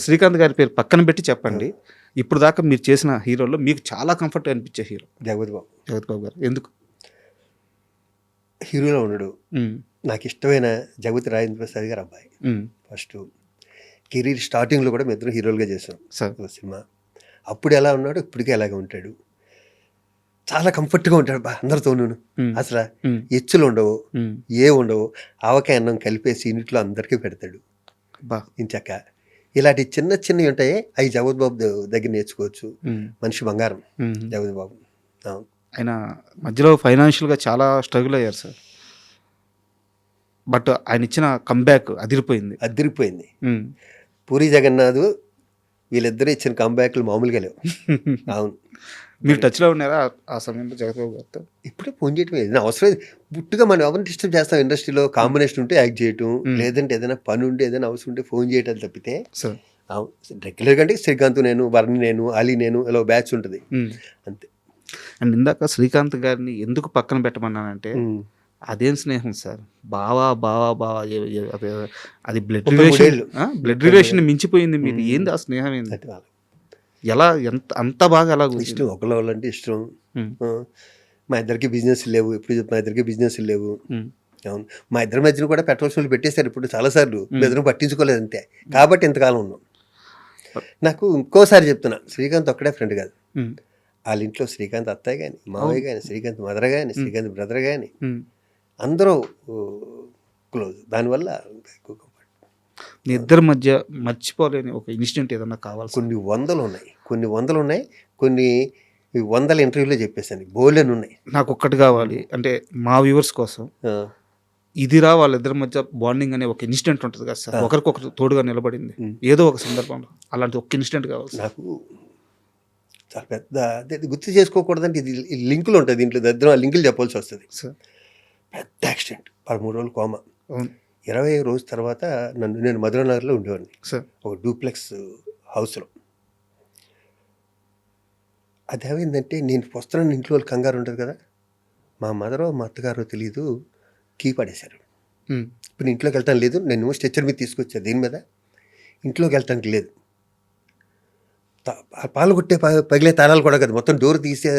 శ్రీకాంత్ గారి పేరు పక్కన పెట్టి చెప్పండి. ఇప్పుడు దాకా మీరు చేసిన హీరోల్లో మీకు చాలా కంఫర్ట్ అనిపించే హీరో? జగపతి బాబు గారు. ఎందుకు? హీరోలో ఉండడు. నాకు ఇష్టమైన జగపతి రాజేంద్ర ప్రసాద్ గారు అబ్బాయి. ఫస్ట్ కెరీర్ స్టార్టింగ్లో కూడా మేము ఇద్దరు హీరోలుగా చేసాం సినిమా. అప్పుడు ఎలా ఉన్నాడు, ఇప్పటికే అలాగే ఉంటాడు. చాలా కంఫర్ట్గా ఉంటాడు బా అందరితోనూ. అసలు ఎచ్చులు ఉండవు, ఉండవు. ఆవకాయ అన్నం కలిపేసి ఇంట్లో అందరికీ పెడతాడు ఇంచక్క. ఇలాంటి చిన్న చిన్నవి ఉంటాయి, అవి జగపతి బాబు దగ్గర నేర్చుకోవచ్చు. మనిషి బంగారం జగపతి బాబు. ఆయన మధ్యలో ఫైనాన్షియల్గా చాలా స్ట్రగుల్ అయ్యారు సార్, బట్ ఆయన ఇచ్చిన కంబ్యాక్ అదిరిపోయింది. పూరి జగన్నాథ్ వీళ్ళిద్దరూ ఇచ్చిన కంబ్యాక్లు మామూలుగా లేవు. అవును. మీరు టచ్లో ఉన్నారా ఆ సమయంలో జగపతి గారితో? ఇప్పుడే ఫోన్ చేయటం ఏదైనా అవసరం పుట్టుగా మనం ఎవరిని డిస్టర్బ్ చేస్తాం. ఇండస్ట్రీలో కాంబినేషన్ ఉంటే యాక్ట్ చేయటం, లేదంటే ఏదైనా పని ఉంటే ఏదైనా అవసరం ఉంటే ఫోన్ చేయటం తప్పితే రెగ్యులర్గా అంటే శ్రీకాంత్ నేను, భరణి నేను, అలీ నేను, ఇలా బ్యాచ్ ఉంటుంది అంతే. అండ్ ఇందాక శ్రీకాంత్ గారిని ఎందుకు పక్కన పెట్టమన్నానంటే అదేం స్నేహం సార్, బావా అది బ్లడ్ రిలేషన్ మించిపోయింది మీది. ఏంది ఆ స్నేహం? ఏంది? ఎలా అంత బాగా ఎలా ఇష్టం ఒకళ్ళంటే ఇష్టం. మా ఇద్దరికి బిజినెస్ లేవు, ఎప్పుడు మా ఇద్దరికి బిజినెస్ లేవు. అవును, మా ఇద్దరి మధ్యన కూడా పెట్రోల్ షోలు పెట్టేశారు ఇప్పుడు చాలాసార్లు, ఇద్దరం పట్టించుకోలేదు అంతే. కాబట్టి ఇంతకాలం ఉన్నాం. నాకు ఇంకోసారి చెప్తున్నా, శ్రీకాంత్ ఒక్కడే ఫ్రెండ్ కాదు. వాళ్ళ ఇంట్లో శ్రీకాంత్ అత్తయ్య కానీ, మావయ్య కానీ, శ్రీకాంత్ మదర్ కానీ, శ్రీకాంత్ బ్రదర్ కానీ అందరూ క్లోజ్. దానివల్ల ఎక్కువ మీ ఇద్దరి మధ్య మర్చిపోలేని ఒక ఇన్సిడెంట్ ఏదన్నా కావాలి? కొన్ని వందలు ఉన్నాయి, కొన్ని వందల ఇంటర్వ్యూలో చెప్పేసాను, బోలెన్ ఉన్నాయి. నాకు ఒక్కటి కావాలి అంటే మా వ్యూవర్స్ కోసం, ఇదిరా వాళ్ళిద్దరి మధ్య బాండింగ్ అనే ఒక ఇన్సిడెంట్ ఉంటుంది కదా సార్, ఒకరికొకరు తోడుగా నిలబడింది ఏదో ఒక సందర్భంలో, అలాంటి ఒక ఇన్సిడెంట్ కావాలి. నాకు చాలా పెద్ద గుర్తు చేసుకోకూడదంటే ఇది లింకులు ఉంటుంది దీంట్లో, దగ్గర లింకులు చెప్పాల్సి వస్తుంది. పెద్ద యాక్సిడెంట్, 13 రోజులు కోమా. 20 రోజు తర్వాత నేను మధురనగర్లో ఉండేవాడిని, ఒక డూప్లెక్స్ హౌస్లో. అది ఏమైందంటే, నేను వస్తున్నాను, ఇంట్లో వాళ్ళు కంగారు ఉంటుంది కదా, మా మదరో మా అత్తగారో తెలీదు కీ పడేశారు. ఉమ్, ఇప్పుడు నేను ఇంట్లోకి వెళ్తాను లేదు, నేను స్ట్రెచ్చర్ మీద తీసుకొచ్చాను దీని మీద, ఇంట్లోకి వెళ్ళటానికి లేదు. పాలు కొట్టే పగిలే తాళాలు కూడా కదా, మొత్తం డోర్ తీసే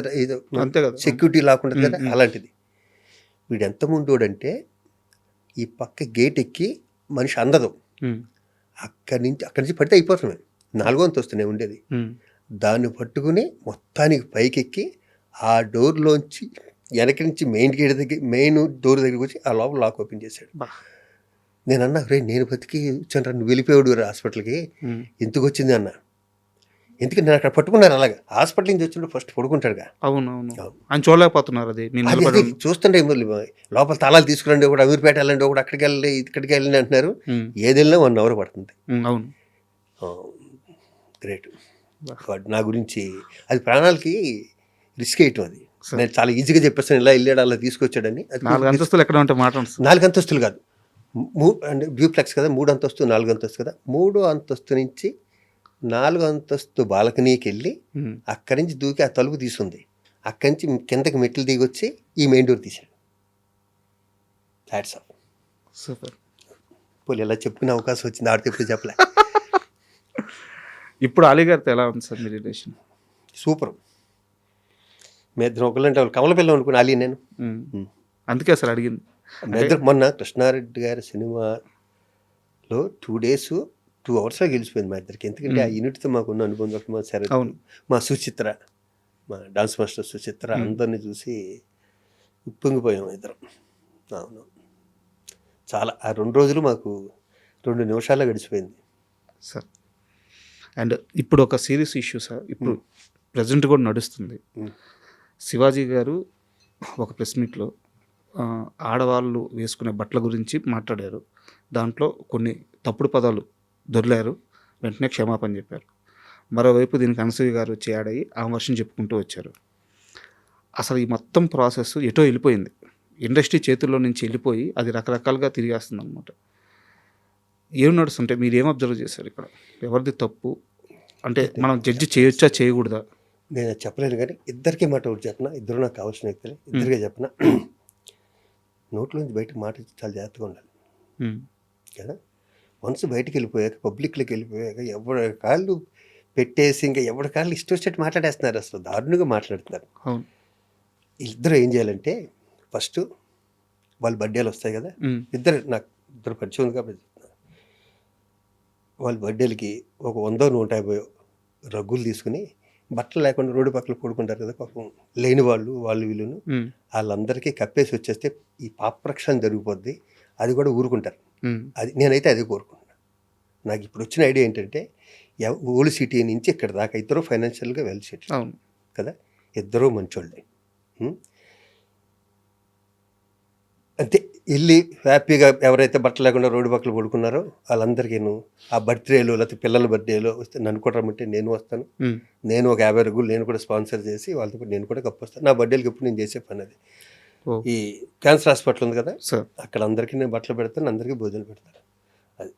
అంతే కదా. సెక్యూరిటీ లాక్కుంటుంది కదా, ఉమ్. అలాంటిది. వీడు ఎంత ముందోడంటే ఈ పక్క గేట్ ఎక్కి మనిషి అందదు, ఉమ్, అక్కడి నుంచి పడితే అయిపోతున్నాం. 4వ అంతస్తునే ఉండేది, ఉమ్, దాన్ని పట్టుకుని మొత్తానికి పైకెక్కి ఆ డోర్లోంచి వెనక నుంచి మెయిన్ గేట్ దగ్గర, మెయిన్ డోర్ దగ్గరికి వచ్చి ఆ లోపల లాక్ ఓపెన్ చేశాడు. బా. నేను అన్నా, రే నేను బతికి వచ్చాను రా, నువ్వు వెళ్ళిపోయాడు రా హాస్పిటల్కి, ఉమ్, ఎందుకు వచ్చింది అన్న. ఎందుకంటే నేను అక్కడ పట్టుకున్నాను, అలాగా హాస్పిటల్ నుంచి వచ్చినప్పుడు ఫస్ట్ పడుకుంటాడుగా. అవును అవును, ఆయన చూడలేకపోతున్నారు అది మీరు అది నిలబడి. చూస్తుంటే లోపల తాళాలు తీసుకురండి, ఒకటి అమీర్పేట వెళ్ళండి, ఒకటి అక్కడికి వెళ్ళి ఇక్కడికి వెళ్ళండి అంటున్నారు. ఏది వెళ్ళినా 1 అవర్ పడుతుంది. అవును. గ్రేట్. నా గురించి అది ప్రాణాలకి రిస్క్ వేయటం. అది నేను చాలా ఈజీగా చెప్పేస్తాను, ఇలా వెళ్ళాడు అలా తీసుకొచ్చాడని. అది 4 అంతస్తులు ఎక్కడ ఉంటే మాట 4 అంతస్తులు కాదు, అంటే డ్యూప్లెక్స్ కదా, 3 అంతస్తు 4 అంతస్తు కదా, 3వ అంతస్తు నుంచి 4వ అంతస్తు బాల్కనీకి వెళ్ళి అక్కడి నుంచి దూకి ఆ తలుపు తీసుంది, అక్కడి నుంచి కిందకి మెట్లు దిగి వచ్చి ఈ మెయిన్ డోర్ తీశాడు. Hats off. సూపర్. పోలీ ఇలా చెప్పుకునే అవకాశం వచ్చింది, ఆడితే ఎప్పుడు చెప్పలే. ఇప్పుడు అలీ గారితో ఎలా ఉంది సార్ మీ రిలేషన్? సూపర్. మీ ఇద్దరు ఒకళ్ళంటే వాళ్ళు కమల పిల్ల అనుకుని అలీ నేను. అందుకే సార్ అడిగింది. మీ ఇద్దరు మొన్న కృష్ణారెడ్డి గారి సినిమాలో 2 days 2 hours గెలిచిపోయింది మా ఇద్దరికి. ఎందుకంటే ఆ యూనిట్తో మాకున్న అనుబంధం, మా శరత్, మా సుచిత్ర, మా డాన్స్ మాస్టర్ సుచిత్ర, అందరినీ చూసి ఉప్పొంగిపోయాం ఇద్దరం. అవును, చాలా ఆ 2 రోజులు మాకు 2 నిమిషాల్లో గడిచిపోయింది సార్. అండ్ ఇప్పుడు ఒక సీరియస్ ఇష్యూ సార్, ఇప్పుడు ప్రజెంట్ కూడా నడుస్తుంది. శివాజీ గారు ఒక ప్రెస్ మీట్లో ఆడవాళ్ళు వేసుకునే బట్టల గురించి మాట్లాడారు. దాంట్లో కొన్ని తప్పుడు పదాలు దొర్లారు, వెంటనే క్షమాపణ చెప్పారు. మరోవైపు దీనికి అనసూయ గారు వచ్చి యాడ్ అయ్యి ఆ వర్షం చెప్పుకుంటూ వచ్చారు. అసలు ఈ మొత్తం ప్రాసెస్ ఎటో వెళ్ళిపోయింది, ఇండస్ట్రీ చేతుల్లో నుంచి వెళ్ళిపోయి అది రకరకాలుగా తిరిగేస్తుంది అనమాట. ఏం నడుస్తుంటే మీరు ఏం అబ్జర్వ్ చేశారు ఇక్కడ? ఎవరిది తప్పు అంటే మనం జడ్జి చేయొచ్చా చేయకూడదా? నేను చెప్పలేను, కానీ ఇద్దరికీ మాట ఒకటి చెప్పిన, ఇద్దరు నాకు కావాల్సిన వ్యక్తులే, ఇద్దరికే చెప్పిన, నోట్లోంచి బయటకు మాట చాలా జాగ్రత్తగా ఉండాలి కదా. వన్స్ బయటికి వెళ్ళిపోయాక, పబ్లిక్లోకి వెళ్ళిపోయాక ఎవరి కాళ్ళు పెట్టేసి ఇంకా ఎవరి కాళ్ళు ఇష్టం వచ్చేట్టు మాట్లాడేస్తున్నారు, అసలు దారుణంగా మాట్లాడుతున్నారు. ఇద్దరు ఏం చేయాలంటే, ఫస్ట్ వాళ్ళ బర్త్డేలు వస్తాయి కదా, నాకు ఇద్దరు పరిచయం ఉంది కాబట్టి వాళ్ళ బర్త్డేలకి ఒక 100-150 రగ్గులు తీసుకుని బట్టలు లేకుండా రోడ్డు పక్కన పడుకుంటారు కదా పాపం, లేని వాళ్ళు వీళ్ళును, వాళ్ళందరికీ కప్పేసి వచ్చేస్తే ఈ పాపరక్షణ జరిగిపోద్ది, అది కూడా ఊరుకుంటారు. అది నేనైతే అదే కోరుకుంటున్నాను. నాకు ఇప్పుడు వచ్చిన ఐడియా ఏంటంటే, ఓల్డ్ సిటీ నుంచి ఇక్కడ దాకా ఇద్దరు ఫైనాన్షియల్గా వెల్ సెటిల్ కదా, ఇద్దరూ మంచోళ్ళే. అంతే, వెళ్ళి హ్యాపీగా ఎవరైతే బట్టలు లేకుండా రోడ్డు పక్కన పడుకున్నారో వాళ్ళందరికీ ఆ బర్త్డేలు లేకపోతే పిల్లల బర్త్డేలు వస్తే నన్ను కూడా రమ్మంటే నేను వస్తాను. నేను ఒక 50 రగ్గులు నేను కూడా స్పాన్సర్ చేసి వాళ్ళతో పాటు నేను కూడా కప్పొస్తాను. నా బర్త్డేలకు ఎప్పుడు నేను చేసే పని అది. ఈ క్యాన్సర్ హాస్పిటల్ ఉంది కదా, అక్కడ అందరికీ నేను బట్టలు పెడతాను, అందరికీ భోజనం పెడతాను. అది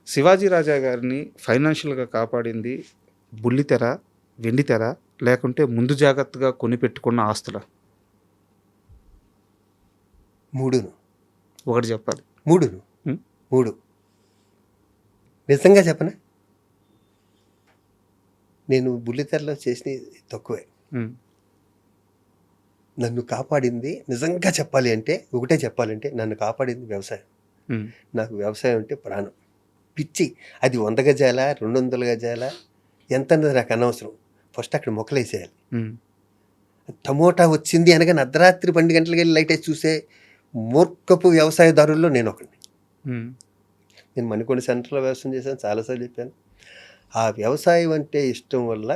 శివాజీ రాజా గారిని ఫైనాన్షియల్గా కాపాడింది బుల్లితెర, వెండితెర, లేకుంటే ముందు జాగ్రత్తగా కొనిపెట్టుకున్న ఆస్తుల? 3 ఒకటి చెప్పాలి. 3 నిజంగా చెప్పనా, నేను బుల్లితెరలో చేసిన తక్కువే. నన్ను కాపాడింది నిజంగా చెప్పాలి అంటే, ఒకటే చెప్పాలంటే, నన్ను కాపాడింది వ్యవసాయం. నాకు వ్యవసాయం అంటే ప్రాణం, పిచ్చి. అది 100 గజాల 200 గజాల ఎంత అన్నది నాకు అనవసరం, ఫస్ట్ అక్కడ మొక్కలేసేయాలి. టమోటా వచ్చింది అనగా అర్ధరాత్రి 12 గంటలకి వెళ్ళి లైట్ వేసి చూసే మూర్ఖపు వ్యవసాయదారుల్లో నేను ఒకరిని. నేను మణికొండ సెంటర్లో వ్యవసాయం చేశాను, చాలాసార్లు చెప్పాను. ఆ వ్యవసాయం అంటే ఇష్టం వల్ల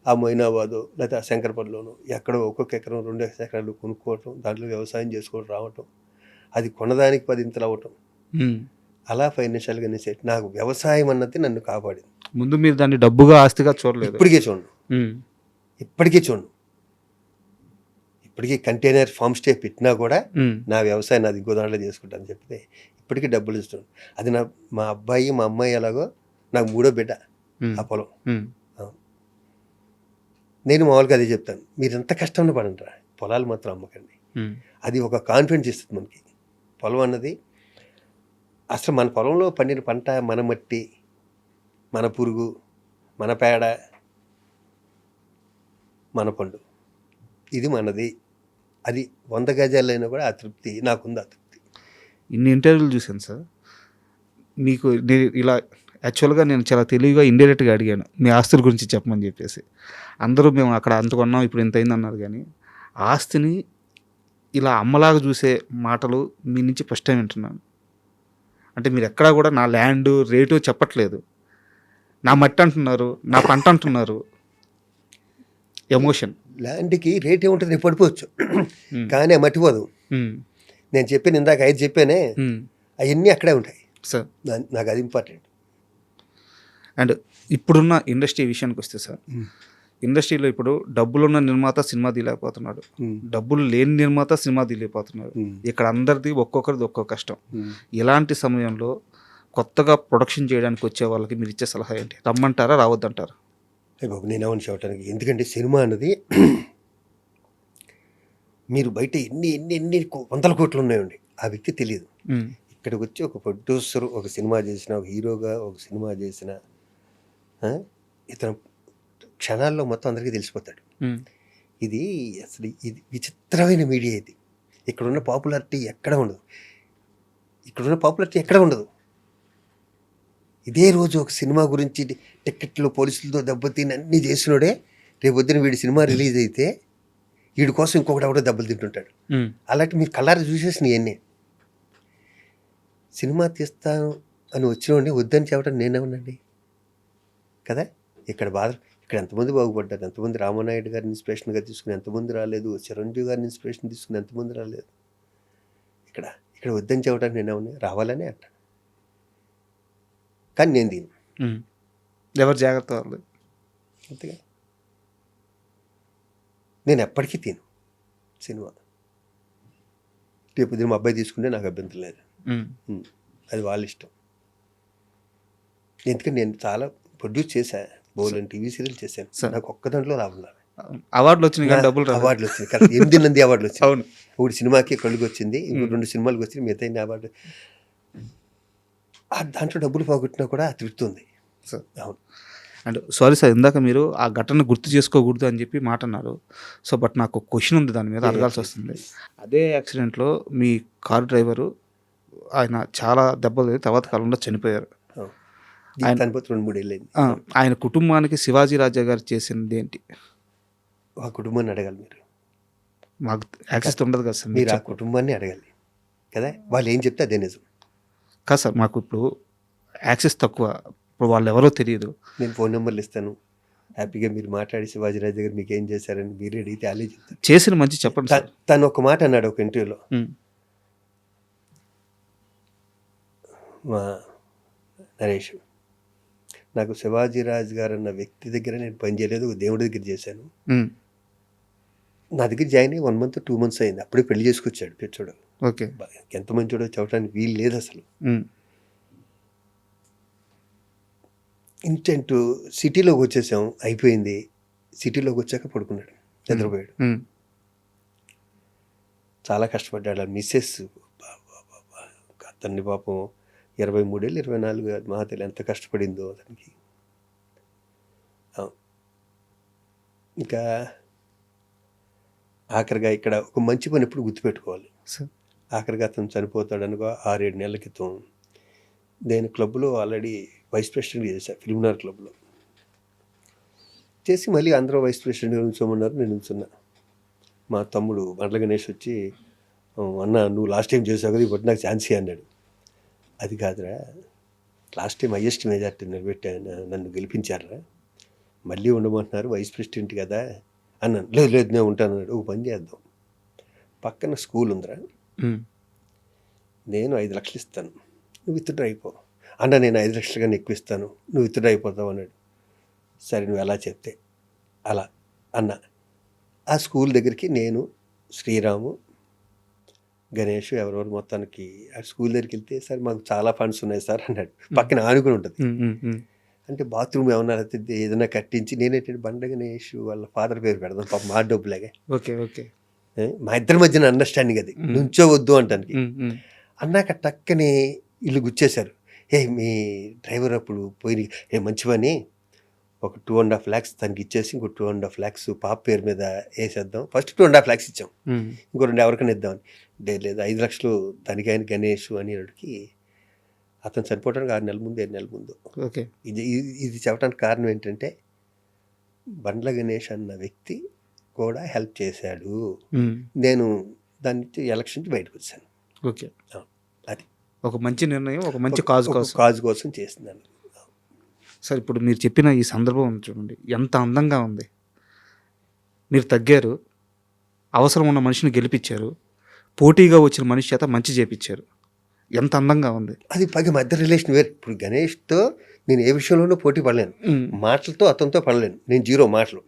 ఆ మొయినాబాదు లేకపోతే ఆ శంకరపల్లిలోను ఎక్కడో ఒక్కొక్క ఎకరం 2 ఎకరాలు కొనుక్కోవటం, దాంట్లో వ్యవసాయం చేసుకోవడం రావటం, అది కొనదానికి 10 ఇంతలు అవ్వటం, అలా ఫైనాన్షియల్గా సెట్. నాకు వ్యవసాయం అన్నది నన్ను కాపాడింది. ముందు మీరు దాన్ని డబ్బుగా ఆస్తిగా చూడలేదు? ఇప్పటికీ చూడను. ఇప్పటికీ కంటైనర్ ఫామ్ స్టే పెట్టినా కూడా నా వ్యవసాయం నాది ఇంకో దాంట్లో చేసుకుంటాను చెప్తే ఇప్పటికీ డబ్బులు ఇస్తాను. అది మా అబ్బాయి మా అమ్మాయి ఎలాగో నాకు 3వ బిడ్డ ఆ పొలం. నేను మామూలుగా అదే చెప్తాను, మీరు ఎంత కష్టంలో పడండి రా, పొలాలు మాత్రం అమ్మకండి. అది ఒక కాన్ఫిడెన్స్ ఇస్తుంది మనకి. పొలం అన్నది అసలు మన పొలంలో పండిన పంట, మన మట్టి, మన పురుగు, మన పేడ, మన పండు, ఇది మనది. అది 100 గజాలైనా కూడా ఆ తృప్తి నాకుంది. ఆ తృప్తి. ఇన్ని ఇంటర్వ్యూలు చూశాను సార్. మీకు ఇలా యాక్చువల్గా నేను చాలా తెలివిగా ఇండైరెక్ట్గా అడిగాను మీ ఆస్తుల గురించి చెప్పమని చెప్పేసి. అందరూ మేము అక్కడ అంత కొన్నాం ఇప్పుడు ఇంత అయింది అన్నారు, కానీ ఆస్తిని ఇలా అమ్మలాగా చూసే మాటలు మీ నుంచి ఫస్ట్ టైం వింటున్నాను. అంటే మీరు ఎక్కడా కూడా నా ల్యాండ్ రేటు చెప్పట్లేదు, నా మట్టి అంటున్నారు, నా పంట అంటున్నారు. ఎమోషన్. ల్యాండ్కి రేట్ ఏముంటుంది, రేపు పడిపోవచ్చు, కానీ ఆ మట్టిపోదు. నేను చెప్పాను ఇందాక 5 చెప్పానే, అవన్నీ అక్కడే ఉంటాయి సార్. నాకు అది ఇంపార్టెంట్. అండ్ ఇప్పుడున్న ఇండస్ట్రీ విషయానికి వస్తే సార్, ఇండస్ట్రీలో ఇప్పుడు డబ్బులున్న నిర్మాత సినిమా తీయలేకపోతున్నాడు, డబ్బులు లేని నిర్మాత సినిమా తీయలేకపోతున్నాడు. ఇక్కడ అందరిది ఒక్కొక్కరిది ఒక్కొక్క కష్టం. ఇలాంటి సమయంలో కొత్తగా ప్రొడక్షన్ చేయడానికి వచ్చే వాళ్ళకి మీరు ఇచ్చే సలహా ఏంటి? రమ్మంటారా, రావద్దంటారా? బాబు నేనేమని చెప్పడానికి, ఎందుకంటే సినిమా అన్నది మీరు బయట ఎన్ని వందల కోట్లు ఉన్నాయండి, ఆ వ్యక్తి తెలియదు. ఇక్కడికి వచ్చి ఒక ప్రొడ్యూసర్ ఒక సినిమా చేసిన, ఒక హీరోగా ఒక సినిమా చేసిన, ఇతను క్షణాల్లో మొత్తం అందరికీ తెలిసిపోతాడు. ఇది అసలు ఇది విచిత్రమైన మీడియా. ఇది ఇక్కడున్న పాపులారిటీ ఎక్కడ ఉండదు, ఇదే రోజు ఒక సినిమా గురించి టిక్కెట్లు పోలీసులతో దెబ్బతిని అన్నీ చేసినోడే రేపు పొద్దున వీడి సినిమా రిలీజ్ అయితే వీడి కోసం ఇంకొకటి ఎవడో దెబ్బలు తింటుంటాడు. అలాంటి మీరు కళ్ళారా చూసేసినవి అన్నీ. సినిమా తీస్తాను అని వచ్చినోడిని వద్దని చెప్పడం నేనేమనండి కదా. ఇక్కడ ఎంతమంది బాగుపడ్డారు, ఎంతమంది రామానాయుడు గారిని ఇన్స్పిరేషన్గా తీసుకుని ఎంతమంది రాలేదు, చిరంజీవి గారిని ఇన్స్పిరేషన్ తీసుకుని ఎంతమంది రాలేదు. ఇక్కడ వద్దని చెప్పడానికి నేనేమన్నా, రావాలనే అంటాను, కానీ నేను దీన్ని ఎవరు జాగ్రత్త వాళ్ళు అంతగా నేను ఎప్పటికీ తిను సినిమా. రేపు మా అబ్బాయి తీసుకుంటే నాకు అభ్యంతరం లేదు, అది వాళ్ళ ఇష్టం. ఎందుకంటే నేను చాలా ప్రొడ్యూస్ చేశా, బోలెని టీవీ సీరియల్ చేశాను, నాకు ఒక్క దాంట్లో లాభం రాలేదు. అవార్డులు వచ్చినాయి, అవార్డులు వచ్చినాయి, కరెక్ట్ 8 నంది అవార్డులు వచ్చినాయి. అవును, ఒకటి సినిమాకి కళ్ళుకి వచ్చింది, ఇంకో 2 సినిమాలకు వచ్చింది, మిగతా అవార్డు. దాంట్లో డబ్బులు పోగొట్టినా కూడా తృప్తుంది. అవును. అండ్ సారీ సార్, ఇందాక మీరు ఆ ఘటన గుర్తు చేసుకోకూడదు అని చెప్పి మాట అన్నారు. సో బట్ నాకు ఒక క్వశ్చన్ ఉంది, దాని మీద అడగాల్సి వస్తుంది. అదే యాక్సిడెంట్లో మీ కారు డ్రైవరు ఆయన చాలా దెబ్బలు తర్వాత కాలంలో చనిపోయారు. ఆయన కుటుంబానికి శివాజీ రాజా గారు చేసింది ఏంటి? ఆ కుటుంబాన్ని అడగాలి మీరు, మాకు యాక్సెస్ ఉండదు కదా సార్. మీరు ఆ కుటుంబాన్ని అడగాలి కదా, వాళ్ళు ఏం చెప్తే అదే నిజం కాదు సార్. మాకు ఇప్పుడు యాక్సెస్ తక్కువ, ఇప్పుడు వాళ్ళు ఎవరో తెలియదు. నేను ఫోన్ నెంబర్లు ఇస్తాను, హ్యాపీగా మీరు మాట్లాడి శివాజీ రాజా గారు మీకు ఏం చేశారని మీరు అడిగితే అలే చెప్తారు. చేసిన మంచి చెప్పండి సార్. తను ఒక మాట అన్నాడు ఒక ఇంటర్వ్యూలో, మా నరేష్, నాకు శివాజీ రాజు గారు అన్న వ్యక్తి దగ్గర నేను పనిచేయలేదు, దేవుడి దగ్గర చేశాను. నా దగ్గర జాయిన్ అయ్యి 1 month 2 months అయింది, అప్పుడే పెళ్లి చేసుకొచ్చాడు పిచ్చోడు. ఓకే, ఎంత మంచోడో చెప్పడానికి వీలు లేదు అసలు. ఇన్స్టెంట్ సిటీలోకి వచ్చేసాం, అయిపోయింది. సిటీలోకి వచ్చాక పడుకున్నాడు, నిద్రపోయాడు. చాలా కష్టపడ్డాడు. మిస్సెస్ అతన్ని పాపం 23 ఏళ్ళు 24 మహాతల్లి ఎంత కష్టపడిందో అతనికి. ఇంకా ఆఖరిగా ఇక్కడ ఒక మంచి పని ఎప్పుడు గుర్తుపెట్టుకోవాలి. ఆఖరిగా అతను చనిపోతాడు అనుకో 6-7 నెలల క్రితం నేను క్లబ్లో ఆల్రెడీ వైస్ ప్రెసిడెంట్ చేశాను, ఫిల్మ్నగర్ క్లబ్లో చేసి మళ్ళీ అందరూ వైస్ ప్రెసిడెంట్గా ఉంచోమన్నారు, నేను ఉంచున్నా. మా తమ్ముడు బండ్ల గణేష్ వచ్చి, అన్న నువ్వు లాస్ట్ టైం చేసావు కదా, ఇప్పుడు నాకు ఛాన్స్ అన్నాడు. అది కాదురా, లాస్ట్ టైం హైయెస్ట్ మెజార్టీ నిలబెట్టాను, నన్ను గెలిపించారా, మళ్ళీ ఉండమంటున్నారు వైస్ ప్రెసిడెంట్ కదా అన్నాను. లేదు లేదు నేను ఉంటాను అన్నాడు. ఒక పని చేద్దాం, పక్కన స్కూల్ ఉందిరా, నేను 5 లక్షలు ఇస్తాను, నువ్వు విత్డ్రా అయిపో. అన్న నేను 5 లక్షలు కానీ ఎక్కువ ఇస్తాను, నువ్వు విత్డ్రా అయిపోతావు అన్నాడు. సరే నువ్వు ఎలా చెప్తే అలా అన్న. ఆ స్కూల్ దగ్గరికి నేను, శ్రీరాము, గణేష్ ఎవరెవరు మొత్తానికి ఆ స్కూల్ దగ్గరికి వెళ్తే, సార్ మాకు చాలా ఫండ్స్ ఉన్నాయి సార్ అన్నాడు. పక్కన ఆనుకుని ఉంటుంది. అంటే బాత్రూమ్ ఏమన్నా ఏదైనా కట్టించి, నేనేంటంటే బండ గణేష్ వాళ్ళ ఫాదర్ పేరు పెడదాం, పాప మా డబ్బులాగే. Okay okay. మా ఇద్దరి మధ్యన అండర్స్టాండింగ్ అది, నుంచోవద్దు అంటానికి. అన్నాక టక్కని ఇల్లు గుచ్చేశారు. మీ డ్రైవర్ అప్పుడు పోయి మంచి పని, ఒక 2.5 lakhs తనకి ఇచ్చేసి ఇంకో 2.5 lakhs పాప పేరు మీద వేసేద్దాం. ఫస్ట్ 2.5 lakhs ఇచ్చాం, ఇంకో 2 ఎవరికైనా ఇద్దామని. లేదు 5 లక్షలు తనకి ఆయన గణేష్ అనేటికి అతను చనిపోవడానికి 6 నెలల ముందు 7 నెలల ముందు. ఓకే. ఇది చెప్పడానికి కారణం ఏంటంటే బండ్ల గణేష్ అన్న వ్యక్తి కూడా హెల్ప్ చేశాడు. నేను దాని నుంచి ఎలక్షన్ నుంచి బయటకు వచ్చాను. ఓకే, అది ఒక మంచి నిర్ణయం, ఒక మంచి కాజ్ కోసం చేస్తున్నాను. సార్ ఇప్పుడు మీరు చెప్పిన ఈ సందర్భం చూడండి, ఎంత అందంగా ఉంది. మీరు తగ్గారు, అవసరం ఉన్న మనిషిని గెలిపించారు, పోటీగా వచ్చిన మనిషి చేత మంచి చేపించారు, ఎంత అందంగా ఉంది. అది పైగా మధ్య రిలేషన్ వేరు. ఇప్పుడు గణేష్తో నేను ఏ విషయంలోనూ పోటీ పడలేను, మాటలతో అతనితో పడలేను, నేను 0 మాటలు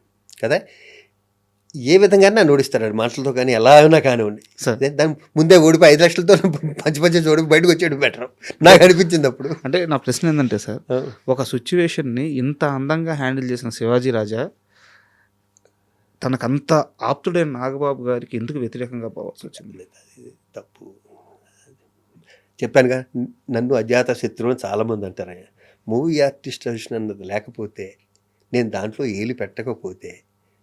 కదా. ఏ విధంగా నన్ను ఓడిస్తాడు మాటలతో, కానీ ఎలా అయినా కానివ్వండి. దాని ముందే ఓడిపోయి 5 లక్షలతో పంచి ఓడిపోయి బయటకు వచ్చేయడం బెటర్ నాకు అనిపించింది అప్పుడు. అంటే నా ప్రశ్న ఏంటంటే సార్, ఒక సిచ్యువేషన్ని ఇంత అందంగా హ్యాండిల్ చేసిన శివాజీ రాజా తనకంత ఆప్తుడైన నాగబాబు గారికి ఎందుకు వ్యతిరేకంగా పోవాల్సి వచ్చింది? అది తప్పు. చెప్పానుగా, నన్ను అజాత శత్రువు అని చాలామంది అంటారు. మూవీ ఆర్టిస్ట్ అన్నది లేకపోతే, నేను దాంట్లో ఏలి పెట్టకపోతే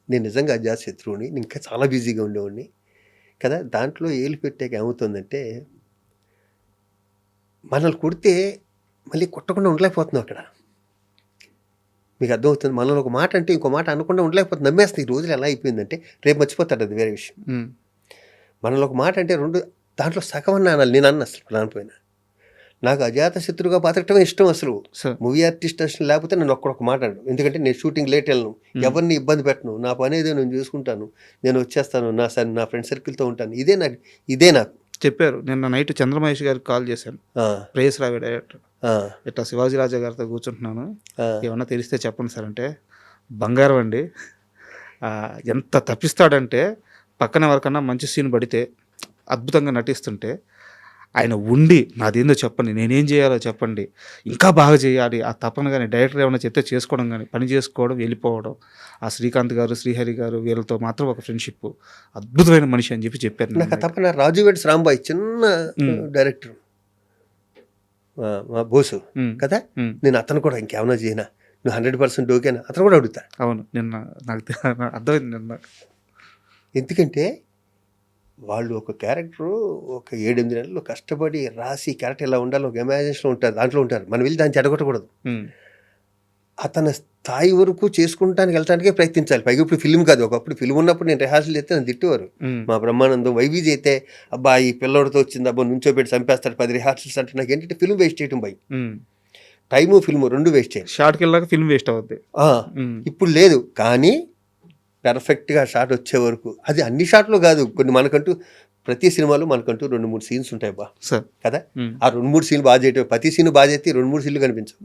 నేను నిజంగా అజాత శత్రువుని, ఇంకా చాలా బిజీగా ఉండేవాడిని కదా. దాంట్లో ఏలి పెట్టాక ఏమవుతుందంటే, మనల్ని కొడితే మళ్ళీ కొట్టకుండా ఉండలేకపోతున్నాం అక్కడ. మీకు అర్థమవుతుంది, మనల్ని ఒక మాట అంటే ఇంకో మాట అనకుండా ఉండలేకపోతుంది, నమ్మేస్తుంది. ఈ రోజులు ఎలా అయిపోయిందంటే రేపు మర్చిపోతాడు, అది వేరే విషయం. మనల్ని ఒక మాట అంటే దాంట్లో సగం అన్న అనాలి. నేను అన్న అసలు రానిపోయినా నాకు అజాత శత్రువుగా బతకటమే ఇష్టం. అసలు మూవీ ఆర్టిస్ట్ అసలు లేకపోతే నేను ఒక్క మాట అను, ఎందుకంటే నేను షూటింగ్ లేట్ వెళ్ళను, ఎవరిని ఇబ్బంది పెట్టను, నా పని ఏదో నేను చూసుకుంటాను, నేను వచ్చేస్తాను, నా ఫ్రెండ్ సర్కిల్తో ఉంటాను. ఇదే నాకు చెప్పారు. నిన్న నైట్ చంద్రమహేష్ గారికి కాల్ చేశాను, ప్రేయస్ రావి డైరెక్టర్, ఇట్లా శివాజీ రాజా గారితో కూర్చుంటున్నాను, ఏమన్నా తెలిస్తే చెప్పండి సార్ అంటే, బంగారం అండి, ఎంత తప్పిస్తాడంటే పక్కన ఎవరికన్నా మంచి సీన్ పడితే అద్భుతంగా నటిస్తుంటే ఆయన ఉండి నాదేందో చెప్పండి, నేనేం చేయాలో చెప్పండి, ఇంకా బాగా చేయాలి, ఆ తపన కానీ డైరెక్టర్ ఏమైనా చెప్తే చేసుకోవడం, కానీ పని చేసుకోవడం, వెళ్ళిపోవడం. ఆ శ్రీకాంత్ గారు, శ్రీహరి గారు వీళ్ళతో మాత్రం ఒక ఫ్రెండ్షిప్, అద్భుతమైన మనిషి అని చెప్పారు. నాకు తప్పన రాజువేడ్స్ రాంబాయ్ చిన్న డైరెక్టర్, మా బోసు కదా, నేను అతను కూడా ఇంకేమైనా చేయనా, నువ్వు 100% ఓకేనా, అతను కూడా అడుగుతా. అవును, నిన్న నాకు అర్థమైంది నిన్న. ఎందుకంటే వాళ్ళు ఒక క్యారెక్టరు ఒక 7-8 నెలలు కష్టపడి రాసి క్యారెక్టర్ ఎలా ఉండాలో ఒక ఇమాజినేషన్లో ఉంటారు, దాంట్లో ఉంటారు. మనం వెళ్ళి దాన్ని చెడగొట్టకూడదు, అతని స్థాయి వరకు చేసుకుంటానికి వెళ్ళటానికే ప్రయత్నించాలి. పైగా ఇప్పుడు ఫిల్మ్ కాదు, ఒకప్పుడు ఫిల్మ్ ఉన్నప్పుడు నేను రిహార్సల్ చేస్తే నన్ను తిట్టేవారు. మా బ్రహ్మానందం వైవీజ్ అయితే, అబ్బా ఈ పిల్లోడితో వచ్చింది, అబ్బా నుంచోబెట్టి చంపేస్తాడు 10 రిహార్సల్స్ అంటే. నాకు ఏంటంటే ఫిల్మ్ వేస్ట్ చేయడం భయం, టైము ఫిల్మ్ 2 వేస్ట్ చేయాలి. షార్ట్కి వెళ్ళాక ఫిల్మ్ వేస్ట్ అవుద్ది. ఇప్పుడు లేదు, కానీ పెర్ఫెక్ట్గా షాట్ వచ్చే వరకు, అది అన్ని షాట్లు కాదు, కొన్ని మనకంటూ ప్రతి సినిమాలో మనకంటూ 2-3 సీన్స్ ఉంటాయి బా కదా. ఆ 2-3 సీన్లు బాగా చేయటం, ప్రతి సీన్ బాగా చేస్తే 2-3 సీన్లు కనిపించవు.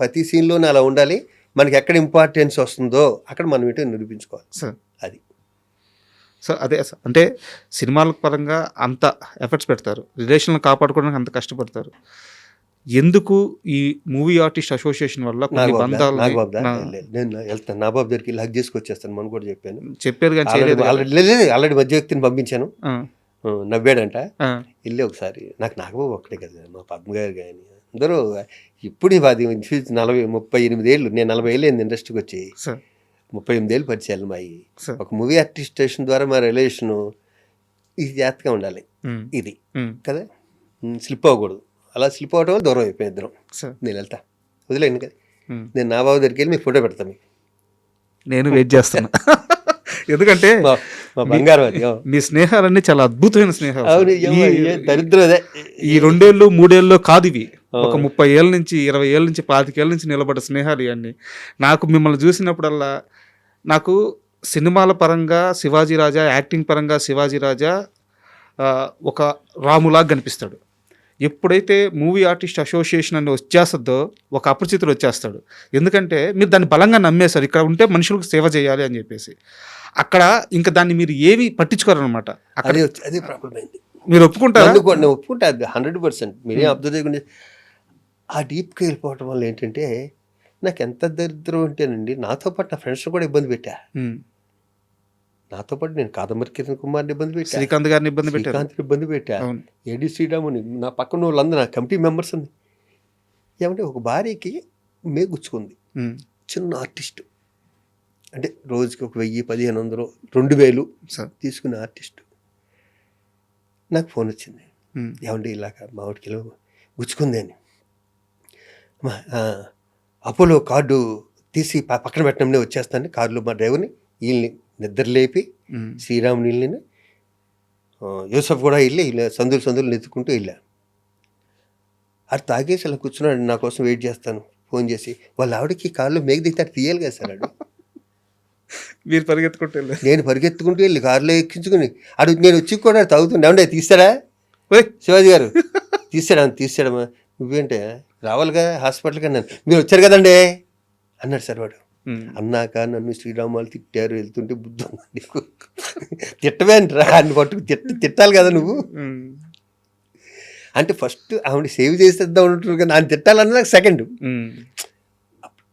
ప్రతి సీన్లోనే అలా ఉండాలి. మనకి ఎక్కడ ఇంపార్టెన్స్ వస్తుందో అక్కడ మనం ఏంటో నిరూపించుకోవాలి. అది సో అదే అంటే సినిమాల పరంగా అంత ఎఫర్ట్స్ పెడతారు, రిలేషన్లు కాపాడుకోవడానికి అంత కష్టపడతారు. ఎందుకు ఈ మూవీ ఆర్టిస్ట్ అసోసియేషన్ వల్ల కొన్ని బంధాలు? నేను వెళ్తాను నాబాబు దగ్గరికి హక్ చేసుకొచ్చేస్తాను, మనం కూడా చెప్పారు కానీ ఆల్రెడీ మధ్య వ్యక్తిని పంపించాను, నవ్వాడంట. వెళ్ళి ఒకసారి నాకు నాగబాబు ఒక్కటే కదా, మా పద్మ గారు కానీ అందరూ. ఇప్పుడు 38 ఏళ్ళు, నేను 40 ఏళ్ళు అయింది ఇండస్ట్రీకి వచ్చి, 38 ఏళ్ళు పరిచయాలు మాయి. ఒక మూవీ ఆర్టిస్ట్ స్టేషన్ ద్వారా మా రిలేషను ఇది జాగ్రత్తగా ఉండాలి, ఇది కదా, స్లిప్ అవ్వకూడదు. అలా స్లిప్ అవడం వల్ల దూరం అయిపోయి ఇద్దరం. నేను వెళ్తా, వదిలేను కదా, నేను నా బాబు దగ్గరికి వెళ్ళి మీకు ఫోటో పెడతాను, మీకు నేను వెయిట్ చేస్తాను. ఎందుకంటే మా బంగారం అది. మీ స్నేహాలన్నీ చాలా అద్భుతమైన స్నేహాలు. దరిద్రం అదే, ఈ 2 ఏళ్ళు 3 ఏళ్ళు కాదు, ఇవి ఒక 30 ఏళ్ళ నుంచి 20 ఏళ్ళ నుంచి 25 ఏళ్ళ నుంచి నిలబడ్డ స్నేహాలు ఇవన్నీ. నాకు మిమ్మల్ని చూసినప్పుడల్లా నాకు సినిమాల పరంగా శివాజీ రాజా, యాక్టింగ్ పరంగా శివాజీ రాజా ఒక రాములాగా కనిపిస్తాడు. ఎప్పుడైతే మూవీ ఆర్టిస్ట్ అసోసియేషన్ అని వచ్చేస్తుందో ఒక అపరిచితుడు వచ్చేస్తాడు. ఎందుకంటే మీరు దాన్ని బలంగా నమ్మేశారు, ఇక్కడ ఉంటే మనుషులకు సేవ చేయాలి అని చెప్పేసి. అక్కడ ఇంకా దాన్ని మీరు ఏవి పట్టించుకోరనమాట. అదే ప్రాబ్లం అయింది. మీరు ఒప్పుకుంటారా? నేను ఒప్పుకుంటా 100%. మీరేం అబ్జర్వ్ చేయకుండా ఆ డీప్కి వెళ్ళిపోవటం వల్ల ఏంటంటే నాకు ఎంత దరిద్రం అంటేనండి, నాతో పాటు నా ఫ్రెండ్స్ కూడా ఇబ్బంది పెట్టా. నాతో పాటు నేను కాదంబరి కిరణ్ కుమార్ని ఇబ్బంది పెట్టా, శ్రీకాంత్ గారిని ఇబ్బంది పెట్టారు. శ్రీకాంత్ని ఇబ్బంది పెట్టా, అవును. ఏడి శ్రీరాముని, నా పక్కన వాళ్ళందరూ నా కమిటీ మెంబర్స్ ఉంది. ఏమంటే ఒక భార్యకి గుచ్చుకుంది, ఉమ్, చిన్న ఆర్టిస్టు, అంటే రోజుకి ఒక 1000, 1500, 2000 సార్. తీసుకునే ఆర్టిస్టు. నాకు ఫోన్ వచ్చింది, ఉమ్, ఏమంటే ఇలాగ మామిడికిలో గుచ్చుకుంది అని. అపోలో కార్డు తీసి పక్కన పెట్టినప్పుడే వచ్చేస్తాను. కారులో మా డ్రైవర్ని వీళ్ళని నిద్ర లేపి ఉమ్, శ్రీరాముని వీళ్ళని యూసఫ్ కూడా ఇలా సందులు నెత్తుకుంటూ వెళ్ళా. అది తాగేసి అలా కూర్చున్నాడు, నా కోసం వెయిట్ చేస్తాను. ఫోన్ చేసి వాళ్ళ ఆవిడకి కారులో దిగుతాడు, తీయాలి కదా సార్ ఆడు. మీరు పరిగెత్తుకుంటూ వెళ్ళారు. నేను పరిగెత్తుకుంటూ వెళ్ళి కారులో ఎక్కించుకుని నేను వచ్చి కూడా తాగుతుండే. ఏమంటే తీస్తాడా ఓయ్, శివాజీ గారు? తీస్తాడమ్మా. నువ్వేంటే రావాలిగా హాస్పిటల్కి అన్నాను. మీరు వచ్చారు కదండి అన్నాడు సార్ వాడు. ఉమ్, అన్నాక నన్ను శ్రీరామ్ వాళ్ళు తిట్టారు, వెళ్తుంటే బుద్ధి ఉందా నీకు? తిట్టవే అంటారా, అన్ని పట్టుకు తిట్టాలి కదా నువ్వు. ఉమ్, అంటే ఫస్ట్ ఆవిడ సేవ్ చేసేద్దాం ఉంటున్నారు కానీ ఆయన తిట్టాలన్నా నాకు సెకండ్ ఉమ్,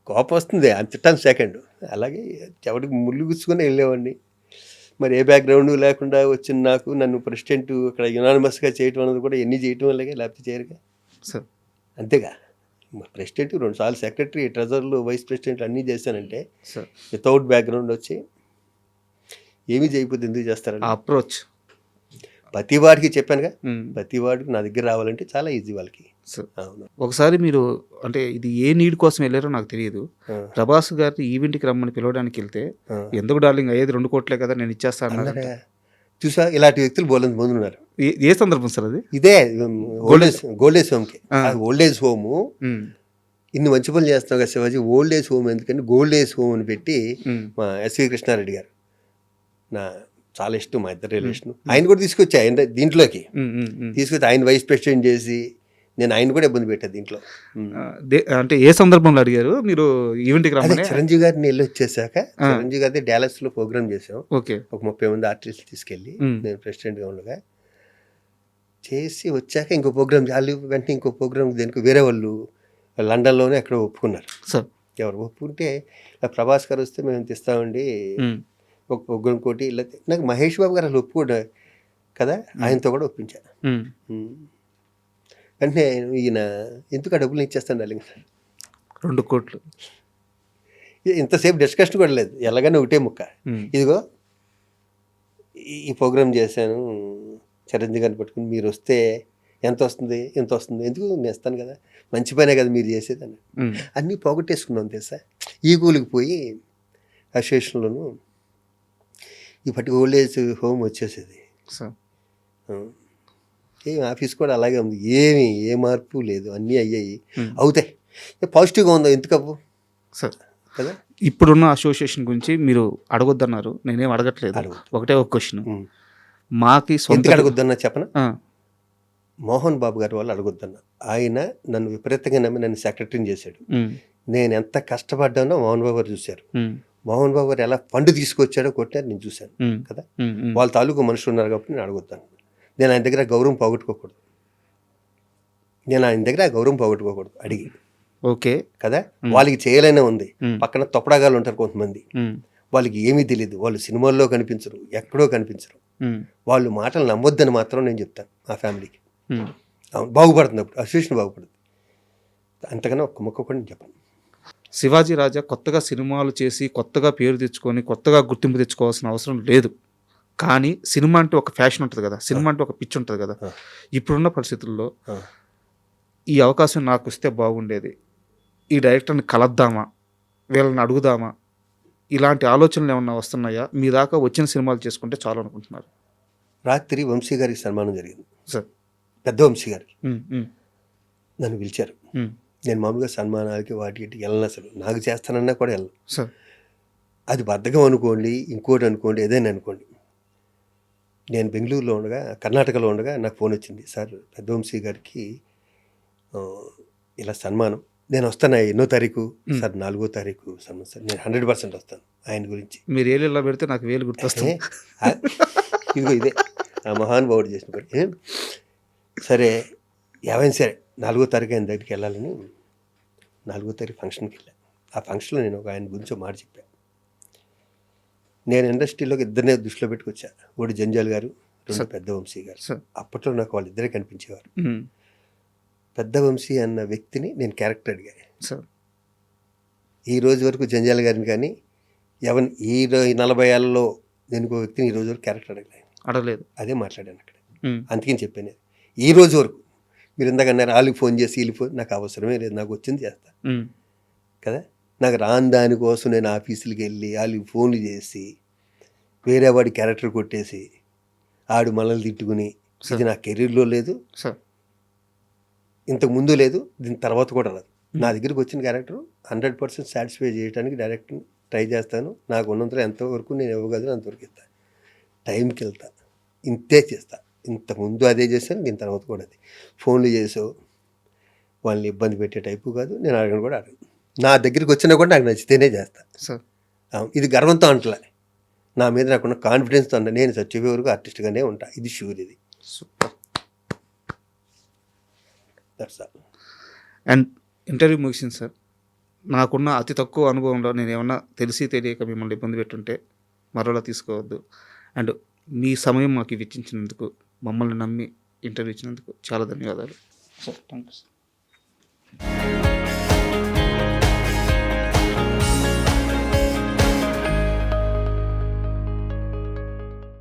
కోపం వస్తుంది, ఆయన తిట్టాలి సెకండ్. అలాగే ఎవరికి ముళ్ళు గుచ్చుకొని వెళ్ళేవాడిని. మరి ఏ బ్యాక్గ్రౌండ్ లేకుండా వచ్చిన నన్ను ప్రెసిడెంట్ ఇక్కడ యునానిమస్గా చేయటం అన్నది కూడా ఎన్ని చేయటం వల్లగా, లేకపోతే చేయరుగా. సార్. అంతేగా, ప్రెసిడెంట్ 2 సార్లు సెక్రటరీ, ట్రెజర్లు, వైస్ ప్రెసిడెంట్లు అన్నీ చేశానంటే సార్, వితౌట్ బ్యాక్గ్రౌండ్ వచ్చి ఏమీ చేయకపోతే ఎందుకు చేస్తారండి? అప్రోచ్. ప్రతి వాడికి చెప్పానుగా, ఉమ్, ప్రతి వాడికి నా దగ్గర రావాలంటే చాలా ఈజీ వాళ్ళకి. సార్. అవును. ఒకసారి మీరు అంటే ఇది ఏ నీడ్ కోసం వెళ్ళారో నాకు తెలియదు. ఆ, ప్రభాస్ గారిని ఈవెంట్కి రమ్మని పిలవడానికి వెళ్తే ఆ. ఎందుకు డార్లింగ్, అయ్యేది 2 కోట్లే కదా, నేను ఇచ్చేస్తా అన్నారు. అన్నారా? చూసా, ఇలాంటి వ్యక్తులు బోలంత మంది ఉన్నారు. ఏ సందర్భం సార్ అది? ఇదే ఓల్డ్ ఏజ్ హోమ్కి. ఆ. ఓల్డ్ ఏజ్ హోము ఉమ్, ఇన్ని మంచి పనులు చేస్తున్నావు కదా శివాజీ, ఓల్డ్ ఏజ్ హోమ్ ఎందుకని గోల్డ్ ఏజ్ హోమ్ అని పెట్టి ఉమ్, మా ఎస్వి కృష్ణారెడ్డి గారు నా చాలా ఇష్టం, మా ఇద్దరు రిలేషన్, ఆయన కూడా తీసుకొచ్చి ఆయన దీంట్లోకి ఉమ్, ఉమ్, ఉమ్. తీసుకొచ్చి ఆయన వైస్ ప్రెసిడెంట్ చేసి నేను ఆయన కూడా ఇబ్బంది పెట్టాను దీంట్లో. అంటే ఏ సందర్భంలో అడిగారు మీరు ఈవెంట్కి అదే రమ్మని? చిరంజీవి గారిని వెళ్ళి వచ్చేసాక, ఆ. చిరంజీవి గారి డాలస్లో ప్రోగ్రామ్ చేసాం. ఓకే. ఒక 30 మంది ఆర్టిస్టులు తీసుకెళ్ళి నేను ప్రెసిడెంట్గా ఉండగా చేసి వచ్చాక ఇంకో ప్రోగ్రామ్ చాలు, వెంటనే ఇంకో ప్రోగ్రామ్ దేనికి వేరే వాళ్ళు లండన్లోనే ఎక్కడ ఒప్పుకున్నారు. సార్. ఎవరు ఒప్పుకుంటే ప్రభాస్ గారు వస్తే మేము తెస్తామండి ఉమ్, ఒక ప్రోగ్రామ్ కోటి ఇలా. నాకు మహేష్ బాబు గారు అసలు ఒప్పుకోడు కదా, ఆయనతో కూడా ఒప్పించా. ఉమ్. వెంటనే ఈయన ఎందుకు ఆ డబ్బులు ఇచ్చేస్తాను డార్లింగ్, 2 కోట్లు. ఇంతసేపు డిస్కషన్ కూడా లేదు, ఎలాగైనా ఒకటే ముక్క. ఉమ్, ఇదిగో ఈ ప్రోగ్రామ్ చేశాను, చిరంజీవి గారిని పట్టుకుని మీరు వస్తే ఎంత వస్తుంది, ఎందుకు నేను ఇస్తాను కదా, మంచి పనే కదా మీరు చేసేదని. ఉమ్, అన్నీ పోగొట్టేసుకున్నాం తెలుసా. ఈగోలికి పోయి అసోసియేషన్లోను ఈ పట్టి ఓల్డ్ ఏజ్ హోమ్ వచ్చేసేది. సార్. ఏం ఆఫీస్ కూడా అలాగే ఉంది, ఏ మార్పు లేదు, అన్నీ అయ్యాయి, ఉమ్, అవుతాయి. పాజిటివ్గా ఉందో ఎందుకవ్వు సార్. కదా. ఇప్పుడున్న అసోసియేషన్ గురించి మీరు అడగొద్దన్నారు, నేనేం అడగట్లేదు. అడగొద్దు. ఒకటే ఒక క్వశ్చన్, ఉమ్. మాకి సొంత ఎందుకు అడగొద్దన్నా చెప్పనా? ఆ, మోహన్ బాబు గారి వాళ్ళు అడగొద్దన్న. ఆయన నన్ను విపరీతంగా నమ్మి నన్ను సెక్రటరీని చేశాడు. ఉమ్, నేను ఎంత కష్టపడ్డానో మోహన్ బాబు గారు చూశారు. ఉమ్, మోహన్ బాబు గారు ఎలా ఫండ్ తీసుకొచ్చాడో కొట్టారు, నేను చూశాను ఉమ్, కదా. ఉమ్, ఉమ్. వాళ్ళ తాలూకు మనుషులు ఉన్నారు కాబట్టి నేను అడగొద్దాను. నేను ఆయన దగ్గర గౌరవం పోగొట్టుకోకూడదు, అడిగి ఓకే కదా. వాళ్ళకి చేయలేనే ఉంది, ఉమ్, పక్కన తొప్పడాగాలు ఉంటారు కొంతమంది, ఉమ్, వాళ్ళకి ఏమీ తెలియదు, వాళ్ళు సినిమాల్లో కనిపించరు, ఎక్కడో కనిపించరు. ఉమ్, వాళ్ళు మాటలు నమ్మొద్దని మాత్రం నేను చెప్తాను మా ఫ్యామిలీకి. ఉమ్. అవును, బాగుపడుతుంది, అప్పుడు అసోసియేషన్ బాగుపడుతుంది. అంతకన్నా ఒక్క మొక్క కూడా నేను చెప్పను. శివాజీ రాజా కొత్తగా సినిమాలు చేసి కొత్తగా పేరు తెచ్చుకొని కొత్తగా గుర్తింపు తెచ్చుకోవాల్సిన అవసరం లేదు. కానీ సినిమా అంటే ఒక ఫ్యాషన్ ఉంటుంది కదా, సినిమా అంటే ఒక పిచ్చి ఉంటుంది కదా. ఇప్పుడున్న పరిస్థితుల్లో ఈ అవకాశం నాకు వస్తే బాగుండేది, ఈ డైరెక్టర్ని కలద్దామా, వీళ్ళని అడుగుదామా, ఇలాంటి ఆలోచనలు ఏమన్నా వస్తున్నాయా? మీ దాకా వచ్చిన సినిమాలు చేసుకుంటే చాలు అనుకుంటున్నారు? రాత్రి వంశీ గారికి సన్మానం జరిగింది సార్. పెద్ద వంశీ గారికి. నన్ను పిలిచారు. నేను మామూలుగా సన్మానాలకి వాటికి వెళ్ళను, అసలు నాకు చేస్తానన్నా కూడా వెళ్ళను సార్. అది బద్ధకం అనుకోండి, ఇంకోటి అనుకోండి, ఏదైనా అనుకోండి. నేను బెంగళూరులో ఉండగా, కర్ణాటకలో ఉండగా నాకు ఫోన్ వచ్చింది, సార్ పెద్ద వంశీ గారికి ఇలా సన్మానం, నేను వస్తాను 8వ తారీఖు సార్, 4వ తారీఖు సన్మానం సార్, నేను 100% వస్తాను ఆయన గురించి. మీరు ఏళ్ళలో పెడితే నాకు వేలు గుర్తొస్తుంది. ఇదిగో ఇదే ఆ మహానుభావుడు చేసిన పని. సరే ఏమైనా సరే 4వ తారీఖు ఆయన దగ్గరికి వెళ్ళాలని 4వ తారీఖు ఫంక్షన్కి వెళ్ళాను. ఆ ఫంక్షన్లో నేను ఒక ఆయన గురించి మాట చెప్పాను. నేను ఇండస్ట్రీలోకి ఇద్దరినే దృష్టిలో పెట్టుకొచ్చా. ఒకటి జంజాల్ గారు, రెండు సార్. పెద్ద వంశీ గారు. సార్. అప్పట్లో నాకు వాళ్ళిద్దరే కనిపించేవారు. మ్మ్. పెద్ద వంశీ అన్న వ్యక్తిని నేను క్యారెక్టర్ అడిగా. సార్. ఈ రోజు వరకు జంజాల్ గారిని కానీ ఈ 40 ఏళ్ళలో నేను ఒక వ్యక్తిని ఈ రోజు వరకు క్యారెక్టర్ అడగలేదు. అడగలేదు. అదే మాట్లాడాను అక్కడ. మ్మ్. అందుకని చెప్పాను, ఈ రోజు వరకు మీరు ఇందాక అన్నారు వాళ్ళకి ఫోన్ చేసి వీళ్ళు ఫోన్, నాకు అవసరమే లేదు, నాకు వచ్చింది చేస్తా మ్మ్. కదా. నాకు రాని దానికోసం నేను ఆఫీసులకి వెళ్ళి వాళ్ళకి ఫోన్లు చేసి వేరే వాడి క్యారెక్టర్ కొట్టేసి ఆడు మనల్ని తిట్టుకుని, ఇది నా కెరీర్లో లేదు, సార్. ఇంతకు ముందు లేదు, దీని తర్వాత కూడా రాదు. నా దగ్గరికి వచ్చిన క్యారెక్టర్ 100% సాటిస్ఫై చేయడానికి డైరెక్ట్ని ట్రై చేస్తాను. నాకు ఉన్నంతలో ఎంతవరకు నేను ఇవ్వగలను అంతవరకు ఇస్తాను. టైంకి వెళ్తా, ఇంతే చేస్తా. ఇంతకుముందు అదే చేశాను, దీని తర్వాత కూడా అదే. ఫోన్లు చేసావు వాళ్ళని ఇబ్బంది పెట్టే టైపు కాదు, నేను అడగను కూడా అడగను. నా దగ్గరికి వచ్చినా కూడా నాకు నచ్చితేనే చేస్తా. సార్. ఇది గర్వంతో అంటలే, నా మీద నాకున్న కాన్ఫిడెన్స్తో అంట. నేను చచ్చిపోయే వరకు ఆర్టిస్ట్గానే ఉంటా, ఇది షూర్. ఇది super. That's all. And interview ముగిసింది సార్. నాకున్న అతి తక్కువ అనుభవంలో నేను ఏమన్నా తెలిసి తెలియక మిమ్మల్ని ఇబ్బంది పెట్టుంటే మరోలా తీసుకోవద్దు. అండ్ మీ సమయం మాకు ఇచ్చించినందుకు, మమ్మల్ని నమ్మి ఇంటర్వ్యూ ఇచ్చినందుకు చాలా ధన్యవాదాలు సార్. Thank you sir.